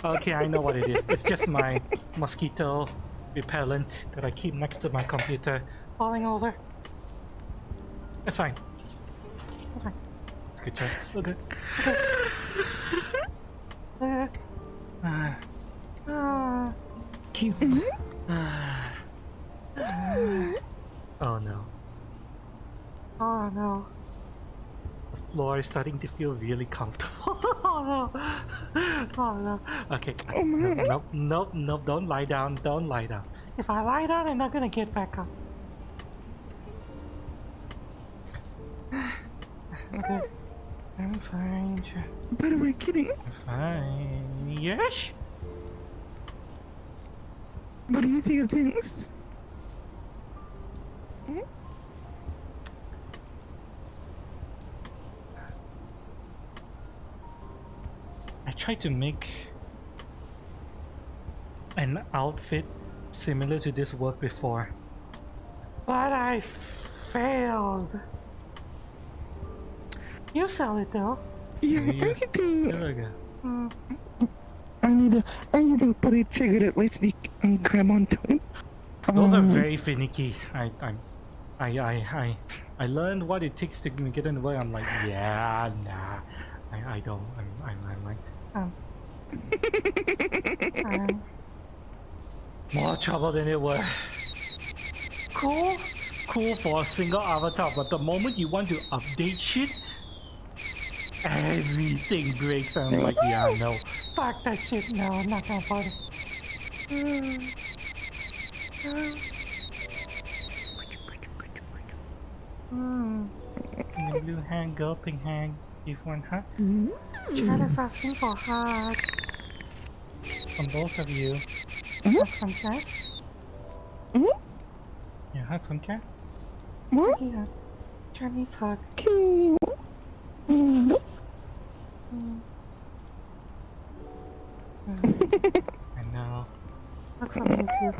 Okay, I know what it is. It's just my mosquito repellent that I keep next to my computer falling over. It's fine. It's fine. It's a good choice. Okay. Cute. Oh no. Oh no. The floor is starting to feel really comfortable. Oh no. Oh no. Okay. Nope. Don't lie down. Don't lie down. If I lie down, I'm not gonna get back up. Okay. I'm fine. By the way, kidding. I'm fine. Yes? What do you think of things? I tried to make an outfit similar to this work before, but I failed. You sell it though. Yeah, There I we go. I need to put a trigger that lets me grab onto it. Those are very finicky. I learned what it takes to get in the way. I'm like, yeah, nah. I don't. I'm like, more trouble than it was. Cool for a single avatar, but the moment you want to update shit, everything breaks. I'm like, yeah, no. Fuck that shit. No, I'm not gonna bother. The blue hand, gulping hand, give one hug. Chad is asking for a hug. From both of you. Hug from Cass? Yeah, hug from Cass? What? Yeah. Chinese hug. I know. Hug from you too.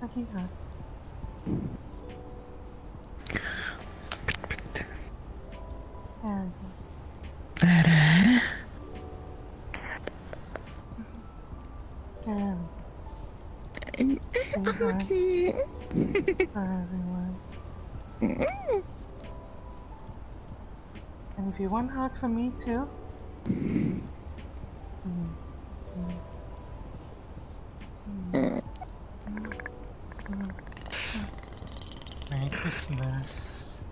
Huggy hug. There we go. Everyone. And if you want a hug from me too. Merry Christmas.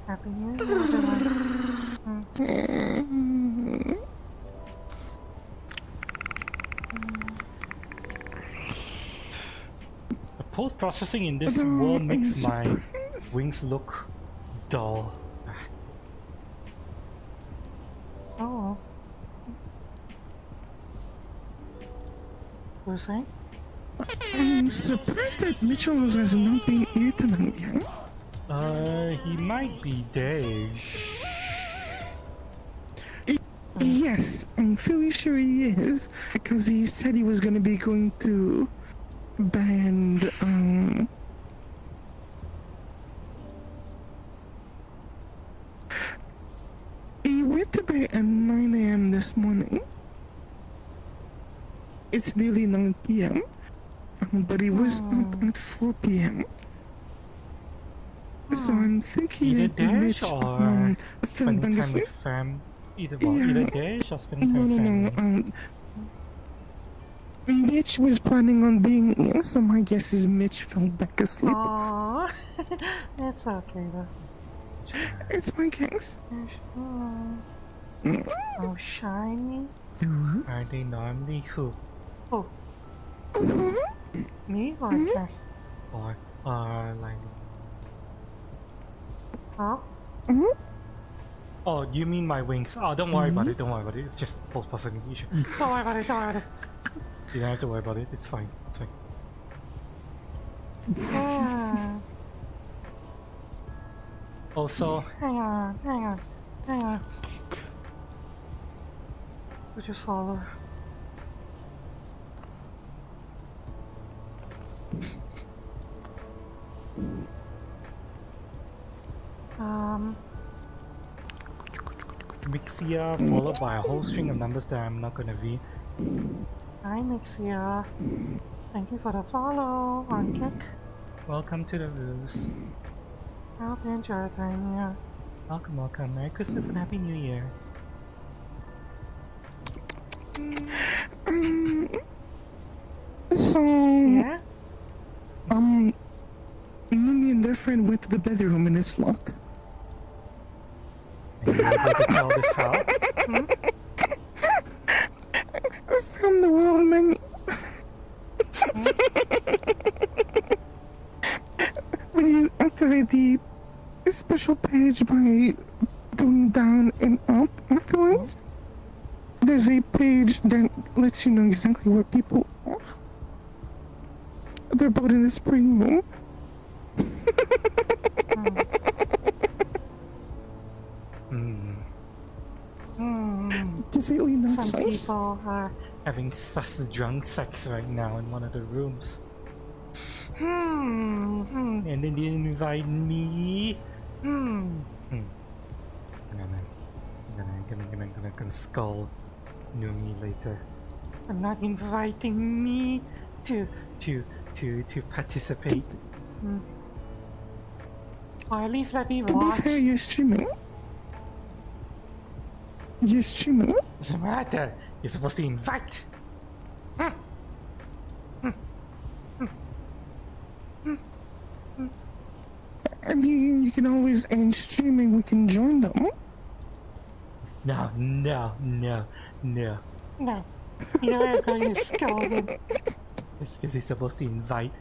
Happy New Year, everyone. The post-processing in this world makes my wings look dull. Oh. What was I saying? I'm surprised that Mitchell has not been here tonight yet. He might be dead. Yes, I'm fairly sure he is, because he said he was going to be going to band, he went to bed at 9 a.m. this morning. It's nearly 9 p.m., but he was up at 4 p.m. So I'm thinking Either that Mitch, Dash or spending time Bungus- with fam. Either Dash or spending time with family. Mitch was planning on being here, so my guess is Mitch fell back asleep. Aww. It's okay though. It's my guess. Oh, shiny. Are they normally who? Oh. Me or Cass? Or like. Huh? Oh, you mean my wings? Oh, don't worry about it. Don't worry about it. It's just post-processing issue. Don't worry about it. Don't worry about it. You don't have to worry about it. It's fine. It's fine. Also, hang on. We just follow. Mixia, followed by a whole string of numbers that I'm not gonna read. Hi Mixia. Thank you for the follow on Kick. Welcome to the Ruse. I hope you enjoy your time here. Welcome, welcome. Merry Christmas and Happy New Year. So, Yeah? Mummy and their friend went to the bedroom and it's locked. Are you able to tell this how? From the world menu. When you activate the special page by going down and up afterwards, there's a page that lets you know exactly where people are. They're both in the spring room. Definitely not Some sus. people are having sus drunk sex right now in one of the rooms. And they didn't invite me. I'm gonna scold Numi later. I'm not inviting me to participate. Or at least let me To be watch. fair, you're streaming. You're streaming. Doesn't matter. You're supposed to invite. I mean, you can always end streaming. We can join them. No. You're going to scold him. It's because he's supposed to invite.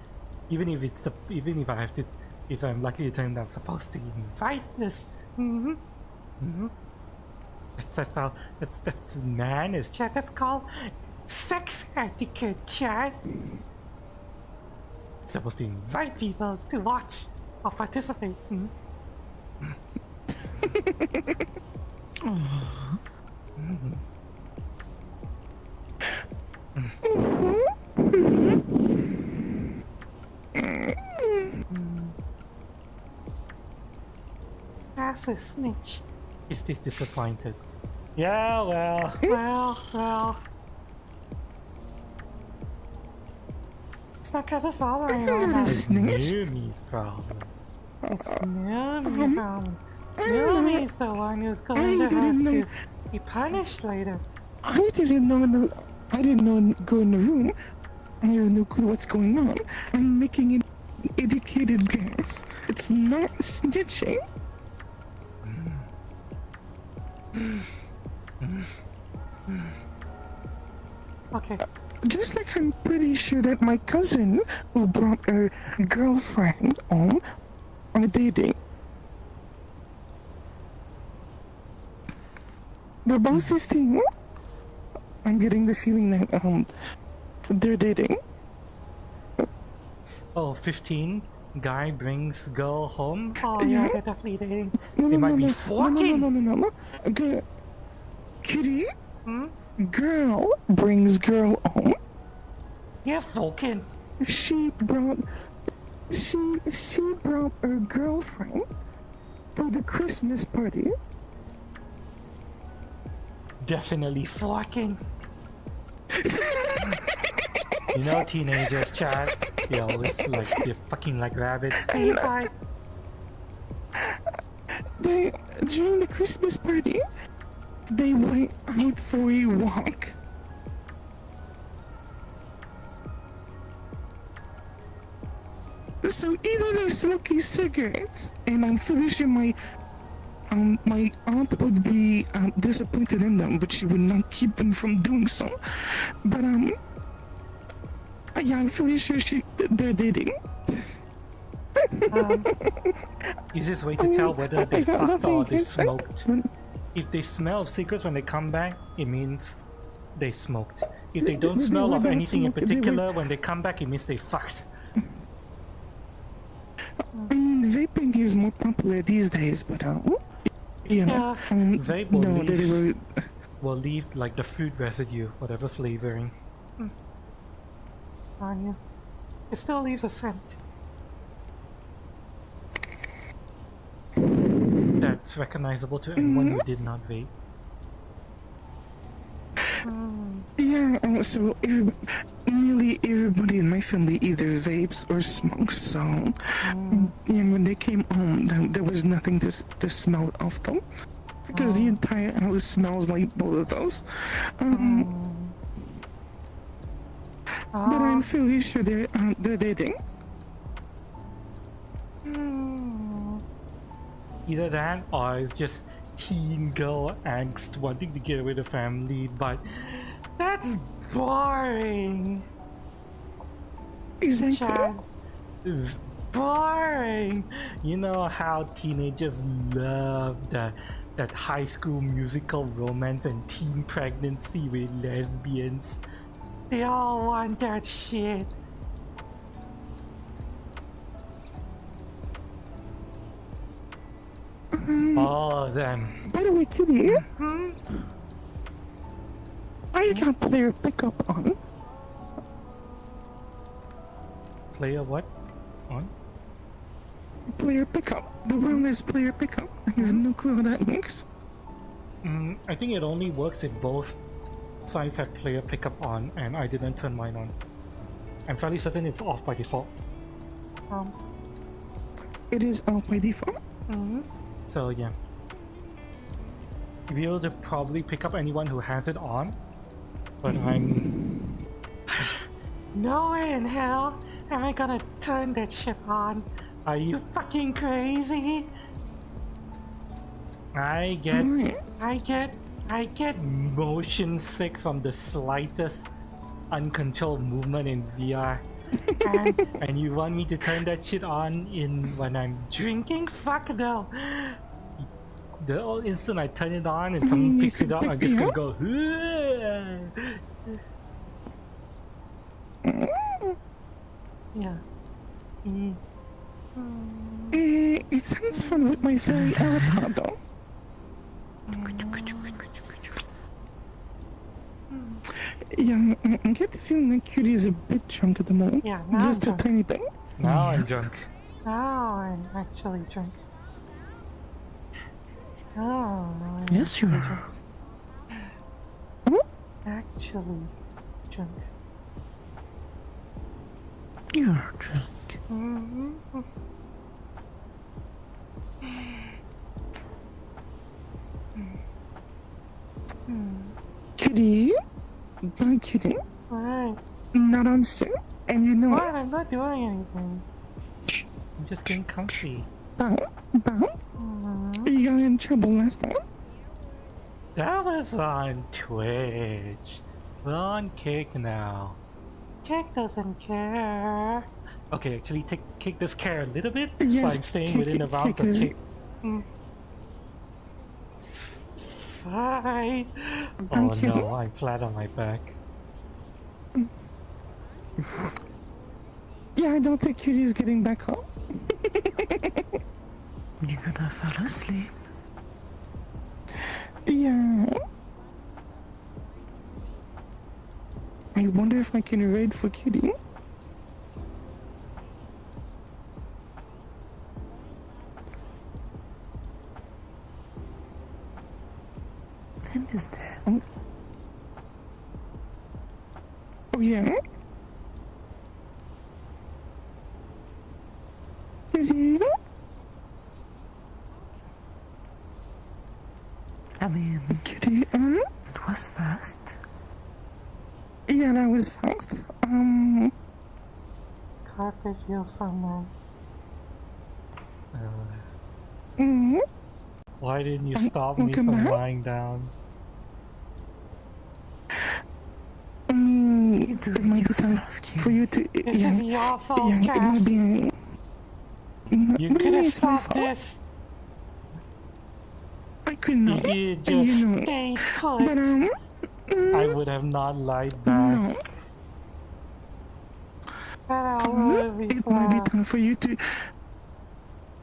Even if I have to, if I'm lucky to tell him that I'm supposed to invite this. That's how. That's manners, chat. That's called sex etiquette, chat. Supposed to invite people to watch or participate. As a snitch. Is this disappointed? Yeah, well. It's not because it's following him. It's Numi's problem. It's Numi's problem. Numi's the one who's going to have to be punished later. I didn't know. I didn't know. Go in the room. I have no clue what's going on. I'm making an educated guess. It's not snitching. Okay. Just like I'm pretty sure that my cousin who brought her girlfriend on a dating. They're both 15. I'm getting the feeling that they're dating. Oh, 15? Guy brings girl home? Oh, Yeah. they're definitely dating. No, They no, might no, be no, fucking. no. Kitty? Girl brings girl home. Yeah, fucking. She brought her girlfriend for the Christmas party. Definitely fucking. You know, teenagers, Chad. They always they're fucking like rabbits. Bye. During the Christmas party, they went out for a walk. So either they're smoking cigarettes, and I'm fairly sure my aunt would be disappointed in them, but she would not keep them from doing so. But yeah, I'm fairly sure they're dating. Easiest way to tell whether they I got fucked or nothing they to say. smoked. If they smell of cigarettes when they come back, it means they smoked. If they don't smell of anything in particular, when they come back, it means they fucked. I mean, vaping is more popular these days, but you know, Vape will, no, they will leave like the food residue, whatever flavoring. On you. It still leaves a scent. That's recognizable to anyone who did not vape. Yeah, so nearly everybody in my family either vapes or smokes, so and when they came home, there was nothing to smell of them, because the entire house smells like both of those. But I'm fairly sure they're dating. Either that or it's just teen girl angst wanting to get away the family, but that's boring. Exactly. Chad. Boring. You know how teenagers love that High School Musical romance and teen pregnancy with lesbians. They all want that shit. All of them. By the way, Kitty, I got player pickup on. Player what? On? Player pickup. The room is player pickup. I have no clue how that works. I think it only works if both sides have player pickup on, and I didn't turn mine on. I'm fairly certain it's off by default. It is off by default? So yeah. You'll be able to probably pick up anyone who has it on, but I'm... No way in hell am I gonna turn that shit on. Are you fucking crazy? I get motion sick from the slightest uncontrolled movement in VR. and you want me to turn that shit on when I'm drinking? Fuck no. The instant I turn it on and someone picks it up, I'm just gonna go. Yeah. It sounds fun with my fairy avatar though. Yeah, I get the feeling that Cutie is a bit drunk at the moment. Yeah, just a tiny bit. Now I'm drunk. Now I'm actually drunk. Oh. Yes, you are. Actually drunk. You're drunk. Kitty? Bye, Kitty. Alright. Not on set, and you know What? I'm not doing anything. I'm just getting comfy. Bye. You got in trouble last time? That was on Twitch. We're on Kick now. Kick doesn't care. Okay, actually, Kick does care a little bit, Yes, but I'm staying within the bounds of Kick. It's fine. Oh no, I'm flat on my back. Yeah, I don't think Kitty's getting back home. You're gonna fall asleep. Yeah. I wonder if I can raid for Kitty. When is that? Oh yeah? Kitty? I mean, Kitty, it was fast. Yeah, that was fast. Carpet feels so nice. Why didn't you stop me from lying down? It might be time for you to... This is your fault, it Cass. might be... You could have stopped this. I could not. If you just stayed put. But I would have not lied back. No. It It might be time for you to.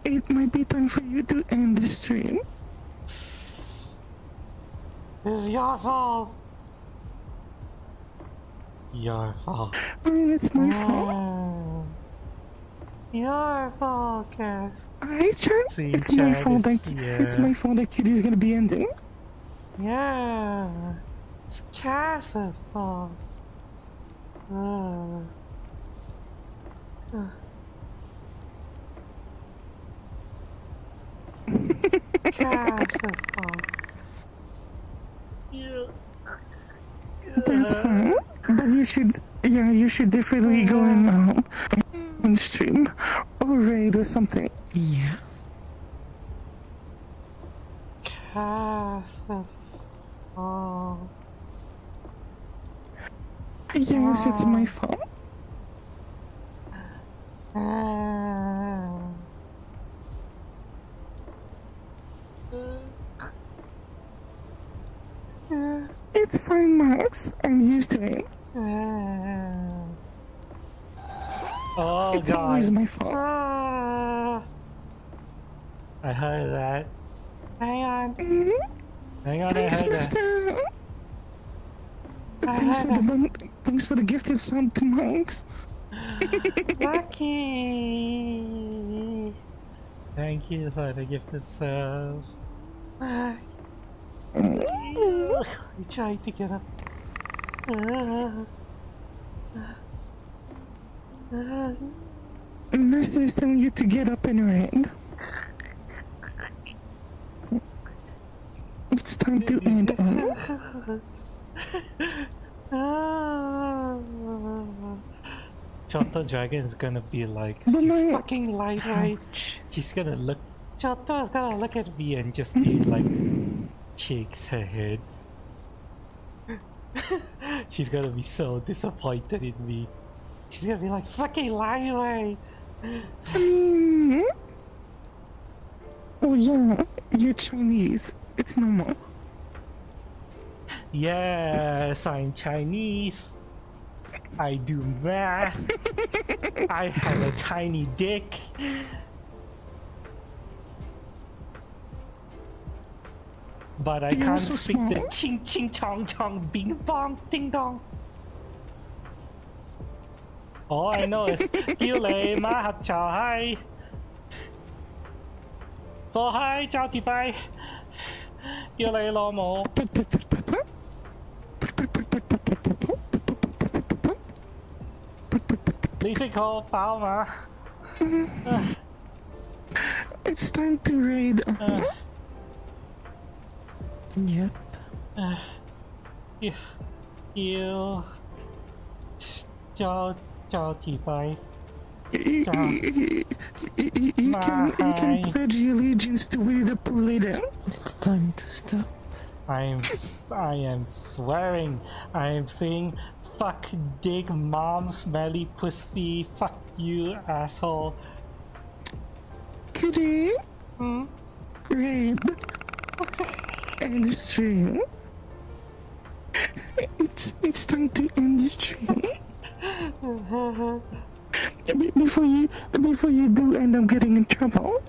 It might be time for you to end the stream. It's your fault. Your fault. I mean, it's my fault. Your fault, Cass. Alright, Chad. See, It's my Chad fault. is- It's my fault that Kitty's gonna be ending. Yeah. It's Cass's fault. Cass's fault. That's fine. But you should, yeah, you should definitely go and stream or raid or something. Yeah. Cass's fault. Yes, it's my fault. It's fine, Max. I'm used to it. Oh It's god. always my fault. I heard that. Hang on. Hang on, I Thanks, heard that. Mister. Thanks for the gifted sub to Max. Lucky. Thank you for the gifted sub. You tried to get up. Master is telling you to get up and raid. It's time to end. Choto Dragon is gonna be like, But "You my- fucking lightweight." He's gonna look. Choto is gonna look at me and just be like, shakes her head. She's gonna be so disappointed in me. She's gonna be like, "Fucking lightweight." Oh yeah, you're Chinese. It's normal. Yes, I'm Chinese. I do math. I have a tiny dick. But I You're can't so speak the small. ching ching chong chong bing bong ding dong. All I know is Kiu Lei Ma Hat Chao Hai. So hi, Chao Chi Fai. Kiu Lei Lo Mo. Lý Sinh Khô Bao mà. It's time to raid. Yep. Yêu cho chị Phai. You can pledge your allegiance to Winnie the Pooh later. It's time to stop. I am swearing. I am saying fuck dick mom smelly pussy. Fuck you asshole. Kitty. Raid. End stream. It's time to end the stream. Before you do end up getting in trouble.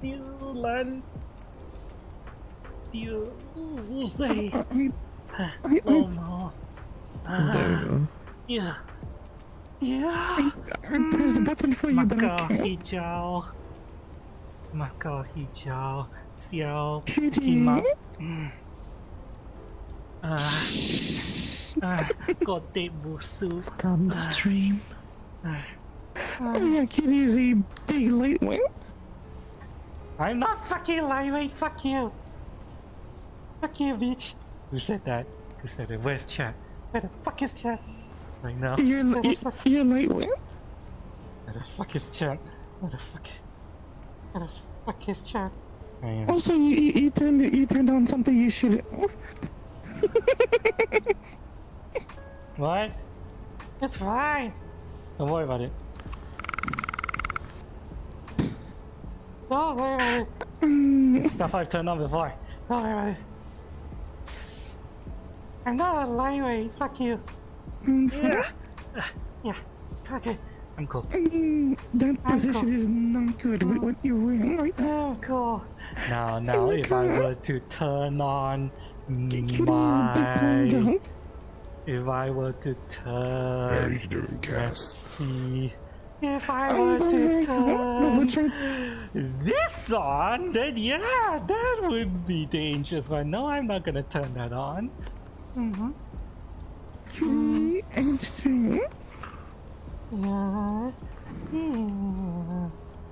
Tiêu Lan. Tiêu Lei. Oh no. There you go. Yeah. Yeah. I press the button for you, but I Macau can't. Hi Chao. Macau Hi Chao. Xiao. Kitty. Hima. Kote Busu. Stop the stream. Oh yeah, Kitty is a big lightweight. I'm not fucking lightweight, fuck you! Fuck you, bitch! Who said that? Who said it? Where's chat? Where the fuck is chat? Right now? You're lightweight. Where the fuck is chat? Where the fuck? Where the fuck is chat? I am. Also, you turned on something you shouldn't have. What? It's fine. Don't worry about it. Don't worry about it. It's stuff I've turned on before. Alright. I'm not a lightweight, fuck you. Sir, Yeah, okay. I'm cool. that position is not good with what you're wearing right now. Oh, cool. Now, if I were to turn on Cutie my... is drunk. If I were to turn... you doing, Let's see... If I were to turn this on, then yeah, that would be dangerous. But no, I'm not gonna turn that on. Mm-hmm. Cutie and string. Yeah.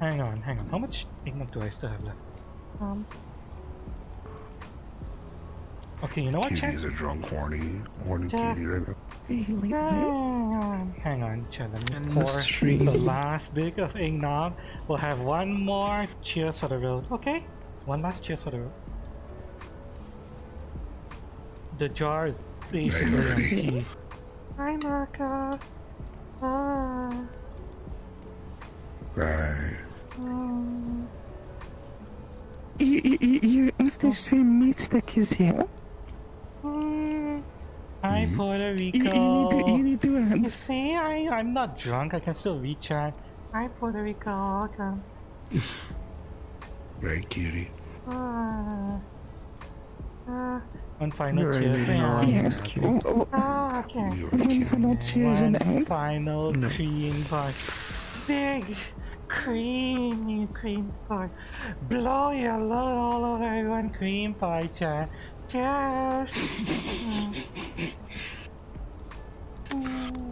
Hang on. How much eggnog do I still have left? Okay, you know what, Chad? Kitty's a drunk, horny Jack. kitty right now. Hang on, Chad. Let me pour the last bit of eggnog. We'll have one more cheers for the road. Okay? One last cheers for the road. The jar is basically empty. Hi, Marka. Ah. Right. Your Insta stream meat stick is here. Hi, Puerto Rico. You need to add. You see, I'm not drunk. I can still reach out. Hi, Puerto Rico. Welcome. Right, kitty. One final cheers. Yes. Okay. One final cheers and One add. final cream pie. Big creamy cream pie. Blow your load all over one Cream pie, Chad. Cheers.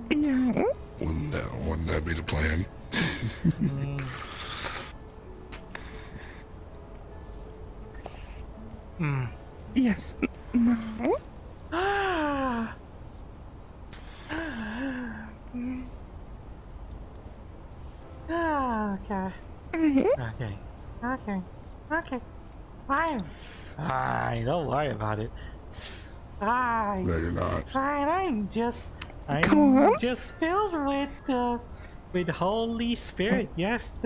Yeah. Wouldn't that be the plan? Yes. No. Okay. Okay. Okay. Fine. Fine. Don't worry about it. It's fine. No, you're not. It's fine. I'm just filled with Holy Spirit. Yes,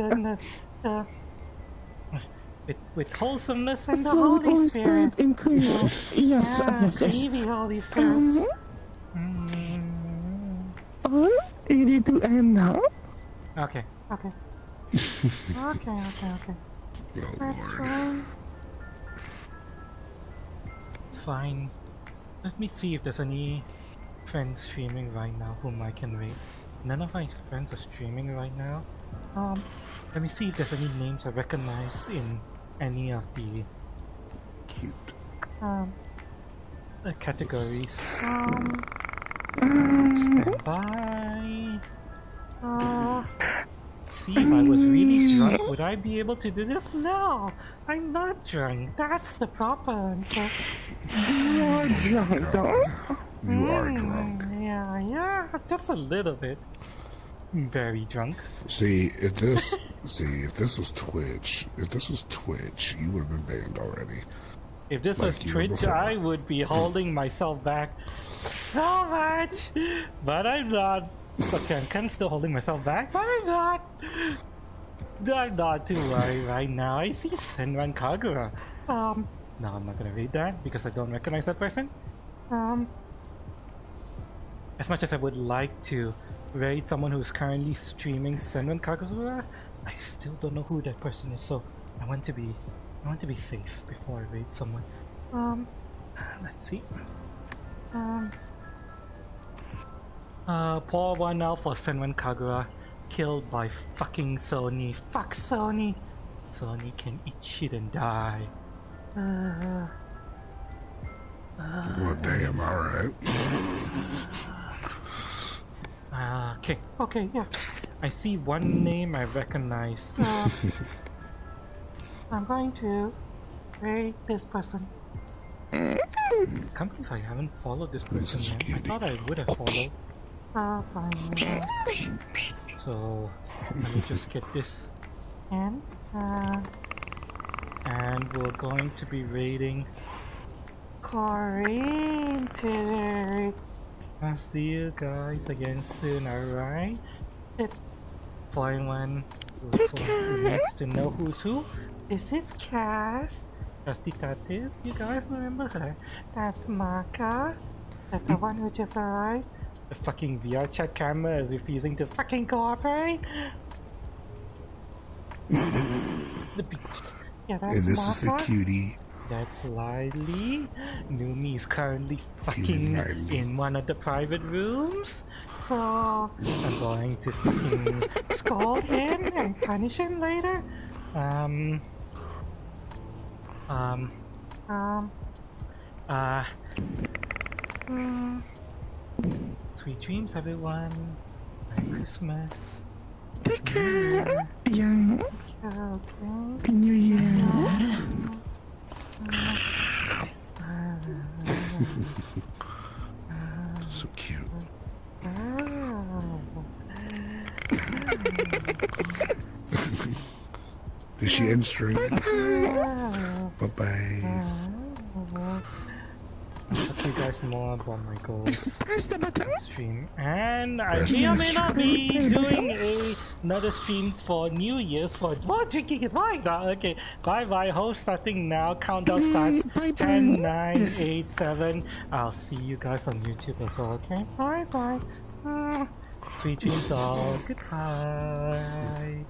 with wholesomeness and the Holy Spirit. Increase. Yes. Yes. Baby Holy Spirits. You need to end now. Okay. Okay. Okay. Oh, That's Lord. fine. It's fine. Let me see if there's any friends streaming right now whom I can rate. None of my friends are streaming right now. Let me see if there's any names I recognize in any of the Cute. categories. Stand by. See, if I was really drunk, would I be able to do this? No, I'm not drunk. That's the proper answer. You are drunk, though. You are drunk. Yeah, Just a little bit. Very drunk. See, if this was Twitch, you would have been banned already. If this Like was you were Twitch, before. I would be holding myself back so much, but I'm not. Okay, I'm kind of still holding myself back, but I'm not. I'm not too worried right now. I see Senran Kagura. No, I'm not gonna read that because I don't recognize that person. As much as I would like to rate someone who's currently streaming Senran Kagura, I still don't know who that person is. So I want to be safe before I rate someone. Let's see. Pour one out for Senran Kagura, killed by fucking Sony. Fuck Sony. Sony can eat shit and die. Well, damn, alright. Okay, yeah. I see one name I recognize. I'm going to rate this person. I can't believe I haven't followed this person yet. I thought I would have followed. Fine. So let me just get this. And we're going to be rating. Corinne today. I'll see you guys again soon, alright? This For anyone who needs to know who's who, is Cass. Dusty Tatis, you guys remember her? That's Maka. That's the one who just arrived. The fucking VR chat camera is refusing to fucking cooperate. The beaches. Yeah, that's And this is the Maka. cutie. That's Lily. Numi is currently fucking in one of the private rooms. So I'm going to fucking scold him and punish him later. Sweet dreams, everyone. Merry Christmas. Take care. Yeah. Okay. Happy New Year. So cute. Is she in stream? Bye-bye. I'll talk to you guys more about my goals stream. And I Press may or the may not be screen. doing another stream for New Year's for what drinking it right now. Okay, bye bye. Host starting now. Countdown starts 10, 9, 8, 7. I'll see you guys on YouTube as well. Okay, bye bye. Sweet dreams all. Goodbye.